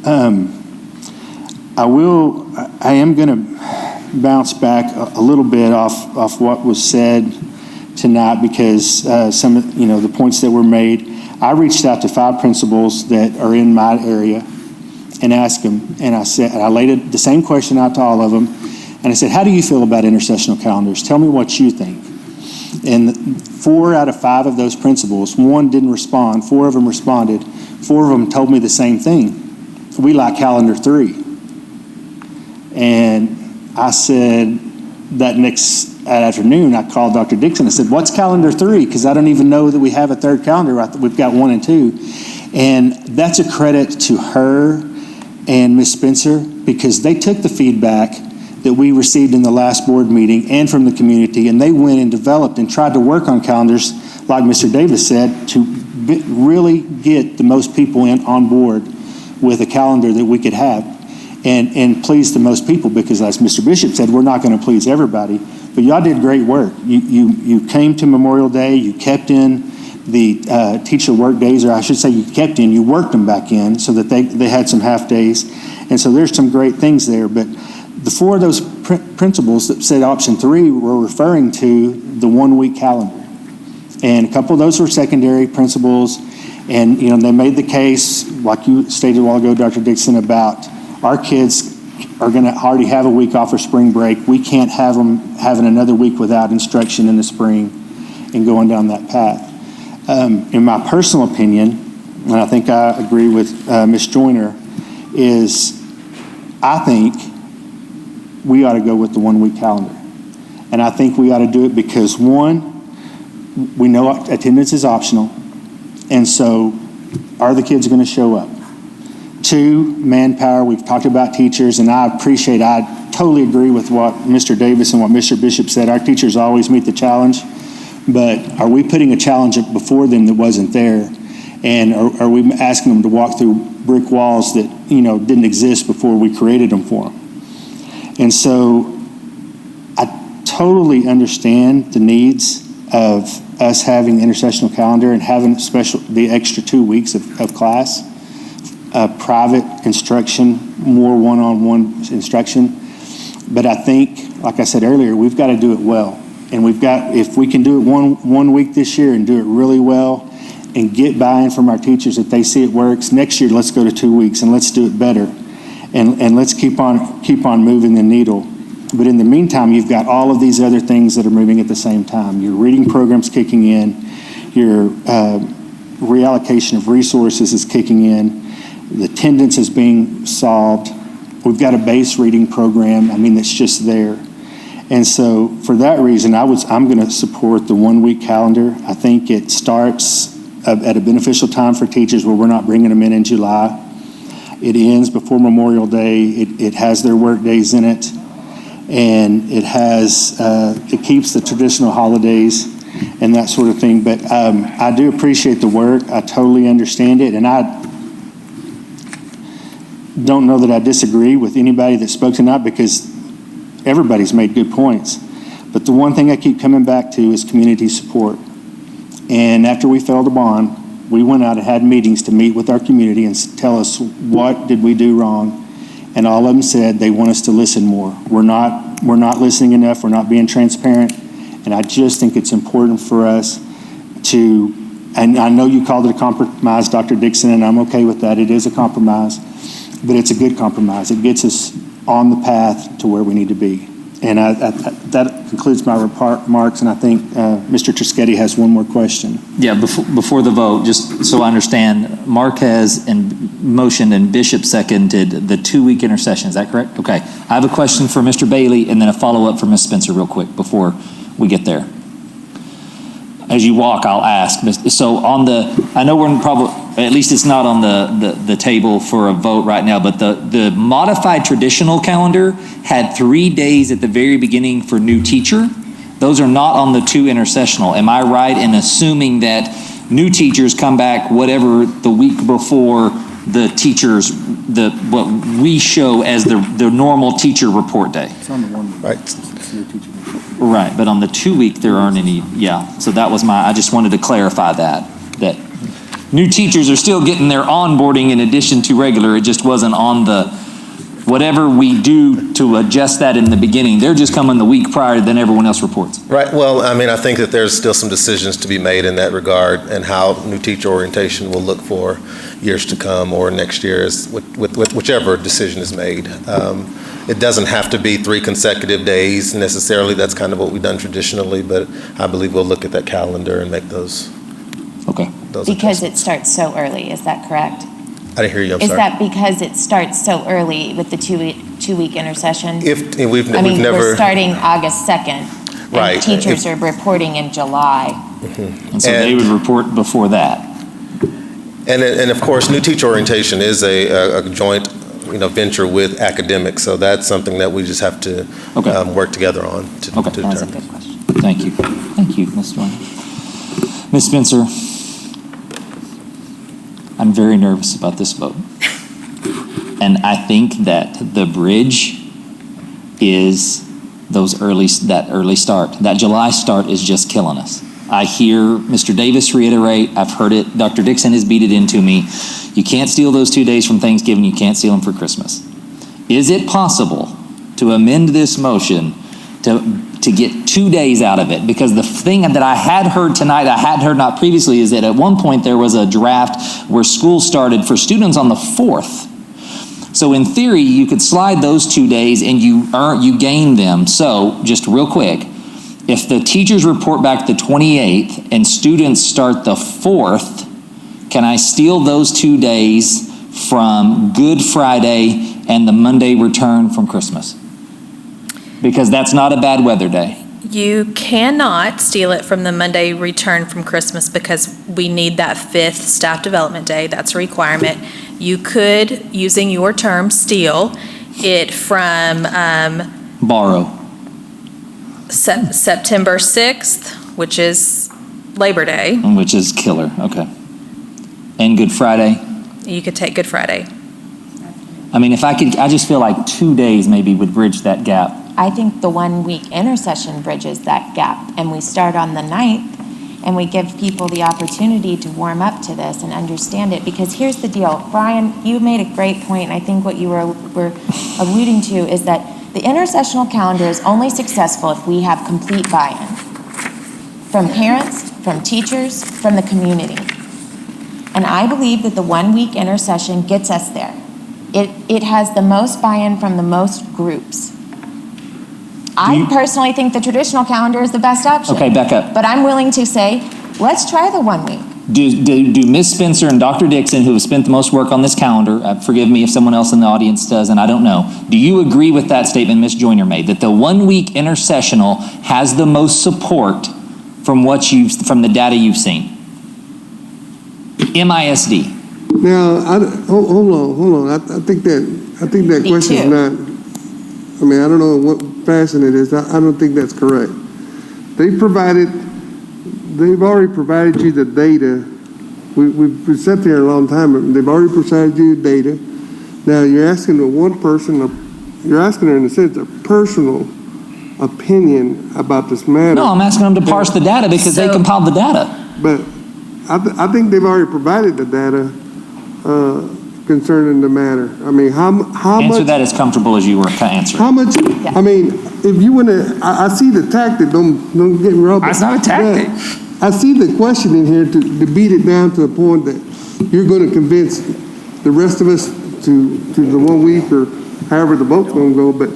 I am going to bounce back a little bit off what was said tonight, because some of the points that were made. I reached out to 5 principals that are in my area and asked them, and I laid the same question out to all of them, and I said, how do you feel about intercessional calendars? Tell me what you think. And 4 out of 5 of those principals, 1 didn't respond, 4 of them responded. 4 of them told me the same thing. We like calendar 3. And I said that afternoon, I called Dr. Dixon. I said, what's calendar 3? Because I don't even know that we have a 3rd calendar. We've got 1 and 2. And that's a credit to her and Ms. Spencer, because they took the feedback that we received in the last board meeting and from the community, and they went and developed and tried to work on calendars, like Mr. Davis said, to really get the most people on board with a calendar that we could have and please the most people, because as Mr. Bishop said, we're not going to please everybody, but y'all did great work. You came to Memorial Day, you kept in the teacher work days, or I should say you worked them back in so that they had some half days, and so there's some great things there. But the 4 of those principals that said option 3 were referring to the 1-week calendar. And a couple of those were secondary principals, and they made the case, like you stated a while ago, Dr. Dixon, about our kids are going to already have a week off for spring break. We can't have them having another week without instruction in the spring and going down that path. In my personal opinion, and I think I agree with Ms. Joyner, is I think we ought to go with the 1-week calendar. And I think we ought to do it because, 1, we know attendance is optional, and so are the kids going to show up? 2, manpower. We've talked about teachers, and I totally agree with what Mr. Davis and what Mr. Bishop said. Our teachers always meet the challenge, but are we putting a challenge up before them that wasn't there? And are we asking them to walk through brick walls that didn't exist before we created them for them? And so I totally understand the needs of us having the intercessional calendar and having the extra 2 weeks of class, private instruction, more one-on-one instruction. But I think, like I said earlier, we've got to do it well. And if we can do it one week this year and do it really well and get buy-in from our teachers that they see it works, next year let's go to 2 weeks and let's do it better. And let's keep on moving the needle. But in the meantime, you've got all of these other things that are moving at the same time. Your reading program's kicking in. Your reallocation of resources is kicking in. The attendance is being solved. We've got a base reading program, that's just there. And so for that reason, I'm going to support the 1-week calendar. I think it starts at a beneficial time for teachers where we're not bringing them in July. It ends before Memorial Day. It has their work days in it. And it keeps the traditional holidays and that sort of thing. But I do appreciate the work. I totally understand it. And I don't know that I disagree with anybody that spoke tonight, because everybody's made good points. But the one thing I keep coming back to is community support. And after we failed the bond, we went out and had meetings to meet with our community and tell us what did we do wrong. And all of them said they want us to listen more. We're not listening enough. We're not being transparent. And I just think it's important for us to, and I know you called it a compromise, Dr. Dixon, and I'm okay with that. It is a compromise, but it's a good compromise. It gets us on the path to where we need to be. And that concludes my remarks, and I think Mr. Trischetti has one more question. Yeah, before the vote, just so I understand, Mark has motioned and Bishop seconded the 2-week intercession. Is that correct? Okay. I have a question for Mr. Bailey and then a follow-up for Ms. Spencer real quick before we get there. As you walk, I'll ask. So on I know we're probably, at least it's not on the table for a vote right now, but the modified traditional calendar had 3 days at the very beginning for new teacher. Those are not on the 2 intercessional. Am I right in assuming that new teachers come back whatever the week before the teachers, what we show as the normal teacher report day? It's on the 1 week. Right. Right, but on the 2-week, there aren't any, so that was I just wanted to clarify that new teachers are still getting their onboarding in addition to regular, it just wasn't on the, whatever we do to adjust that in the beginning, they're just coming the week prior, then everyone else reports. Right, well, I mean, I think that there's still some decisions to be made in that regard and how new teacher orientation will look for years to come or next year, with whichever decision is made. It doesn't have to be 3 consecutive days necessarily. That's kind of what we've done traditionally, but I believe we'll look at that calendar and make those. Okay. Because it starts so early, is that correct? I didn't hear you, I'm sorry. Is that because it starts so early with the two-week intercession? We're starting August 2nd. Right. And teachers are reporting in July. Mm-hmm. And so they would report before that. And of course, new teacher orientation is a joint venture with academics, so that's something that we just have to work together on to determine. That's a good question. Thank you, Ms. Joyner. Ms. Spencer, I'm very nervous about this vote. And I think that the bridge is that early start. That July start is just killing us. I hear Mr. Davis reiterate, I've heard it, Dr. Dixon has beat it into me. You can't steal those 2 days from Thanksgiving, you can't steal them for Christmas. Is it possible to amend this motion to get 2 days out of it? Because the thing that I had heard tonight, I hadn't heard not previously, is that at one point there was a draft where school started for students on the 4th. So in theory, you could slide those 2 days and you gain them. So just real quick, if the teachers report back the 28th and students start the 4th, can I steal those 2 days from Good Friday and the Monday return from Christmas? Because that's not a bad weather day. You cannot steal it from the Monday return from Christmas because we need that 5th staff development day. That's a requirement. You could, using your term, steal it from borrow. September 6th, which is Labor Day. Which is killer, okay. And Good Friday? You could take Good Friday. I mean, if I could, I just feel like 2 days maybe would bridge that gap. I think the 1-week intercession bridges that gap, and we start on the 9th, and we give people the opportunity to warm up to this and understand it. Because here's the deal, Brian, you made a great point, and I think what you were alluding to is that the intercessional calendar is only successful if we have complete buy-in from parents, from teachers, from the community. And I believe that the 1-week intercession gets us there. It has the most buy-in from the most groups. I personally think the traditional calendar is the best option. Okay, back up. But I'm willing to say, let's try the 1 week. Do Ms. Spencer and Dr. Dixon, who have spent the most work on this calendar, forgive me if someone else in the audience does, and I don't know, do you agree with that statement Ms. Joyner made, that the 1 week intercessional has the most support from the data you've seen? MISD. Now, hold on. I think that question is not. I mean, I don't know what fashion it is. I don't think that's correct. They've already provided you the data. We've sat there a long time, but they've already provided you the data. Now you're asking one person, you're asking her in a sense a personal opinion about this matter. No, I'm asking them to parse the data because they compiled the data. But I think they've already provided the data concerning the matter. I mean, how much? Answer that as comfortable as you were answering. How much? I mean, if you want to, I see the tactic. Don't get me wrong. That's not a tactic. I see the question in here to beat it down to the point that you're going to convince the rest of us to the 1 week or however the vote's going to go. But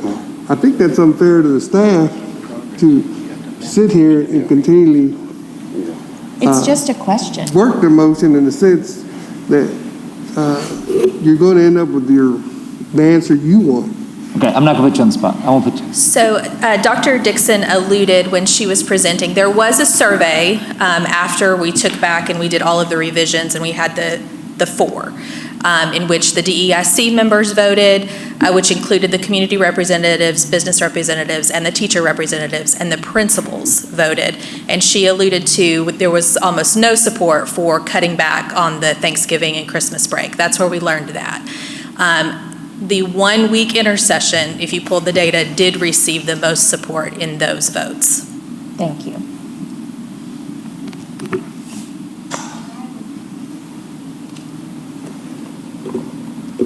I think that's unfair to the staff to sit here and continually It's just a question. work the motion in the sense that you're going to end up with the answer you want. Okay, I'm not going to put you on the spot. I won't put you. So Dr. Dixon alluded when she was presenting, there was a survey after we took back and we did all of the revisions and we had the four, in which the DEIC members voted, which included the community representatives, business representatives, and the teacher representatives, and the principals voted. And she alluded to there was almost no support for cutting back on the Thanksgiving and Christmas break. That's where we learned that. The 1 week intercession, if you pulled the data, did receive the most support in those votes. Thank you.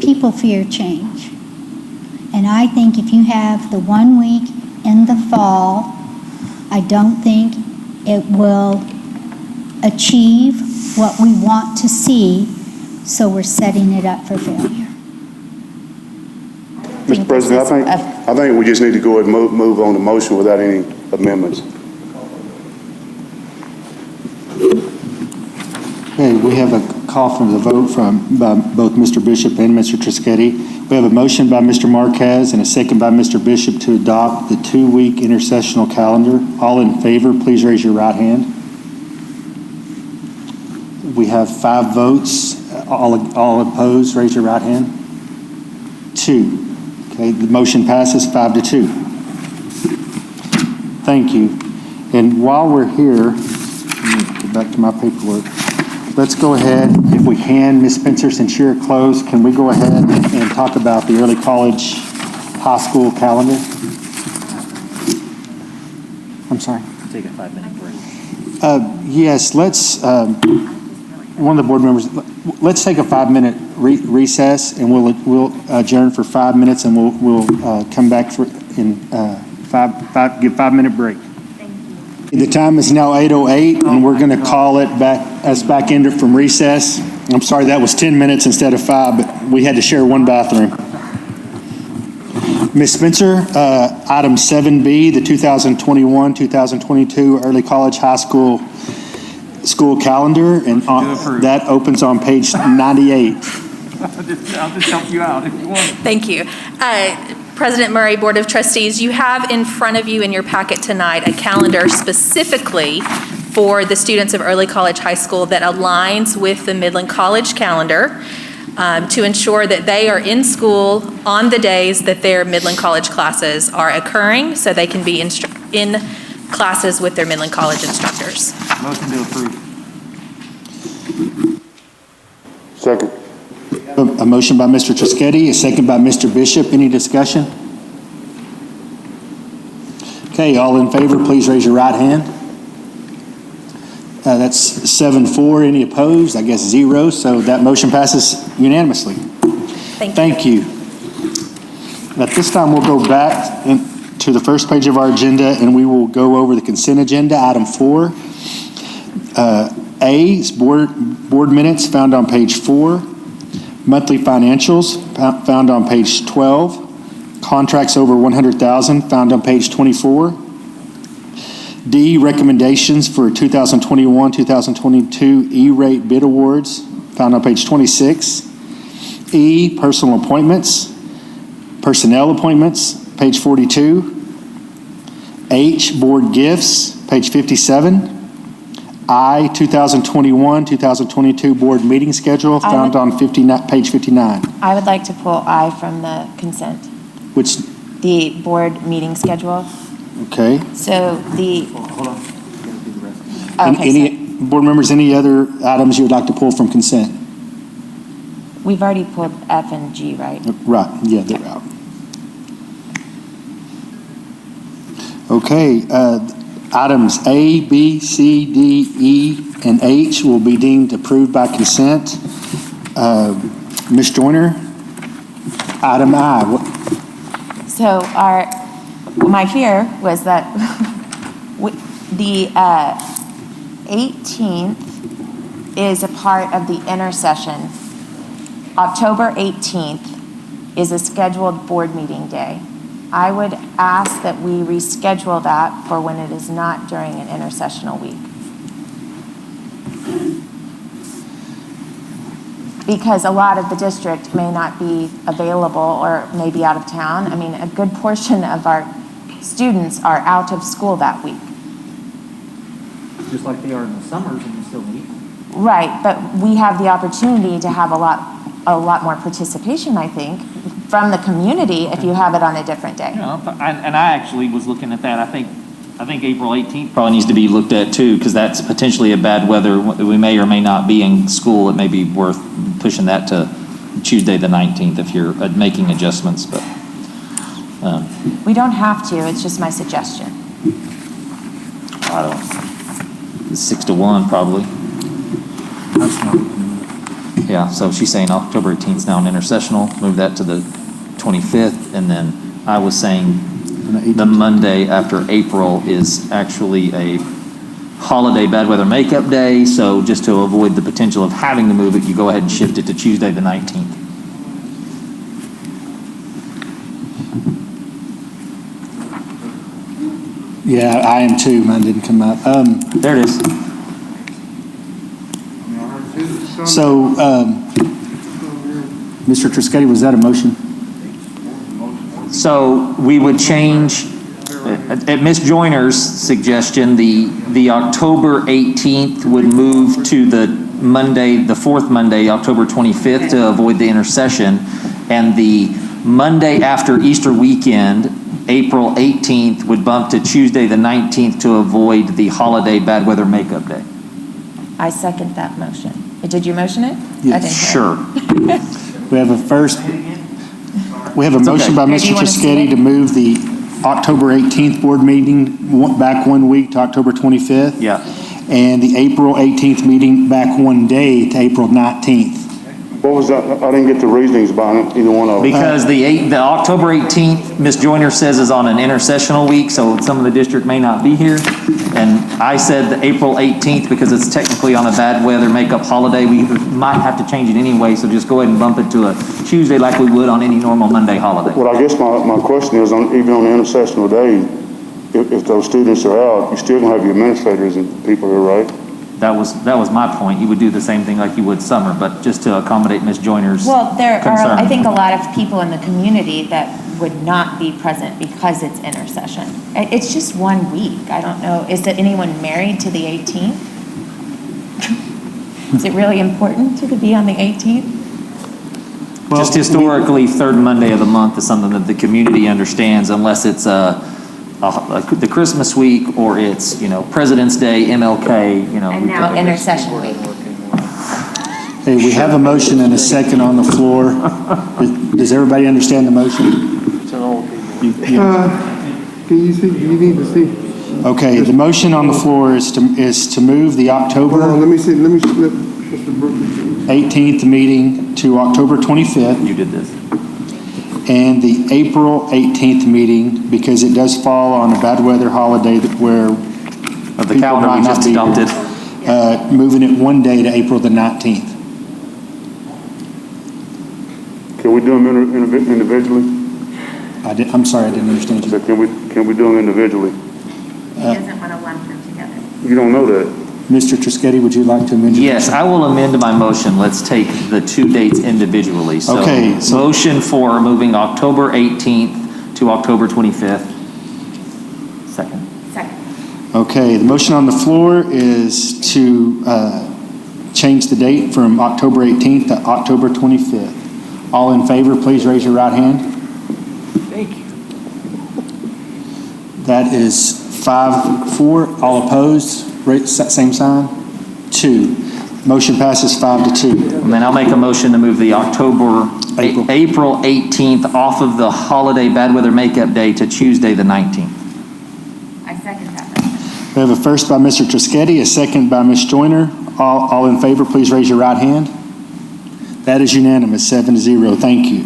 People fear change. And I think if you have the 1 week in the fall, I don't think it will achieve what we want to see, so we're setting it up for failure. Mr. President, I think we just need to go ahead and move on the motion without any amendments. Okay, we have a call from the vote by both Mr. Bishop and Mr. Trischetti. We have a motion by Mr. Marquez and a second by Mr. Bishop to adopt the 2-week intercessional calendar. All in favor, please raise your right hand. We have 5 votes. All opposed, raise your right hand. 2. Okay, the motion passes 5-2. Thank you. And while we're here, let me get back to my paperwork. Let's go ahead, if we can, Ms. Spencer, since you're closed, can we go ahead and talk about the early college high school calendar? I'm sorry? Take a 5-minute break. Yes, let's, one of the board members, let's take a 5-minute recess, and we'll adjourn for 5 minutes, and we'll come back in give 5-minute break. The time is now 8:08, and we're going to call it back in from recess. I'm sorry, that was 10 minutes instead of 5, but we had to share one bathroom. Ms. Spencer, item 7B, the 2021-2022 early college high school calendar, and that opens on page 98. I'll just help you out if you want. Thank you. President Murray, Board of Trustees, you have in front of you in your packet tonight a calendar specifically for the students of early college high school that aligns with the Midland College calendar to ensure that they are in school on the days that their Midland College classes are occurring, so they can be in classes with their Midland College instructors. Motion to approve. Second. A motion by Mr. Trischetti, a second by Mr. Bishop. Any discussion? Okay, all in favor, please raise your right hand. That's 7-4. Any opposed? I guess 0. So that motion passes unanimously. Thank you. At this time, we'll go back to the first page of our agenda, and we will go over the consent agenda. Item 4. A is board minutes found on page 4. Monthly financials found on page 12. Contracts over $100,000 found on page 24. D, recommendations for 2021-2022 E-rate bid awards found on page 26. E, personnel appointments, page 42. H, board gifts, page 57. I, 2021-2022 board meeting schedule found on page 59. I would like to pull I from the consent. Which? The board meeting schedule. Okay. So the. Hold on. Okay, board members, any other items you would like to pull from consent? we've already pulled F and G, right? Right, yeah, they're out. Okay, items A, B, C, D, E, and H will be deemed approved by consent. Ms. Joyner, item I. So my fear was that the 18th is a part of the intercession. October 18th is a scheduled board meeting day. I would ask that we reschedule that for when it is not during an intercessional week. Because a lot of the district may not be available or may be out of town. I mean, a good portion of our students are out of school that week. Just like they are in the summers and you still meet. Right, but we have the opportunity to have a lot more participation, I think, from the community if you have it on a different day. Yeah, and I actually was looking at that. I think April 18th probably needs to be looked at too, because that's potentially a bad weather. We may or may not be in school. It may be worth pushing that to Tuesday the 19th if you're making adjustments. But we don't have to. It's just my suggestion. I don't. 6 to 1 probably. Yeah. So she's saying October 18th is now an intercessional. Move that to the 25th, and then I was saying the Monday after April is actually a holiday bad weather makeup day, so just to avoid the potential of having to move it, you go ahead and shift it to Tuesday the 19th. Yeah, I am too. Mine didn't come up. There it is. So, Mr. Trischetti, was that a motion? So we would change, at Ms. Joyner's suggestion, the October 18th would move to the Monday, the fourth Monday, October 25th, to avoid the intercession, and the Monday after Easter weekend, April 18th, would bump to Tuesday the 19th to avoid the holiday bad weather makeup day. I second that motion. Did you motion it? Yes. Sure. We have a first. We have a motion by Mr. Trischetti to move the October 18th board meeting back 1 week to October 25th. Yeah. And the April 18th meeting back 1 day to April 19th. What was that? I didn't get the reasonings behind either one of them. Because the October 18th, Ms. Joyner says is on an intercessional week, so some of the district may not be here. And I said the April 18th, because it's technically on a bad weather makeup holiday, we might have to change it anyway, so just go ahead and bump it to a Tuesday like we would on any normal Monday holiday. Well, I guess my question is, even on the intercessional day, if those students are out, you still gonna have your administrators and people here, right? That was my point. You would do the same thing like you would summer, but just to accommodate Ms. Joyner's Well, there concern. are, I think, a lot of people in the community that would not be present because it's intercession. It's just 1 week. I don't know. Is there anyone married to the 18th? Is it really important to be on the 18th? Well, just historically, third Monday of the month is something that the community understands, unless it's the Christmas week or it's, President's Day, MLK, And now intercession week. Hey, we have a motion and a second on the floor. Does everybody understand the motion? Can you see? You need to see. Okay, the motion on the floor is to move the October. Hold on, let me slip Mr. Brooks. 18th meeting to October 25th. You did this. And the April 18th meeting, because it does fall on a bad weather holiday where of the calendar we just adopted. Moving it 1 day to April the 19th. Can we do them individually? I'm sorry, I didn't understand you. So can we do them individually? He doesn't want to lump them together. You don't know that. Mr. Trischetti, would you like to amend your Yes, I will amend my motion. Let's take the 2 dates individually. Okay, so motion for moving October 18th to October 25th. Second. Okay, the motion on the floor is to change the date from October 18th to October 25th. All in favor, please raise your right hand. Thank you. That is 5-4. All opposed, same sign. 2. Motion passes 5-2. And then I'll make a motion to move the April 18th off of the holiday bad weather makeup day to Tuesday the 19th. I second that. We have a first by Mr. Trischetti, a second by Ms. Joyner. All in favor, please raise your right hand. That is unanimous, 7-0. Thank you.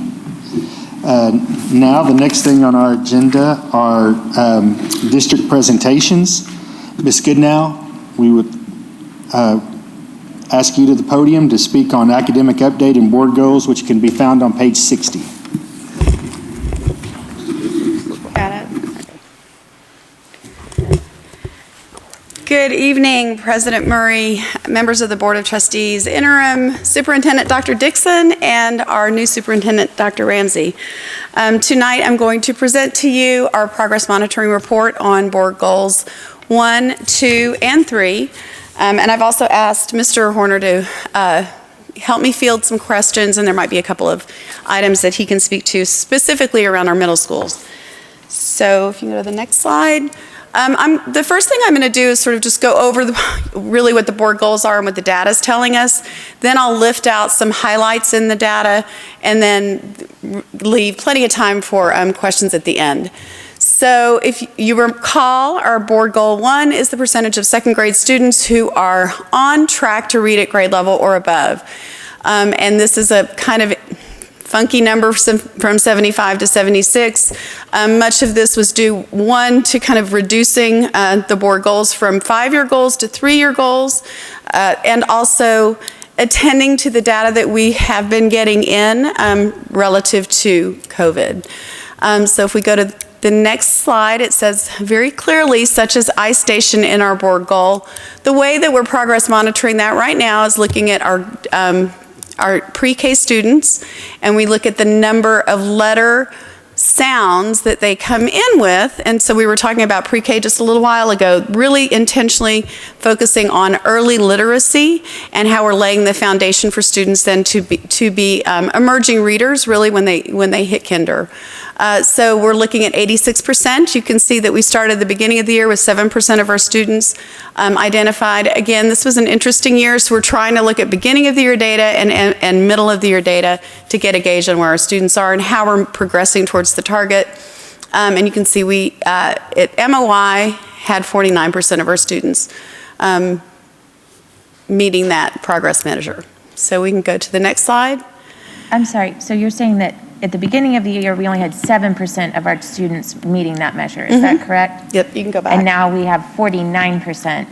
Now, the next thing on our agenda are district presentations. Ms. Goodnow, we would ask you to the podium to speak on academic update and board goals, which can be found on page 60. Good evening, President Murray, members of the Board of Trustees, Interim Superintendent Dr. Dixon, and our new Superintendent Dr. Ramsey. Tonight I'm going to present to you our progress monitoring report on board goals 1, 2, and 3. And I've also asked Mr. Horner to help me field some questions, and there might be a couple of items that he can speak to specifically around our middle schools. So if you go to the next slide. The first thing I'm going to do is sort of just go over really what the board goals are and what the data is telling us. Then I'll lift out some highlights in the data and then leave plenty of time for questions at the end. So if you recall, our board goal 1 is the percentage of second grade students who are on track to read at grade level or above. And this is a kind of funky number from 75 to 76. Much of this was due, 1, to kind of reducing the board goals from 5-year goals to 3-year goals, and also attending to the data that we have been getting in relative to COVID. So if we go to the next slide, it says very clearly, such as iStation in our board goal. The way that we're progress monitoring that right now is looking at our pre-K students, and we look at the number of letter sounds that they come in with. And so we were talking about pre-K just a little while ago, really intentionally focusing on early literacy and how we're laying the foundation for students then to be emerging readers really when they hit kinder. So we're looking at 86%. You can see that we started the beginning of the year with 7% of our students identified. Again, this was an interesting year, so we're trying to look at beginning of the year data and middle of the year data to get a gauge on where our students are and how we're progressing towards the target. And you can see we, at MOI, had 49% of our students meeting that progress measure. So we can go to the next slide. I'm sorry, so you're saying that at the beginning of the year, we only had 7% of our students meeting that measure. Is that correct? Yep, you can go back. And now we have 49%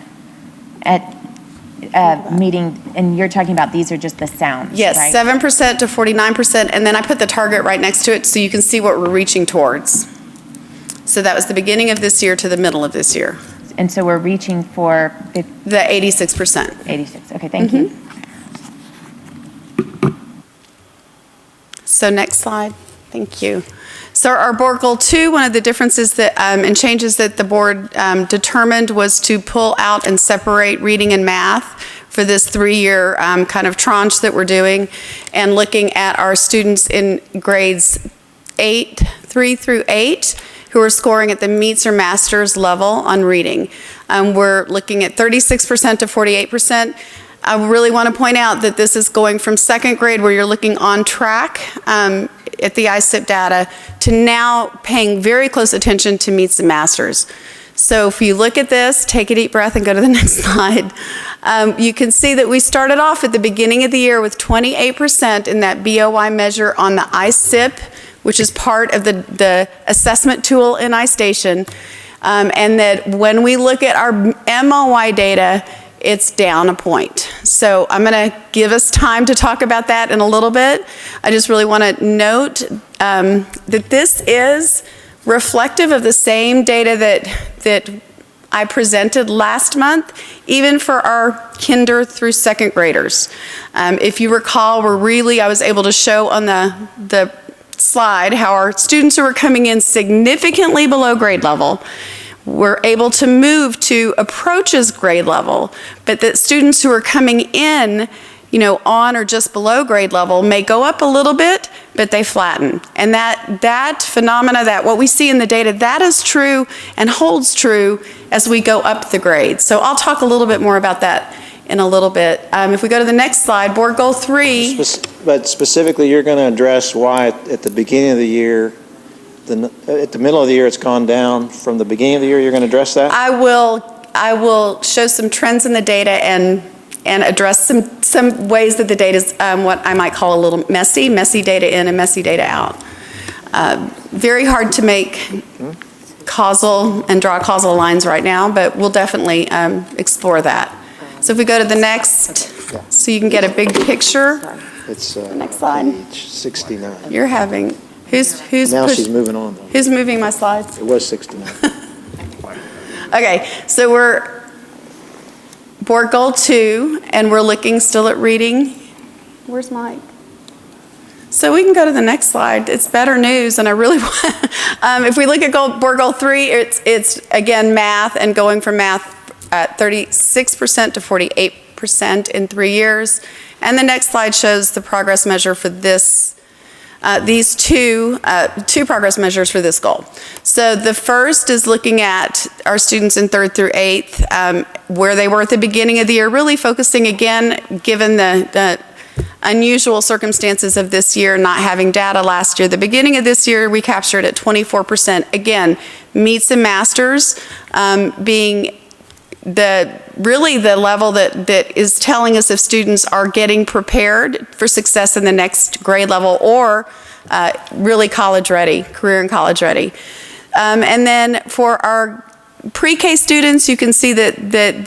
at meeting, and you're talking about these are just the sounds, yes, right? 7% to 49%, and then I put the target right next to it so you can see what we're reaching towards. So that was the beginning of this year to the middle of this year. And so we're reaching for the 86%. 86, okay, thank you. So next slide, thank you. So our board goal 2, one of the differences that and changes that the board determined was to pull out and separate reading and math for this 3-year kind of tranche that we're doing, and looking at our students in grades 3 through 8 who are scoring at the meets or masters level on reading. We're looking at 36% to 48%. I really want to point out that this is going from second grade, where you're looking on track at the ISIP data, to now paying very close attention to meets and masters. So if you look at this, take a deep breath and go to the next slide. You can see that we started off at the beginning of the year with 28% in that BOI measure on the ISIP, which is part of the assessment tool in iStation. And that when we look at our MOI data, it's down a point. So I'm going to give us time to talk about that in a little bit. I just really want to note that this is reflective of the same data that I presented last month, even for our kinder through second graders. If you recall, I was able to show on the slide how our students who are coming in significantly below grade level we're able to move to approaches grade level, but that students who are coming in, on or just below grade level may go up a little bit, but they flatten. And that phenomena, that what we see in the data, that is true and holds true as we go up the grade. So I'll talk a little bit more about that in a little bit. If we go to the next slide, board goal 3. But specifically, you're going to address why at the beginning of the year, at the middle of the year, it's gone down from the beginning of the year. You're going to address that? I will show some trends in the data and address some ways that the data is what I might call a little messy data in and messy data out. Very hard to make causal and draw causal lines right now, but we'll definitely explore that. So if we go to the next, so you can get a big picture. It's next slide. Page 69. You're having. Who's now she's moving on. Who's moving my slides? It was 69. Okay, so we're Board Goal 2, and we're looking still at reading. Where's Mike? So we can go to the next slide. It's better news, and I really want, if we look at Board Goal 3, it's again math, and going from math at 36% to 48% in 3 years. And the next slide shows the progress measure for this, these two progress measures for this goal. So the first is looking at our students in 3rd through 8th, where they were at the beginning of the year, really focusing again, given the unusual circumstances of this year, not having data last year. The beginning of this year, we captured at 24%. Again, meets and masters being really the level that is telling us if students are getting prepared for success in the next grade level or really college ready, career and college ready. And then for our pre-K students, you can see that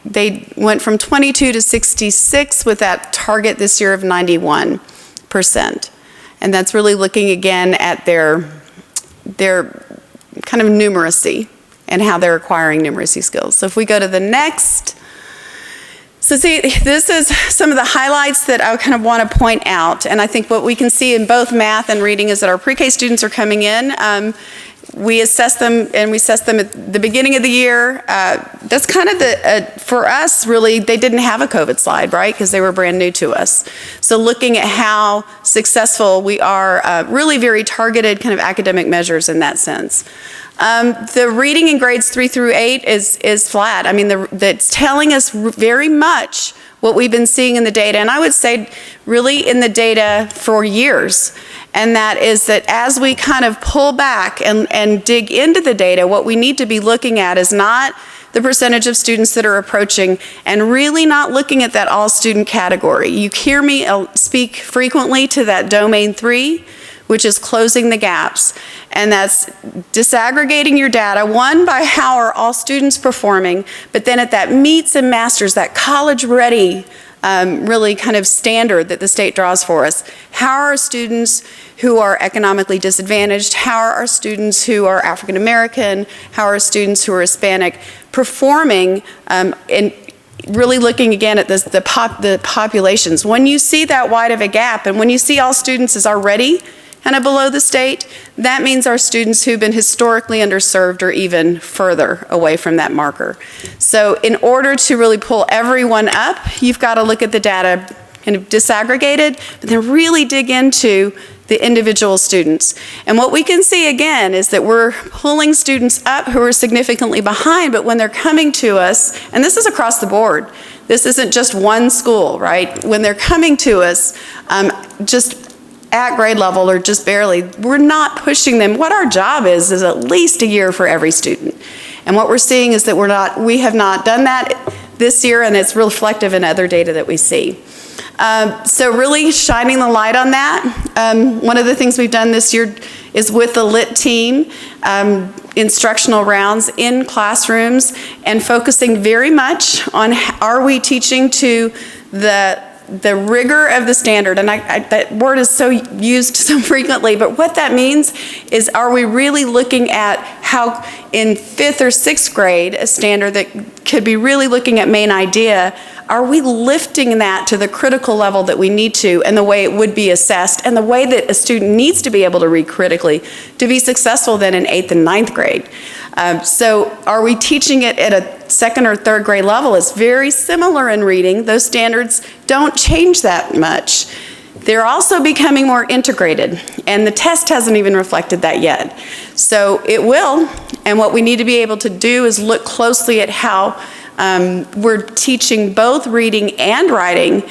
they went from 22 to 66 with that target this year of 91%. And that's really looking again at their kind of numeracy and how they're acquiring numeracy skills. So if we go to the next, so see, this is some of the highlights that I kind of want to point out. And I think what we can see in both math and reading is that our pre-K students are coming in. We assess them, and we assess them at the beginning of the year. That's kind of for us, really, they didn't have a COVID slide, right? Because they were brand new to us. So looking at how successful we are, really very targeted kind of academic measures in that sense. The reading in grades 3 through 8 is flat. I mean, that's telling us very much what we've been seeing in the data, and I would say really in the data for years. And that is that as we kind of pull back and dig into the data, what we need to be looking at is not the percentage of students that are approaching, and really not looking at that all student category. You hear me speak frequently to that domain 3, which is closing the gaps. And that's disaggregating your data, one, by how are all students performing, but then at that meets and masters, that college ready really kind of standard that the state draws for us. How are our students who are economically disadvantaged? How are our students who are African American? How are our students who are Hispanic performing? And really looking again at the populations. When you see that wide of a gap, and when you see all students is already kind of below the state, that means our students who've been historically underserved are even further away from that marker. So in order to really pull everyone up, you've got to look at the data kind of disaggregated, but then really dig into the individual students. And what we can see again is that we're pulling students up who are significantly behind, but when they're coming to us, and this is across the board, this isn't just one school, right? When they're coming to us, just at grade level or just barely, we're not pushing them. What our job is at least a year for every student. And what we're seeing is that we have not done that this year, and it's reflective in other data that we see. So really shining the light on that. One of the things we've done this year is with the LIT team, instructional rounds in classrooms and focusing very much on are we teaching to the rigor of the standard, and that word is so used so frequently, but what that means is are we really looking at how in 5th or 6th grade, a standard that could be really looking at main idea, are we lifting that to the critical level that we need to and the way it would be assessed and the way that a student needs to be able to read critically to be successful then in 8th and 9th grade. So are we teaching it at a 2nd or 3rd grade level? It's very similar in reading. Those standards don't change that much. They're also becoming more integrated, and the test hasn't even reflected that yet. So it will, and what we need to be able to do is look closely at how we're teaching both reading and writing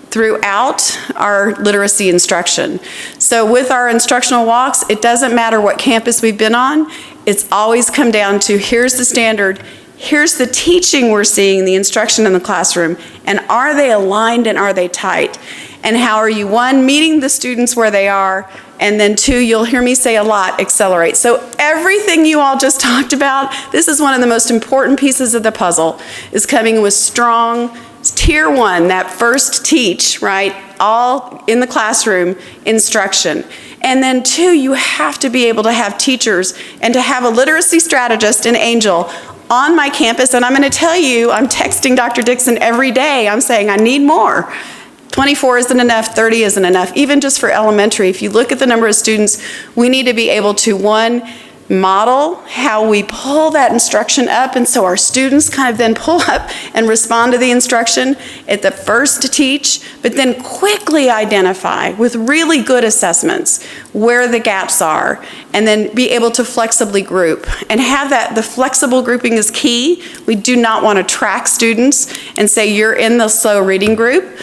throughout our literacy instruction. So with our instructional walks, it doesn't matter what campus we've been on, it's always come down to here's the standard, here's the teaching we're seeing, the instruction in the classroom, and are they aligned and are they tight? And how are you, one, meeting the students where they are, and then two, you'll hear me say a lot, accelerate. So everything you all just talked about, this is one of the most important pieces of the puzzle, is coming with strong tier 1, that first teach, right, all in the classroom instruction. And then 2, you have to be able to have teachers and to have a literacy strategist, an angel, on my campus, and I'm going to tell you, I'm texting Dr. Dixon every day. I'm saying, I need more. 24 isn't enough, 30 isn't enough, even just for elementary. If you look at the number of students, we need to be able to, one, model how we pull that instruction up, and so our students kind of then pull up and respond to the instruction at the first to teach, but then quickly identify with really good assessments where the gaps are, and then be able to flexibly group and have that. The flexible grouping is key. We do not want to track students and say you're in the slow reading group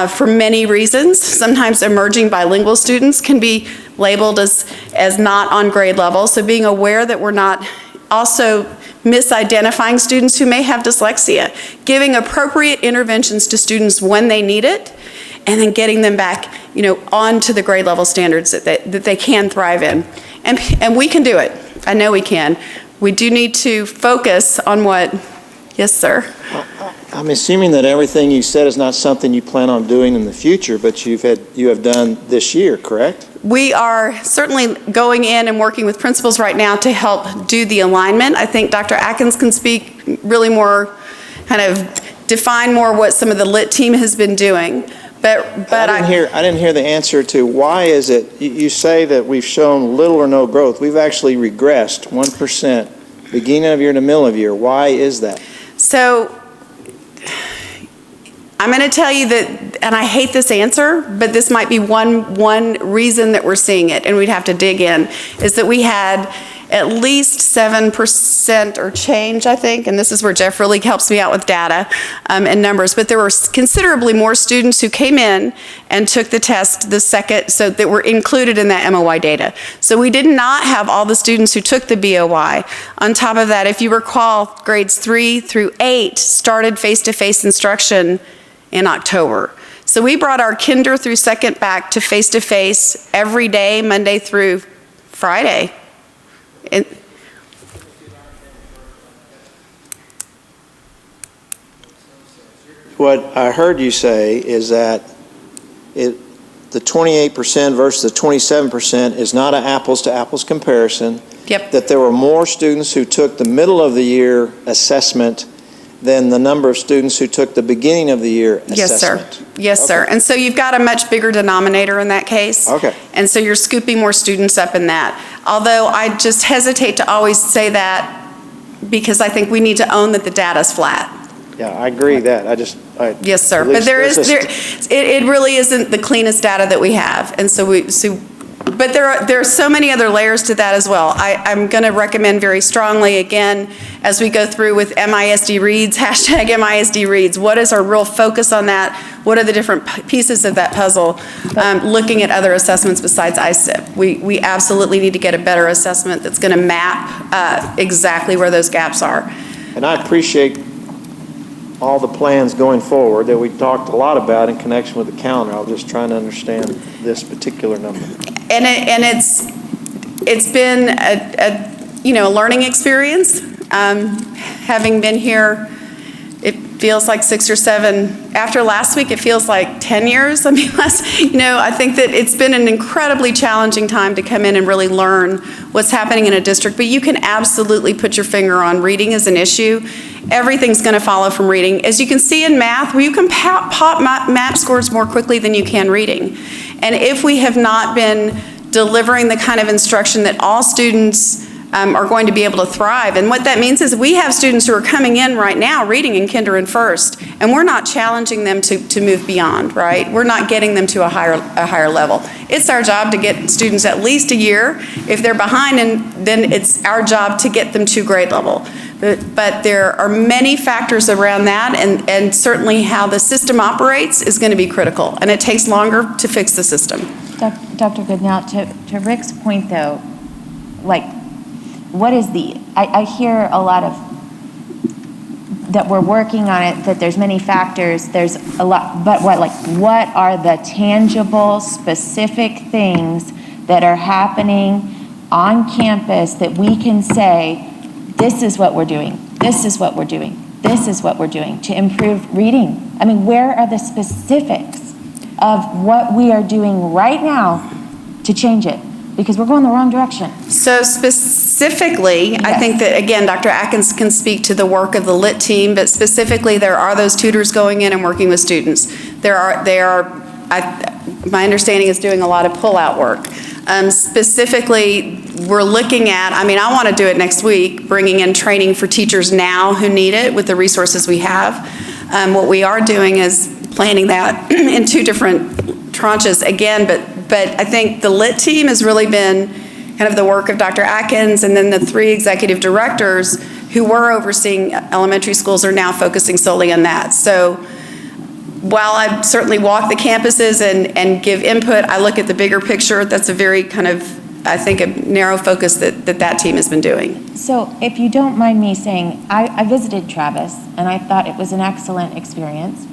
for many reasons. Sometimes emerging bilingual students can be labeled as not on grade level, so being aware that we're not also misidentifying students who may have dyslexia, giving appropriate interventions to students when they need it, and then getting them back, onto the grade level standards that they can thrive in. And we can do it. I know we can. We do need to focus on what, yes, sir? I'm assuming that everything you said is not something you plan on doing in the future, but you have done this year, correct? We are certainly going in and working with principals right now to help do the alignment. I think Dr. Atkins can speak really more, kind of define more what some of the LIT team has been doing. But I didn't hear the answer to why is it, you say that we've shown little or no growth. We've actually regressed 1% beginning of year to middle of year. Why is that? So I'm going to tell you that, and I hate this answer, but this might be one reason that we're seeing it, and we'd have to dig in, is that we had at least 7% or change, I think, and this is where Jeff really helps me out with data and numbers, but there were considerably more students who came in and took the test the second, so that were included in that MOI data. So we did not have all the students who took the BOI. On top of that, if you recall, grades 3 through 8 started face-to-face instruction in October. So we brought our kinder through second back to face-to-face every day, Monday through Friday. What I heard you say is that the 28% versus the 27% is not an apples-to-apples comparison. Yep. That there were more students who took the middle of the year assessment than the number of students who took the beginning of the year assessment. Yes, sir. Yes, sir. And so you've got a much bigger denominator in that case. Okay. And so you're scooping more students up in that. Although I just hesitate to always say that because I think we need to own that the data's flat. Yeah, I agree that. Yes, sir. But it really isn't the cleanest data that we have. And so but there are so many other layers to that as well. I'm going to recommend very strongly, again, as we go through with MISD Reads, hashtag MISD Reads, what is our real focus on that? What are the different pieces of that puzzle? Looking at other assessments besides ISIP. We absolutely need to get a better assessment that's going to map exactly where those gaps are. And I appreciate all the plans going forward that we talked a lot about in connection with the calendar. I was just trying to understand this particular number. And it's been a learning experience. Having been here, it feels like 6 or 7. After last week, it feels like 10 years. I mean, I think that it's been an incredibly challenging time to come in and really learn what's happening in a district. But you can absolutely put your finger on reading as an issue. Everything's going to follow from reading. As you can see in math, you can pop math scores more quickly than you can reading. And if we have not been delivering the kind of instruction that all students are going to be able to thrive, and what that means is we have students who are coming in right now reading in kinder and first, and we're not challenging them to move beyond, right? We're not getting them to a higher level. It's our job to get students at least a year. If they're behind, and then it's our job to get them to grade level. But there are many factors around that, and certainly how the system operates is going to be critical, and it takes longer to fix the system. Dr. Goodnow, to Rick's point though, what is I hear a lot of that we're working on it, that there's many factors, there's a lot, but what are the tangible, specific things that are happening on campus that we can say, this is what we're doing, this is what we're doing, this is what we're doing to improve reading? I mean, where are the specifics of what we are doing right now to change it? Because we're going the wrong direction. So specifically, I think that, again, Dr. Atkins can speak to the work of the LIT team, but specifically, there are those tutors going in and working with students. My understanding is doing a lot of pull-out work. Specifically, we're looking at, I want to do it next week, bringing in training for teachers now who need it with the resources we have. What we are doing is planning that in 2 different tranches again, but I think the LIT team has really been kind of the work of Dr. Atkins, and then the 3 executive directors who were overseeing elementary schools are now focusing solely on that. So while I certainly walk the campuses and give input, I look at the bigger picture. That's a very kind of, I think, a narrow focus that team has been doing. So if you don't mind me saying, I visited Travis, and I thought it was an excellent experience.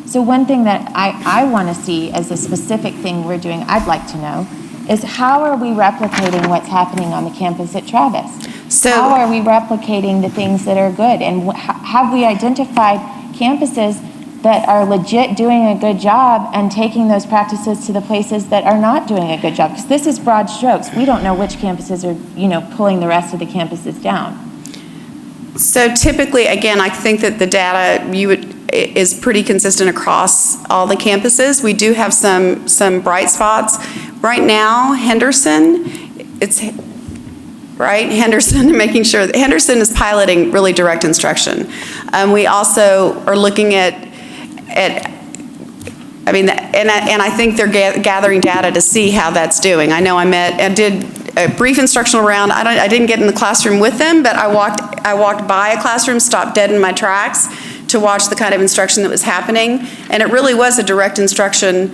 So one thing that I want to see as a specific thing we're doing, I'd like to know, is how are we replicating what's happening on the campus at Travis? So how are we replicating the things that are good? And have we identified campuses that are legit doing a good job and taking those practices to the places that are not doing a good job? Because this is broad strokes. We don't know which campuses are, pulling the rest of the campuses down. So typically, again, I think that the data is pretty consistent across all the campuses. We do have some bright spots. Right now, Henderson making sure that Henderson is piloting really direct instruction. We also are looking at I think they're gathering data to see how that's doing. I know I did a brief instructional round. I didn't get in the classroom with them, but I walked by a classroom, stopped dead in my tracks to watch the kind of instruction that was happening, and it really was a direct instruction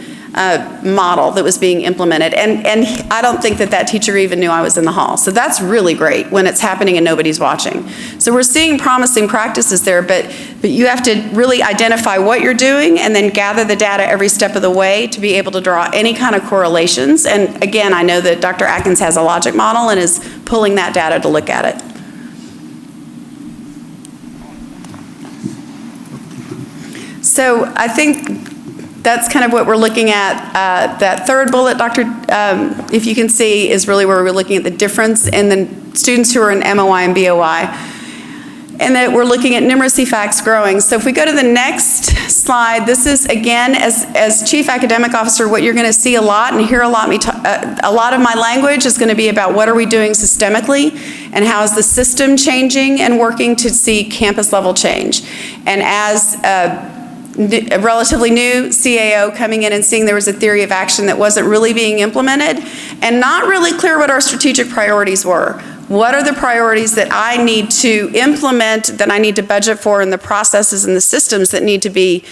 model that was being implemented. And I don't think that teacher even knew I was in the hall. So that's really great when it's happening and nobody's watching. So we're seeing promising practices there, but you have to really identify what you're doing and then gather the data every step of the way to be able to draw any kind of correlations. And again, I know that Dr. Atkins has a logic model and is pulling that data to look at it. So I think that's kind of what we're looking at. That third bullet, Dr., if you can see, is really where we're looking at the difference in the students who are in MOI and BOI. And that we're looking at numeracy facts growing. So if we go to the next slide, this is, again, as Chief Academic Officer, what you're going to see a lot and hear a lot of my language is going to be about what are we doing systemically and how is the system changing and working to see campus level change. And as a relatively new CAO coming in and seeing there was a theory of action that wasn't really being implemented and not really clear what our strategic priorities were. What are the priorities that I need to implement, that I need to budget for, and the processes and the systems that need to be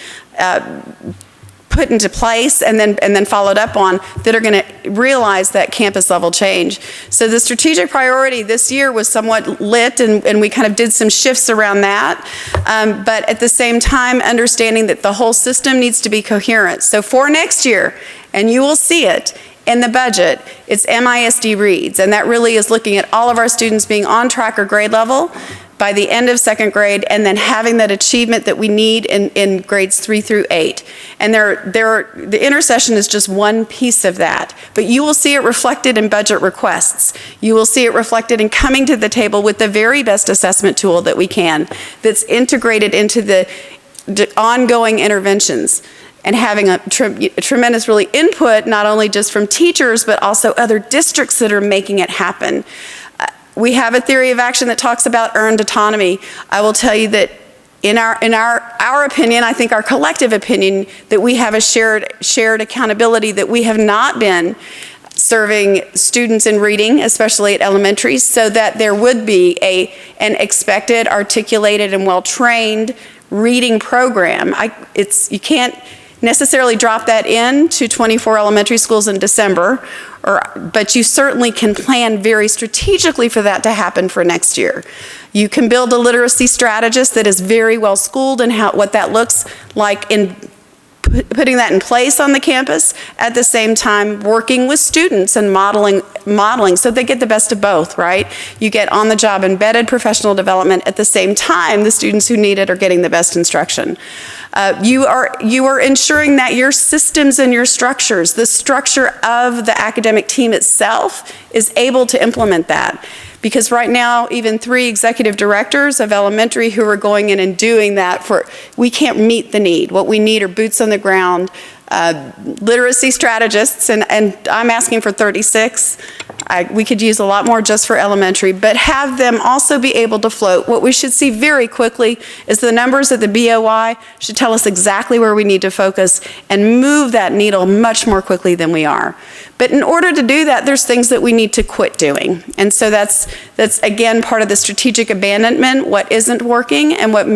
put into place and then followed up on that are going to realize that campus level change. So the strategic priority this year was somewhat lit, and we kind of did some shifts around that. But at the same time, understanding that the whole system needs to be coherent. So for next year, and you will see it in the budget, it's MISD reads, and that really is looking at all of our students being on track or grade level by the end of second grade, and then having that achievement that we need in grades 3 through 8. And the intercession is just one piece of that. But you will see it reflected in budget requests. You will see it reflected in coming to the table with the very best assessment tool that we can, that's integrated into the ongoing interventions, and having a tremendous really input, not only just from teachers, but also other districts that are making it happen. We have a theory of action that talks about earned autonomy. I will tell you that in our opinion, I think our collective opinion, that we have a shared accountability, that we have not been serving students in reading, especially at elementary, so that there would be an expected, articulated, and well-trained reading program. You can't necessarily drop that in to 24 elementary schools in December, but you certainly can plan very strategically for that to happen for next year. You can build a literacy strategist that is very well schooled in what that looks like in putting that in place on the campus, at the same time working with students and modeling so they get the best of both, right? You get on-the-job embedded professional development, at the same time the students who need it are getting the best instruction. You are ensuring that your systems and your structures, the structure of the academic team itself, is able to implement that. Because right now, even 3 executive directors of elementary who are going in and doing that we can't meet the need. What we need are boots on the ground, literacy strategists, and I'm asking for 36. We could use a lot more just for elementary, but have them also be able to float. What we should see very quickly is the numbers at the BOI should tell us exactly where we need to focus and move that needle much more quickly than we are. But in order to do that, there's things that we need to quit doing. And so that's again part of the strategic abandonment, what isn't working and what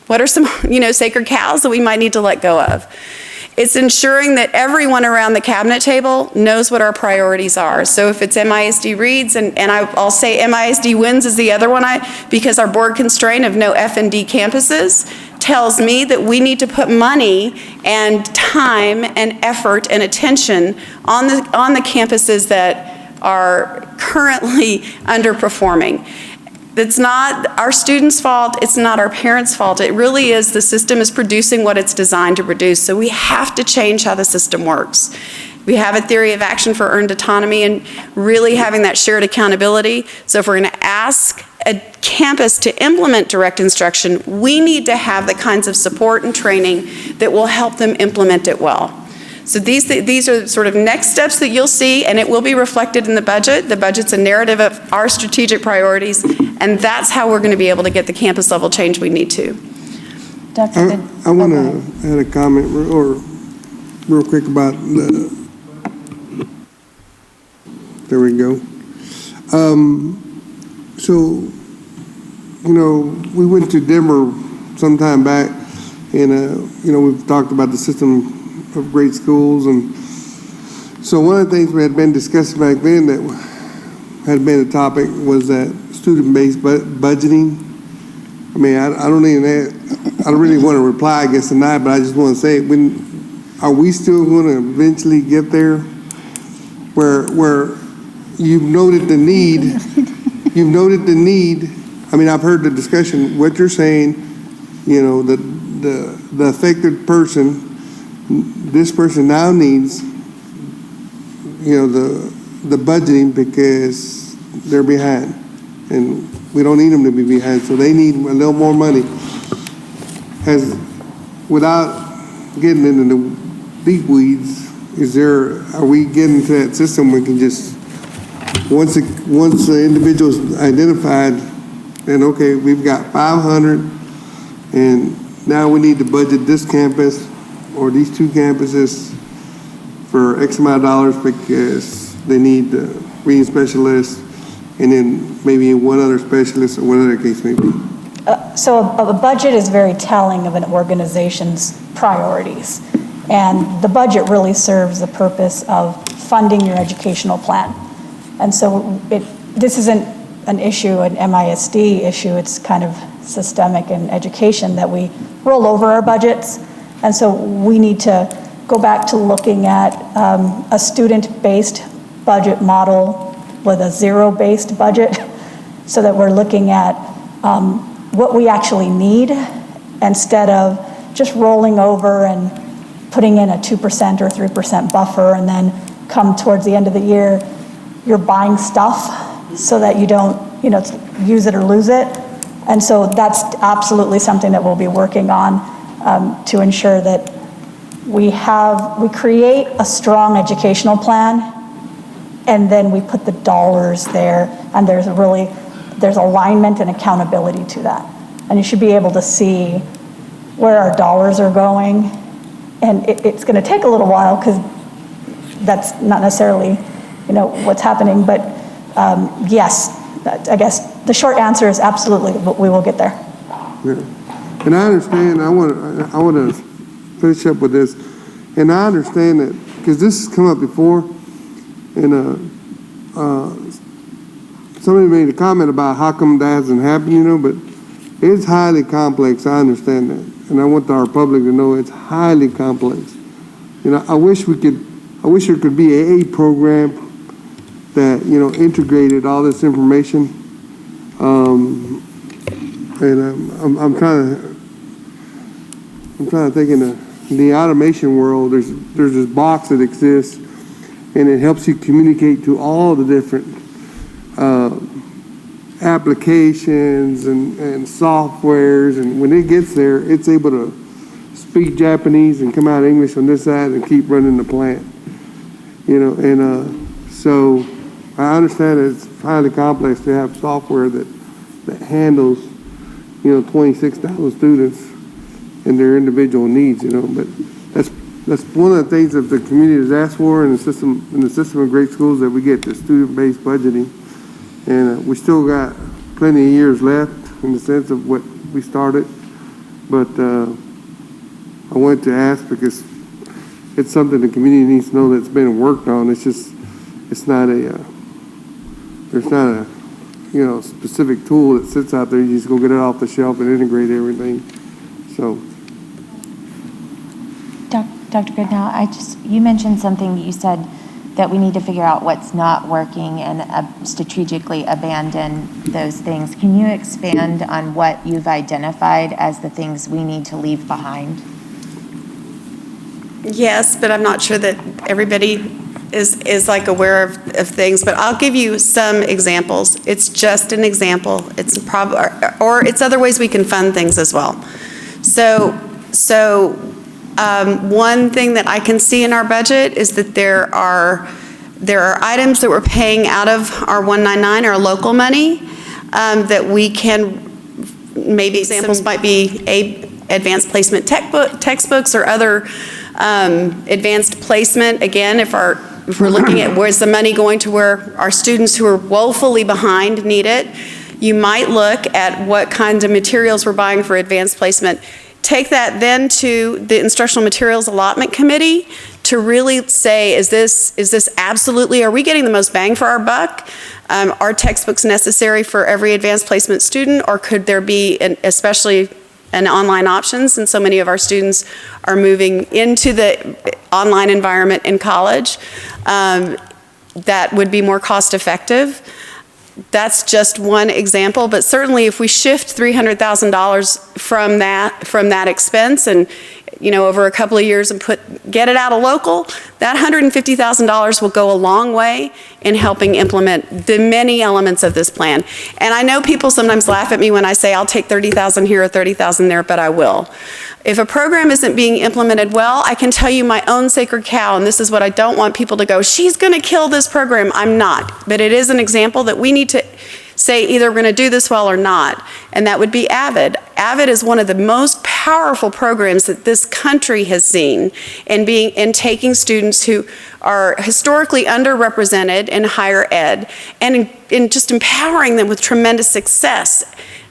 what are some, sacred cows that we might need to let go of. It's ensuring that everyone around the cabinet table knows what our priorities are. So if it's MISD reads, and I'll say MISD wins is the other one, because our board constraint of no F&D campuses tells me that we need to put money and time and effort and attention on the campuses that are currently underperforming. It's not our students' fault, it's not our parents' fault. It really is the system is producing what it's designed to produce. So we have to change how the system works. We have a theory of action for earned autonomy and really having that shared accountability. So if we're going to ask a campus to implement direct instruction, we need to have the kinds of support and training that will help them implement it well. So these are sort of next steps that you'll see, and it will be reflected in the budget. The budget's a narrative of our strategic priorities, and that's how we're going to be able to get the campus level change we need to. I want to add a comment real quick about there we go. So, we went to Denver some time back, and, we've talked about the system of great schools, and so one of the things we had been discussing back then that had been a topic was that student-based budgeting. I mean, I don't really want to reply, I guess, tonight, but I just want to say, are we still going to eventually get there where you've noted the need, I mean, I've heard the discussion, what you're saying, the affected person, this person now needs, the budgeting because they're behind, and we don't need them to be behind, so they need a little more money. Without getting into the deep weeds, are we getting to that system we can just, once the individual's identified, then okay, we've got 500, and now we need to budget this campus or these 2 campuses for X amount of dollars because they need reading specialists, and then maybe one other specialist or whatever the case may be. So a budget is very telling of an organization's priorities. And the budget really serves the purpose of funding your educational plan. And so this isn't an issue, an MISD issue, it's kind of systemic in education that we roll over our budgets. And so we need to go back to looking at a student-based budget model with a zero-based budget so that we're looking at what we actually need instead of just rolling over and putting in a 2% or 3% buffer, and then come towards the end of the year, you're buying stuff so that you don't, use it or lose it. And so that's absolutely something that we'll be working on to ensure that we create a strong educational plan, and then we put the dollars there, and there's alignment and accountability to that. And you should be able to see where our dollars are going. And it's going to take a little while because that's not necessarily, what's happening. But yes, I guess the short answer is absolutely, we will get there. Yeah. And I understand. I want to finish up with this. And I understand that because this has come up before, and somebody made a comment about how come that hasn't happened, but it's highly complex. I understand that. And I want our public to know it's highly complex. I wish there could be a program that, integrated all this information. And I'm trying to think in the automation world, there's this box that exists, and it helps you communicate to all the different applications and softwares, and when it gets there, it's able to speak Japanese and come out English on this side and keep running the plant. So I understand that it's highly complex to have software that handles, 26,000 students and their individual needs, but that's one of the things that the community has asked for in the system of great schools, that we get the student-based budgeting. And we still got plenty of years left in the sense of what we started. But I wanted to ask because it's something the community needs to know that's been worked on. There's not a specific tool that sits out there. You just go get it off the shelf and integrate everything. So. Dr. Goodnow, you mentioned something. You said that we need to figure out what's not working and strategically abandon those things. Can you expand on what you've identified as the things we need to leave behind? Yes, but I'm not sure that everybody is like aware of things, but I'll give you some examples. It's just an example. It's or it's other ways we can fund things as well. So one thing that I can see in our budget is that there are items that we're paying out of our 199, our local money, that we can, maybe examples might be advanced placement textbooks or other advanced placement. Again, if we're looking at where's the money going to, where our students who are woefully behind need it, you might look at what kinds of materials we're buying for advanced placement. Take that then to the Instructional Materials Allotment Committee to really say, is this absolutely, are we getting the most bang for our buck? Are textbooks necessary for every advanced placement student, or could there be, especially an online option, since so many of our students are moving into the online environment in college, that would be more cost effective? That's just one example, but certainly if we shift $300,000 from that expense and over a couple of years and get it out of local, that $150,000 will go a long way in helping implement the many elements of this plan. And I know people sometimes laugh at me when I say I'll take $30,000 here or $30,000 there, but I will. If a program isn't being implemented well, I can tell you my own sacred cow, and this is what I don't want people to go, she's going to kill this program. I'm not, but it is an example that we need to say either we're going to do this well or not, and that would be AVID. AVID is one of the most powerful programs that this country has seen in taking students who are historically underrepresented in higher ed and in just empowering them with tremendous success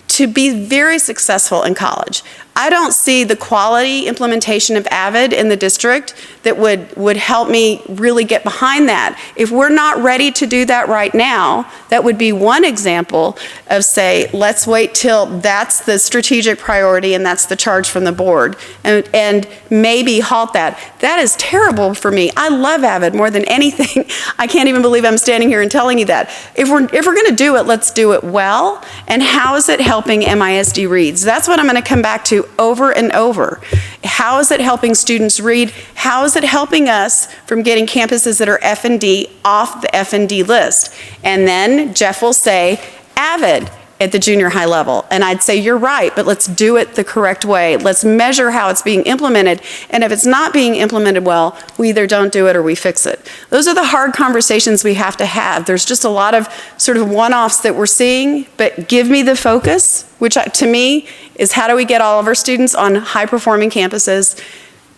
to be very successful in college. I don't see the quality implementation of AVID in the district that would help me really get behind that. If we're not ready to do that right now, that would be one example of, say, let's wait till that's the strategic priority and that's the charge from the board, and maybe halt that. That is terrible for me. I love AVID more than anything. I can't even believe I'm standing here and telling you that. If we're going to do it, let's do it well. And how is it helping MISD reads? That's what I'm going to come back to over and over. How is it helping students read? How is it helping us from getting campuses that are F&D off the F&D list? And then Jeff will say, AVID at the junior high level. And I'd say, you're right, but let's do it the correct way. Let's measure how it's being implemented. And if it's not being implemented well, we either don't do it or we fix it. Those are the hard conversations we have to have. There's just a lot of sort of one-offs that we're seeing, but give me the focus, which to me is how do we get all of our students on high-performing campuses,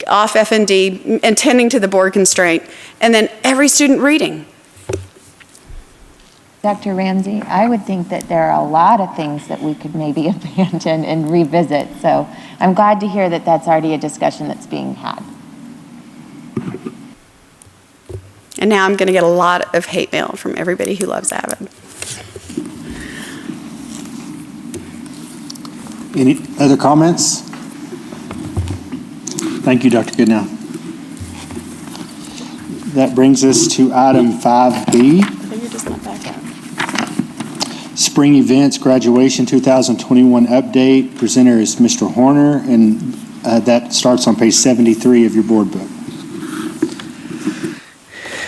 off F&D, and tending to the board constraint, and then every student reading. Dr. Ramsey, I would think that there are a lot of things that we could maybe abandon and revisit. So I'm glad to hear that that's already a discussion that's being had. And now I'm going to get a lot of hate mail from everybody who loves AVID. Any other comments? Thank you, Dr. Goodnow. That brings us to item 5B. You're just not back up. Spring Events Graduation 2021 Update. Presenter is Mr. Horner, and that starts on page 73 of your board book.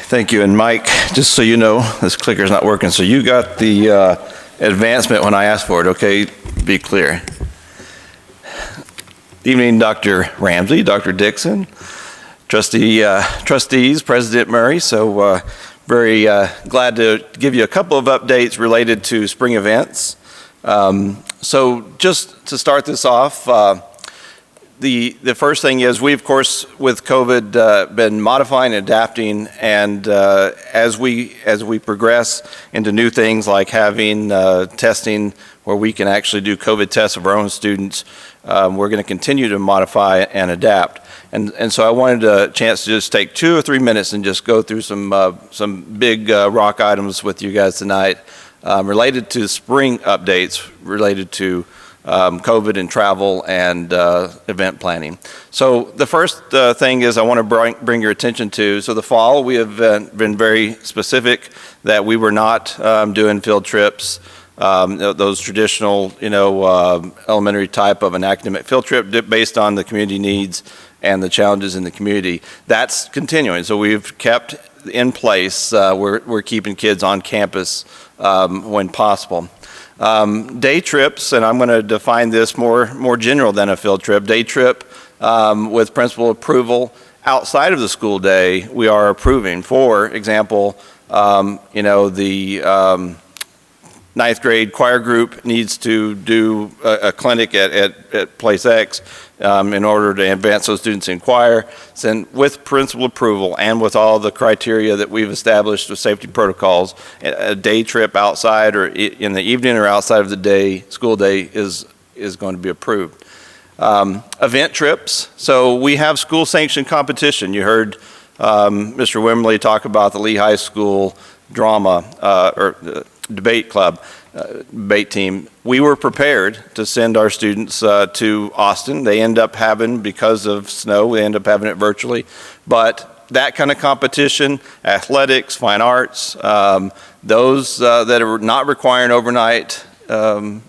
Thank you. And Mike, just so you know, this clicker's not working. So you got the advancement when I asked for it, okay? Be clear. Evening, Dr. Ramsey, Dr. Dixon, trustees, President Murray. So very glad to give you a couple of updates related to spring events. So just to start this off, the first thing is we, of course, with COVID, been modifying and adapting, and as we progress into new things like having testing where we can actually do COVID tests of our own students, we're going to continue to modify and adapt. And so I wanted a chance to just take 2 or 3 minutes and just go through some big rock items with you guys tonight related to spring updates related to COVID and travel and event planning. So the first thing is I want to bring your attention to, so the fall we have been very specific that we were not doing field trips, those traditional, elementary type of an academic field trip based on the community needs and the challenges in the community. That's continuing. So we've kept in place, we're keeping kids on campus when possible. Day trips, and I'm going to define this more general than a field trip. Day trip with principal approval outside of the school day, we are approving. For example, the 9th grade choir group needs to do a clinic at place X in order to advance those students in choir. Then with principal approval and with all the criteria that we've established with safety protocols, a day trip outside or in the evening or outside of the day, school day is going to be approved. Event trips. So we have school sanctioned competition. You heard Mr. Wimley talk about the Lee High School drama or debate club, debate team. We were prepared to send our students to Austin. They end up having, because of snow, we end up having it virtually. But that kind of competition, athletics, fine arts, those that are not requiring overnight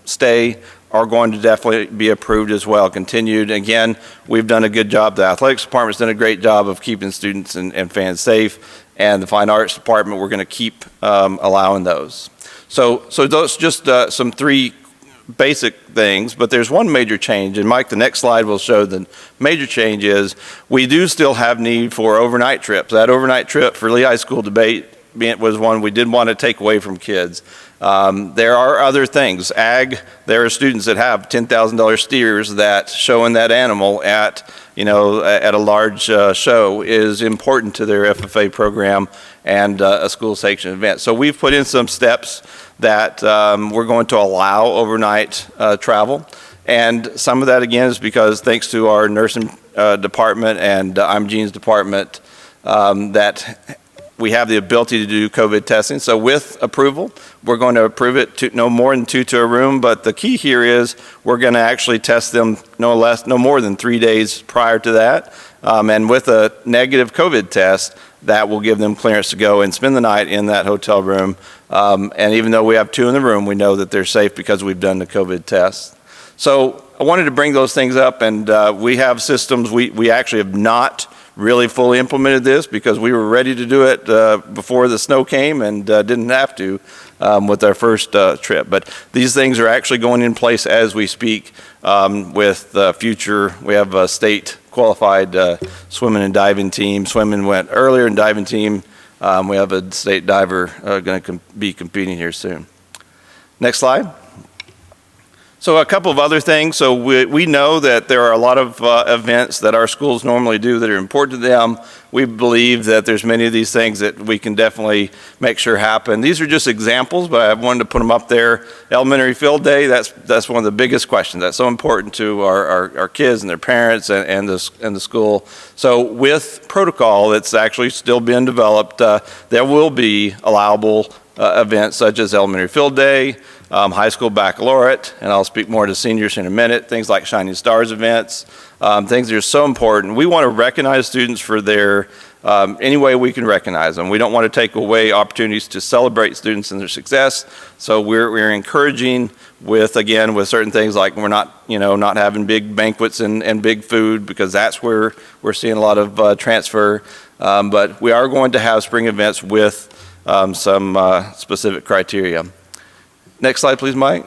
stay are going to definitely be approved as well, continued. Again, we've done a good job. The athletics department's done a great job of keeping students and fans safe. And the fine arts department, we're going to keep allowing those. So those just some 3 basic things, but there's one major change. And Mike, the next slide will show the major change is we do still have need for overnight trips. That overnight trip for Lee High School debate was one we did want to take away from kids. There are other things. Ag, there are students that have $10,000 steers that showing that animal at a large show is important to their FFA program and a school sanctioned event. So we've put in some steps that we're going to allow overnight travel. And some of that, again, is because thanks to our nursing department and Jean's department that we have the ability to do COVID testing. So with approval, we're going to approve it to no more than 2 to a room. But the key here is we're going to actually test them no more than 3 days prior to that. And with a negative COVID test, that will give them clearance to go and spend the night in that hotel room. And even though we have 2 in the room, we know that they're safe because we've done the COVID test. So I wanted to bring those things up, and we have systems. We actually have not really fully implemented this because we were ready to do it before the snow came and didn't have to with our first trip. But these things are actually going in place as we speak with future. We have a state qualified swimming and diving team. Swimming went earlier and diving team. We have a state diver going to be competing here soon. Next slide. So a couple of other things. So we know that there are a lot of events that our schools normally do that are important to them. We believe that there's many of these things that we can definitely make sure happen. These are just examples, but I wanted to put them up there. Elementary field day, that's one of the biggest questions. That's so important to our kids and their parents and the school. So with protocol that's actually still being developed, there will be allowable events such as elementary field day, high school baccalaureate, and I'll speak more to seniors in a minute, things like Shining Stars events, things that are so important. We want to recognize students for their, any way we can recognize them. We don't want to take away opportunities to celebrate students and their success, so we're encouraging with certain things like we're not, not having big banquets and big food because that's where we're seeing a lot of transfer, but we are going to have spring events with some specific criteria. Next slide, please, Mike.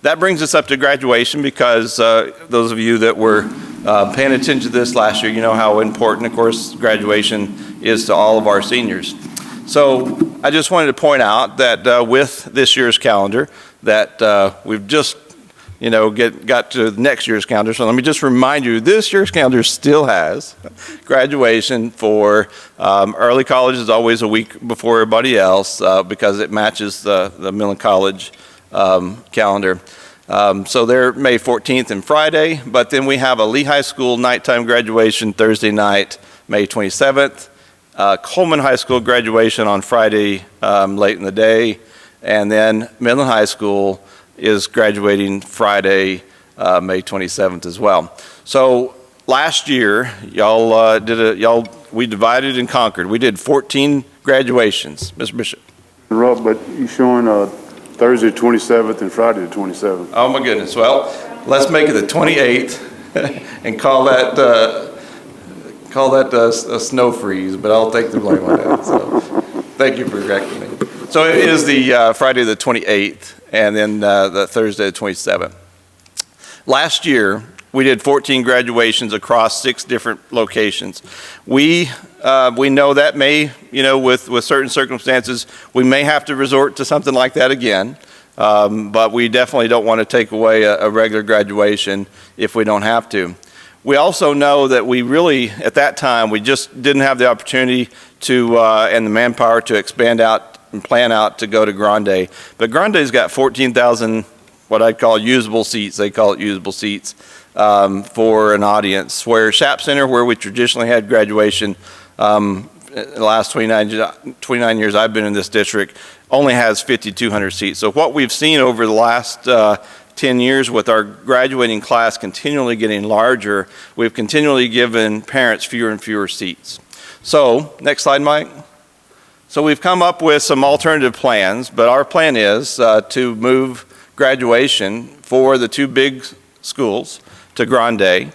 That brings us up to graduation because those of you that were paying attention to this last year, you know how important, of course, graduation is to all of our seniors. So I just wanted to point out that with this year's calendar, that we've just got to next year's calendar. So let me just remind you, this year's calendar still has graduation for early college is always a week before everybody else because it matches the Midland College calendar. So they're May 14th and Friday, but then we have a Lee High School nighttime graduation Thursday night, May 27th. Coleman High School graduation on Friday late in the day, and then Midland High School is graduating Friday, May 27th as well. So last year, we divided and conquered. We did 14 graduations, Mr. Bishop. But you're showing Thursday the 27th and Friday the 27th. Oh my goodness. Well, let's make it the 28th and call that a snow freeze, but I'll take the blame on that. So thank you for correcting me. So it is the Friday the 28th and then the Thursday the 27th. Last year, we did 14 graduations across 6 different locations. We know that may, with certain circumstances, we may have to resort to something like that again. But we definitely don't want to take away a regular graduation if we don't have to. We also know that we really, at that time, we just didn't have the opportunity to, and the manpower to expand out and plan out to go to Grande. But Grande's got 14,000, what I'd call usable seats. They call it usable seats for an audience. Where Shap Center, where we traditionally had graduation, the last 29 years I've been in this district, only has 5,200 seats. So what we've seen over the last 10 years with our graduating class continually getting larger, we've continually given parents fewer and fewer seats. So, next slide, Mike. So we've come up with some alternative plans, but our plan is to move graduation for the 2 big schools to Grande,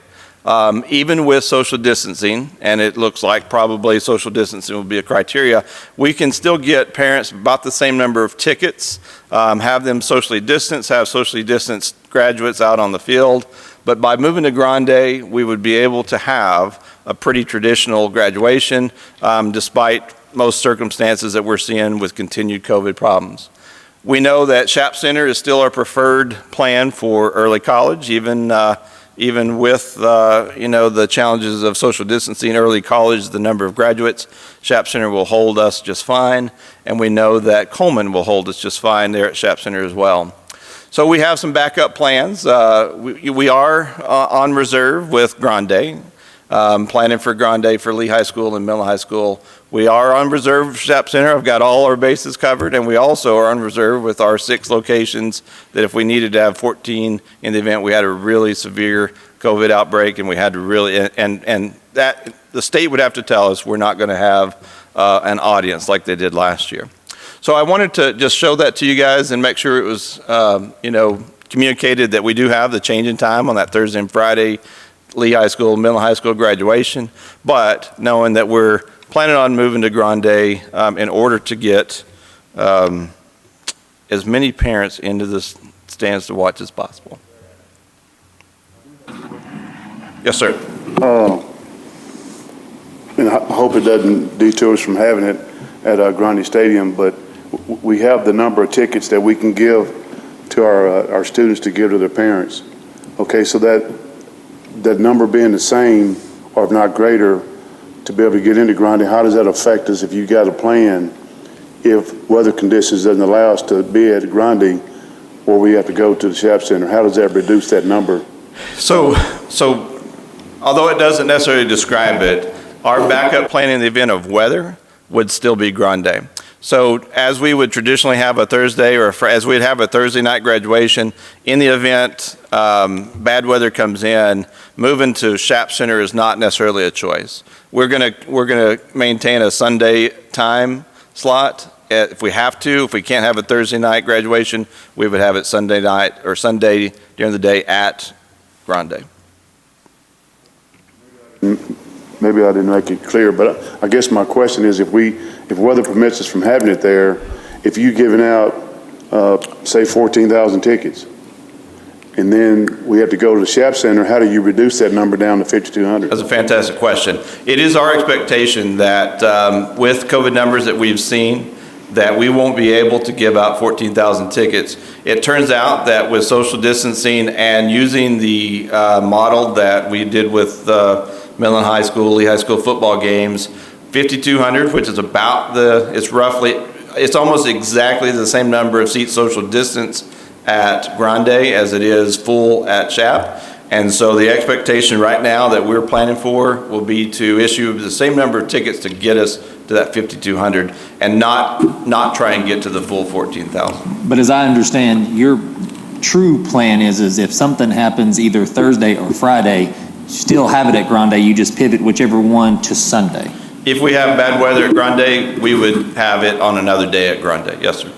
even with social distancing, and it looks like probably social distancing will be a criteria. We can still get parents about the same number of tickets, have them socially distanced, have socially distanced graduates out on the field, but by moving to Grande, we would be able to have a pretty traditional graduation, despite most circumstances that we're seeing with continued COVID problems. We know that Shap Center is still our preferred plan for early college, even with the challenges of social distancing. Early college, the number of graduates, Shap Center will hold us just fine, and we know that Coleman will hold us just fine there at Shap Center as well. So we have some backup plans. We are on reserve with Grande, planning for Grande for Lee High School and Midland High School. We are on reserve for Shap Center. I've got all our bases covered, and we also are on reserve with our 6 locations that if we needed to have 14 in the event we had a really severe COVID outbreak and we had to really, and that the state would have to tell us we're not going to have an audience like they did last year. So I wanted to just show that to you guys and make sure it was, communicated that we do have the change in time on that Thursday and Friday Lee High School, Midland High School graduation, but knowing that we're planning on moving to Grande in order to get as many parents into the stands to watch as possible. Yes, sir. And I hope it doesn't detour us from having it at Grande Stadium, but we have the number of tickets that we can give to our students to give to their parents. Okay, so that number being the same, or if not greater, to be able to get into Grande, how does that affect us if you got a plan if weather conditions doesn't allow us to be at Grande or we have to go to the Shap Center? How does that reduce that number? So although it doesn't necessarily describe it, our backup plan in the event of weather would still be Grande. So as we would traditionally have a Thursday, or as we'd have a Thursday night graduation, in the event bad weather comes in, moving to Shap Center is not necessarily a choice. We're gonna maintain a Sunday time slot. If we have to, if we can't have a Thursday night graduation, we would have it Sunday night or Sunday during the day at Grande. Maybe I didn't make it clear, but I guess my question is if weather permits us from having it there, if you giving out say 14,000 tickets, and then we have to go to the SHAP Center, how do you reduce that number down to 5,200? That's a fantastic question. It is our expectation that with COVID numbers that we've seen, that we won't be able to give out 14,000 tickets. It turns out that with social distancing and using the model that we did with Midland High School, Lee High School football games, 5,200, which is about it's almost exactly the same number of seats social distance at Grande as it is full at SHAP. And so the expectation right now that we're planning for will be to issue the same number of tickets to get us to that 5,200 and not try and get to the full 14,000. But as I understand, your true plan is if something happens either Thursday or Friday, still have it at Grande, you just pivot whichever one to Sunday. If we have bad weather at Grande, we would have it on another day at Grande, yes, sir.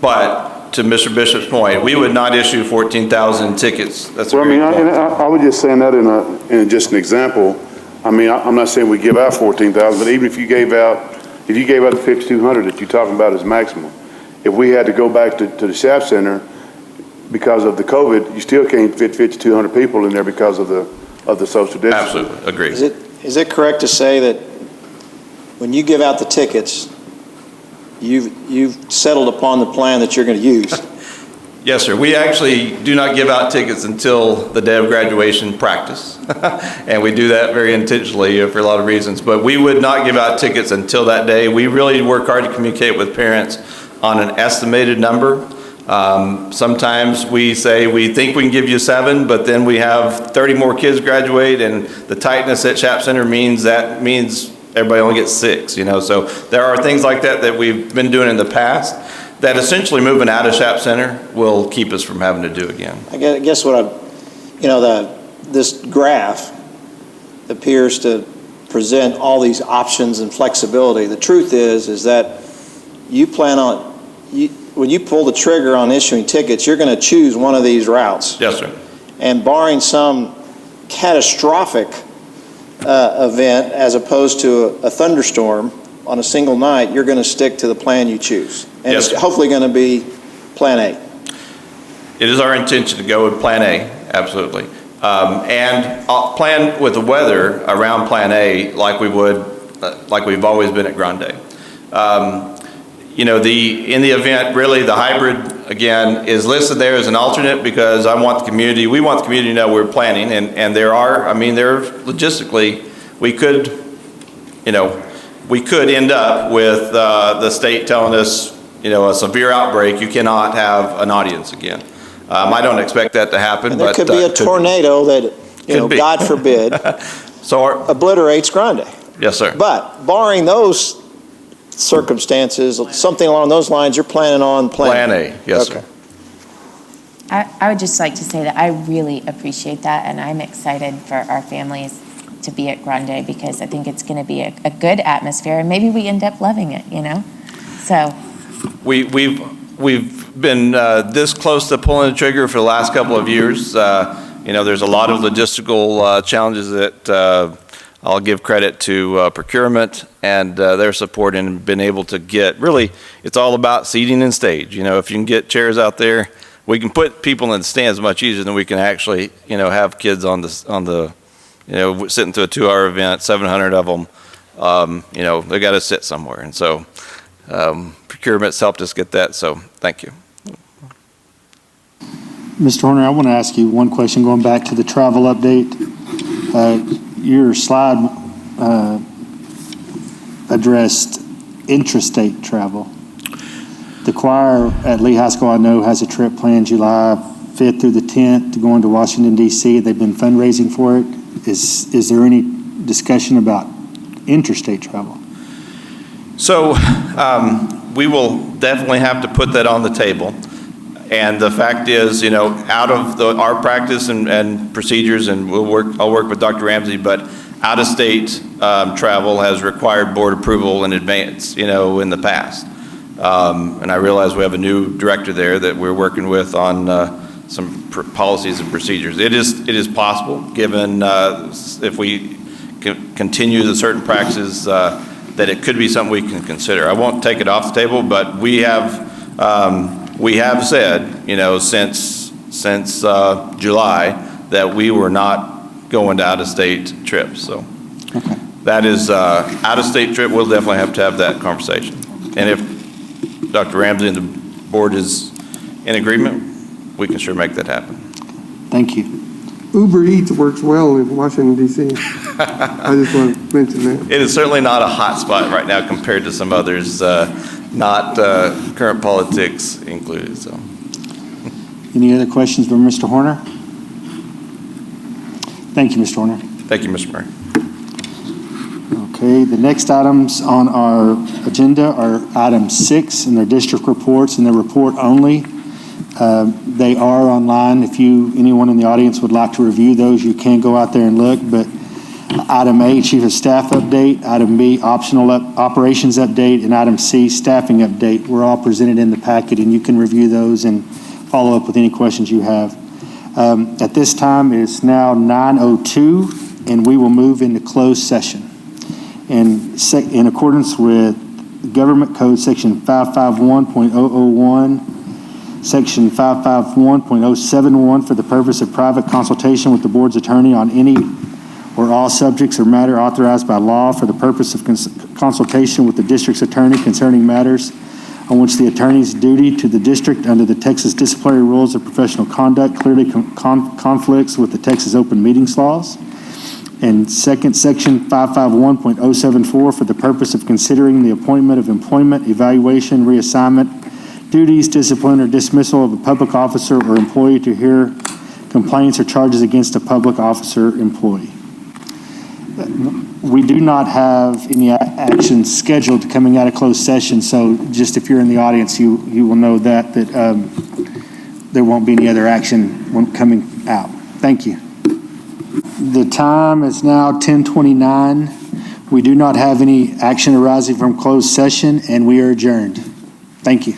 But to Mr. Bishop's point, we would not issue 14,000 tickets. That's well, I was just saying that in just an example. I mean, I'm not saying we give out 14,000, but even if you gave out the 5,200 that you're talking about as maximum, if we had to go back to the SHAP Center because of the COVID, you still can't fit 5,200 people in there because of the social distancing. Absolutely, agree. Is it correct to say that when you give out the tickets, you've settled upon the plan that you're going to use? Yes, sir. We actually do not give out tickets until the day of graduation practice. And we do that very intentionally for a lot of reasons. But we would not give out tickets until that day. We really work hard to communicate with parents on an estimated number. Sometimes we say we think we can give you 7, but then we have 30 more kids graduate, and the tightness at SHAP Center means everybody only gets 6, So there are things like that we've been doing in the past that essentially moving out of SHAP Center will keep us from having to do again. I guess this graph appears to present all these options and flexibility. The truth is that you plan on, when you pull the trigger on issuing tickets, you're going to choose one of these routes. Yes, sir. And barring some catastrophic event as opposed to a thunderstorm on a single night, you're going to stick to the plan you choose. And yes, it's hopefully going to be plan A. It is our intention to go with plan A, absolutely. And I'll plan with the weather around plan A like we would, like we've always been at Grande. In the event, really the hybrid, again, is listed there as an alternate because we want the community to know we're planning, and there logistically, we could end up with the state telling us, a severe outbreak, you cannot have an audience again. I don't expect that to happen. And there could be a tornado that, God forbid, obliterates Grande. Yes, sir. But barring those circumstances, something along those lines, you're planning on plan A. Yes, okay, sir. I would just like to say that I really appreciate that, and I'm excited for our families to be at Grande because I think it's going to be a good atmosphere, and maybe we end up loving it, So we've been this close to pulling the trigger for the last couple of years. There's a lot of logistical challenges that I'll give credit to procurement and their support and been able to get. Really, it's all about seating and stage. If you can get chairs out there, we can put people in the stands much easier than we can actually, have kids on the sitting through a 2-hour event, 700 of them. They got to sit somewhere, and so procurement's helped us get that. So thank you. Mr. Horner, I want to ask you one question going back to the travel update. Your slide addressed intrastate travel. The choir at Lee High School, I know, has a trip planned July 5th through the 10th to go into Washington, D.C. They've been fundraising for it. Is there any discussion about interstate travel? So we will definitely have to put that on the table. And the fact is, out of our practice and procedures, and I'll work with Dr. Ramsey, but out-of-state travel has required board approval in advance, in the past. And I realize we have a new director there that we're working with on some policies and procedures. It is possible, given if we continue the certain practices, that it could be something we can consider. I won't take it off the table, but we have we have said, since July, that we were not going to out-of-state trips. So that is out-of-state trip. We'll definitely have to have that conversation. And if Dr. Ramsey and the board is in agreement, we can sure make that happen. Thank you. Uber Eats works well in Washington, D.C. I just want to mention that. It is certainly not a hot spot right now compared to some others, not current politics included. So, any other questions for Mr. Horner? Thank you, Mr. Horner. Thank you, Mr. Murray. Okay, the next items on our agenda are item 6 in their district reports and their report only. They are online. If anyone in the audience would like to review those, you can go out there and look. But item A, Chief of Staff update. Item B, optional operations update. And item C, staffing update. We're all presented in the packet, and you can review those and follow up with any questions you have. At this time, it's now 9:02, and we will move into closed session. And in accordance with Government Code Section 551.001, Section 551.071, for the purpose of private consultation with the board's attorney on any or all subjects or matter authorized by law for the purpose of consultation with the district's attorney concerning matters on which the attorney's duty to the district under the Texas disciplinary rules of professional conduct clearly conflicts with the Texas open meetings laws. And second, Section 551.074, for the purpose of considering the appointment of employment, evaluation, reassignment, duties, discipline, or dismissal of a public officer or employee, to hear complaints or charges against a public officer employee. We do not have any action scheduled coming out of closed session, so just if you're in the audience, you will know that there won't be any other action when coming out. Thank you. The time is now 10:29. We do not have any action arising from closed session, and we are adjourned. Thank you.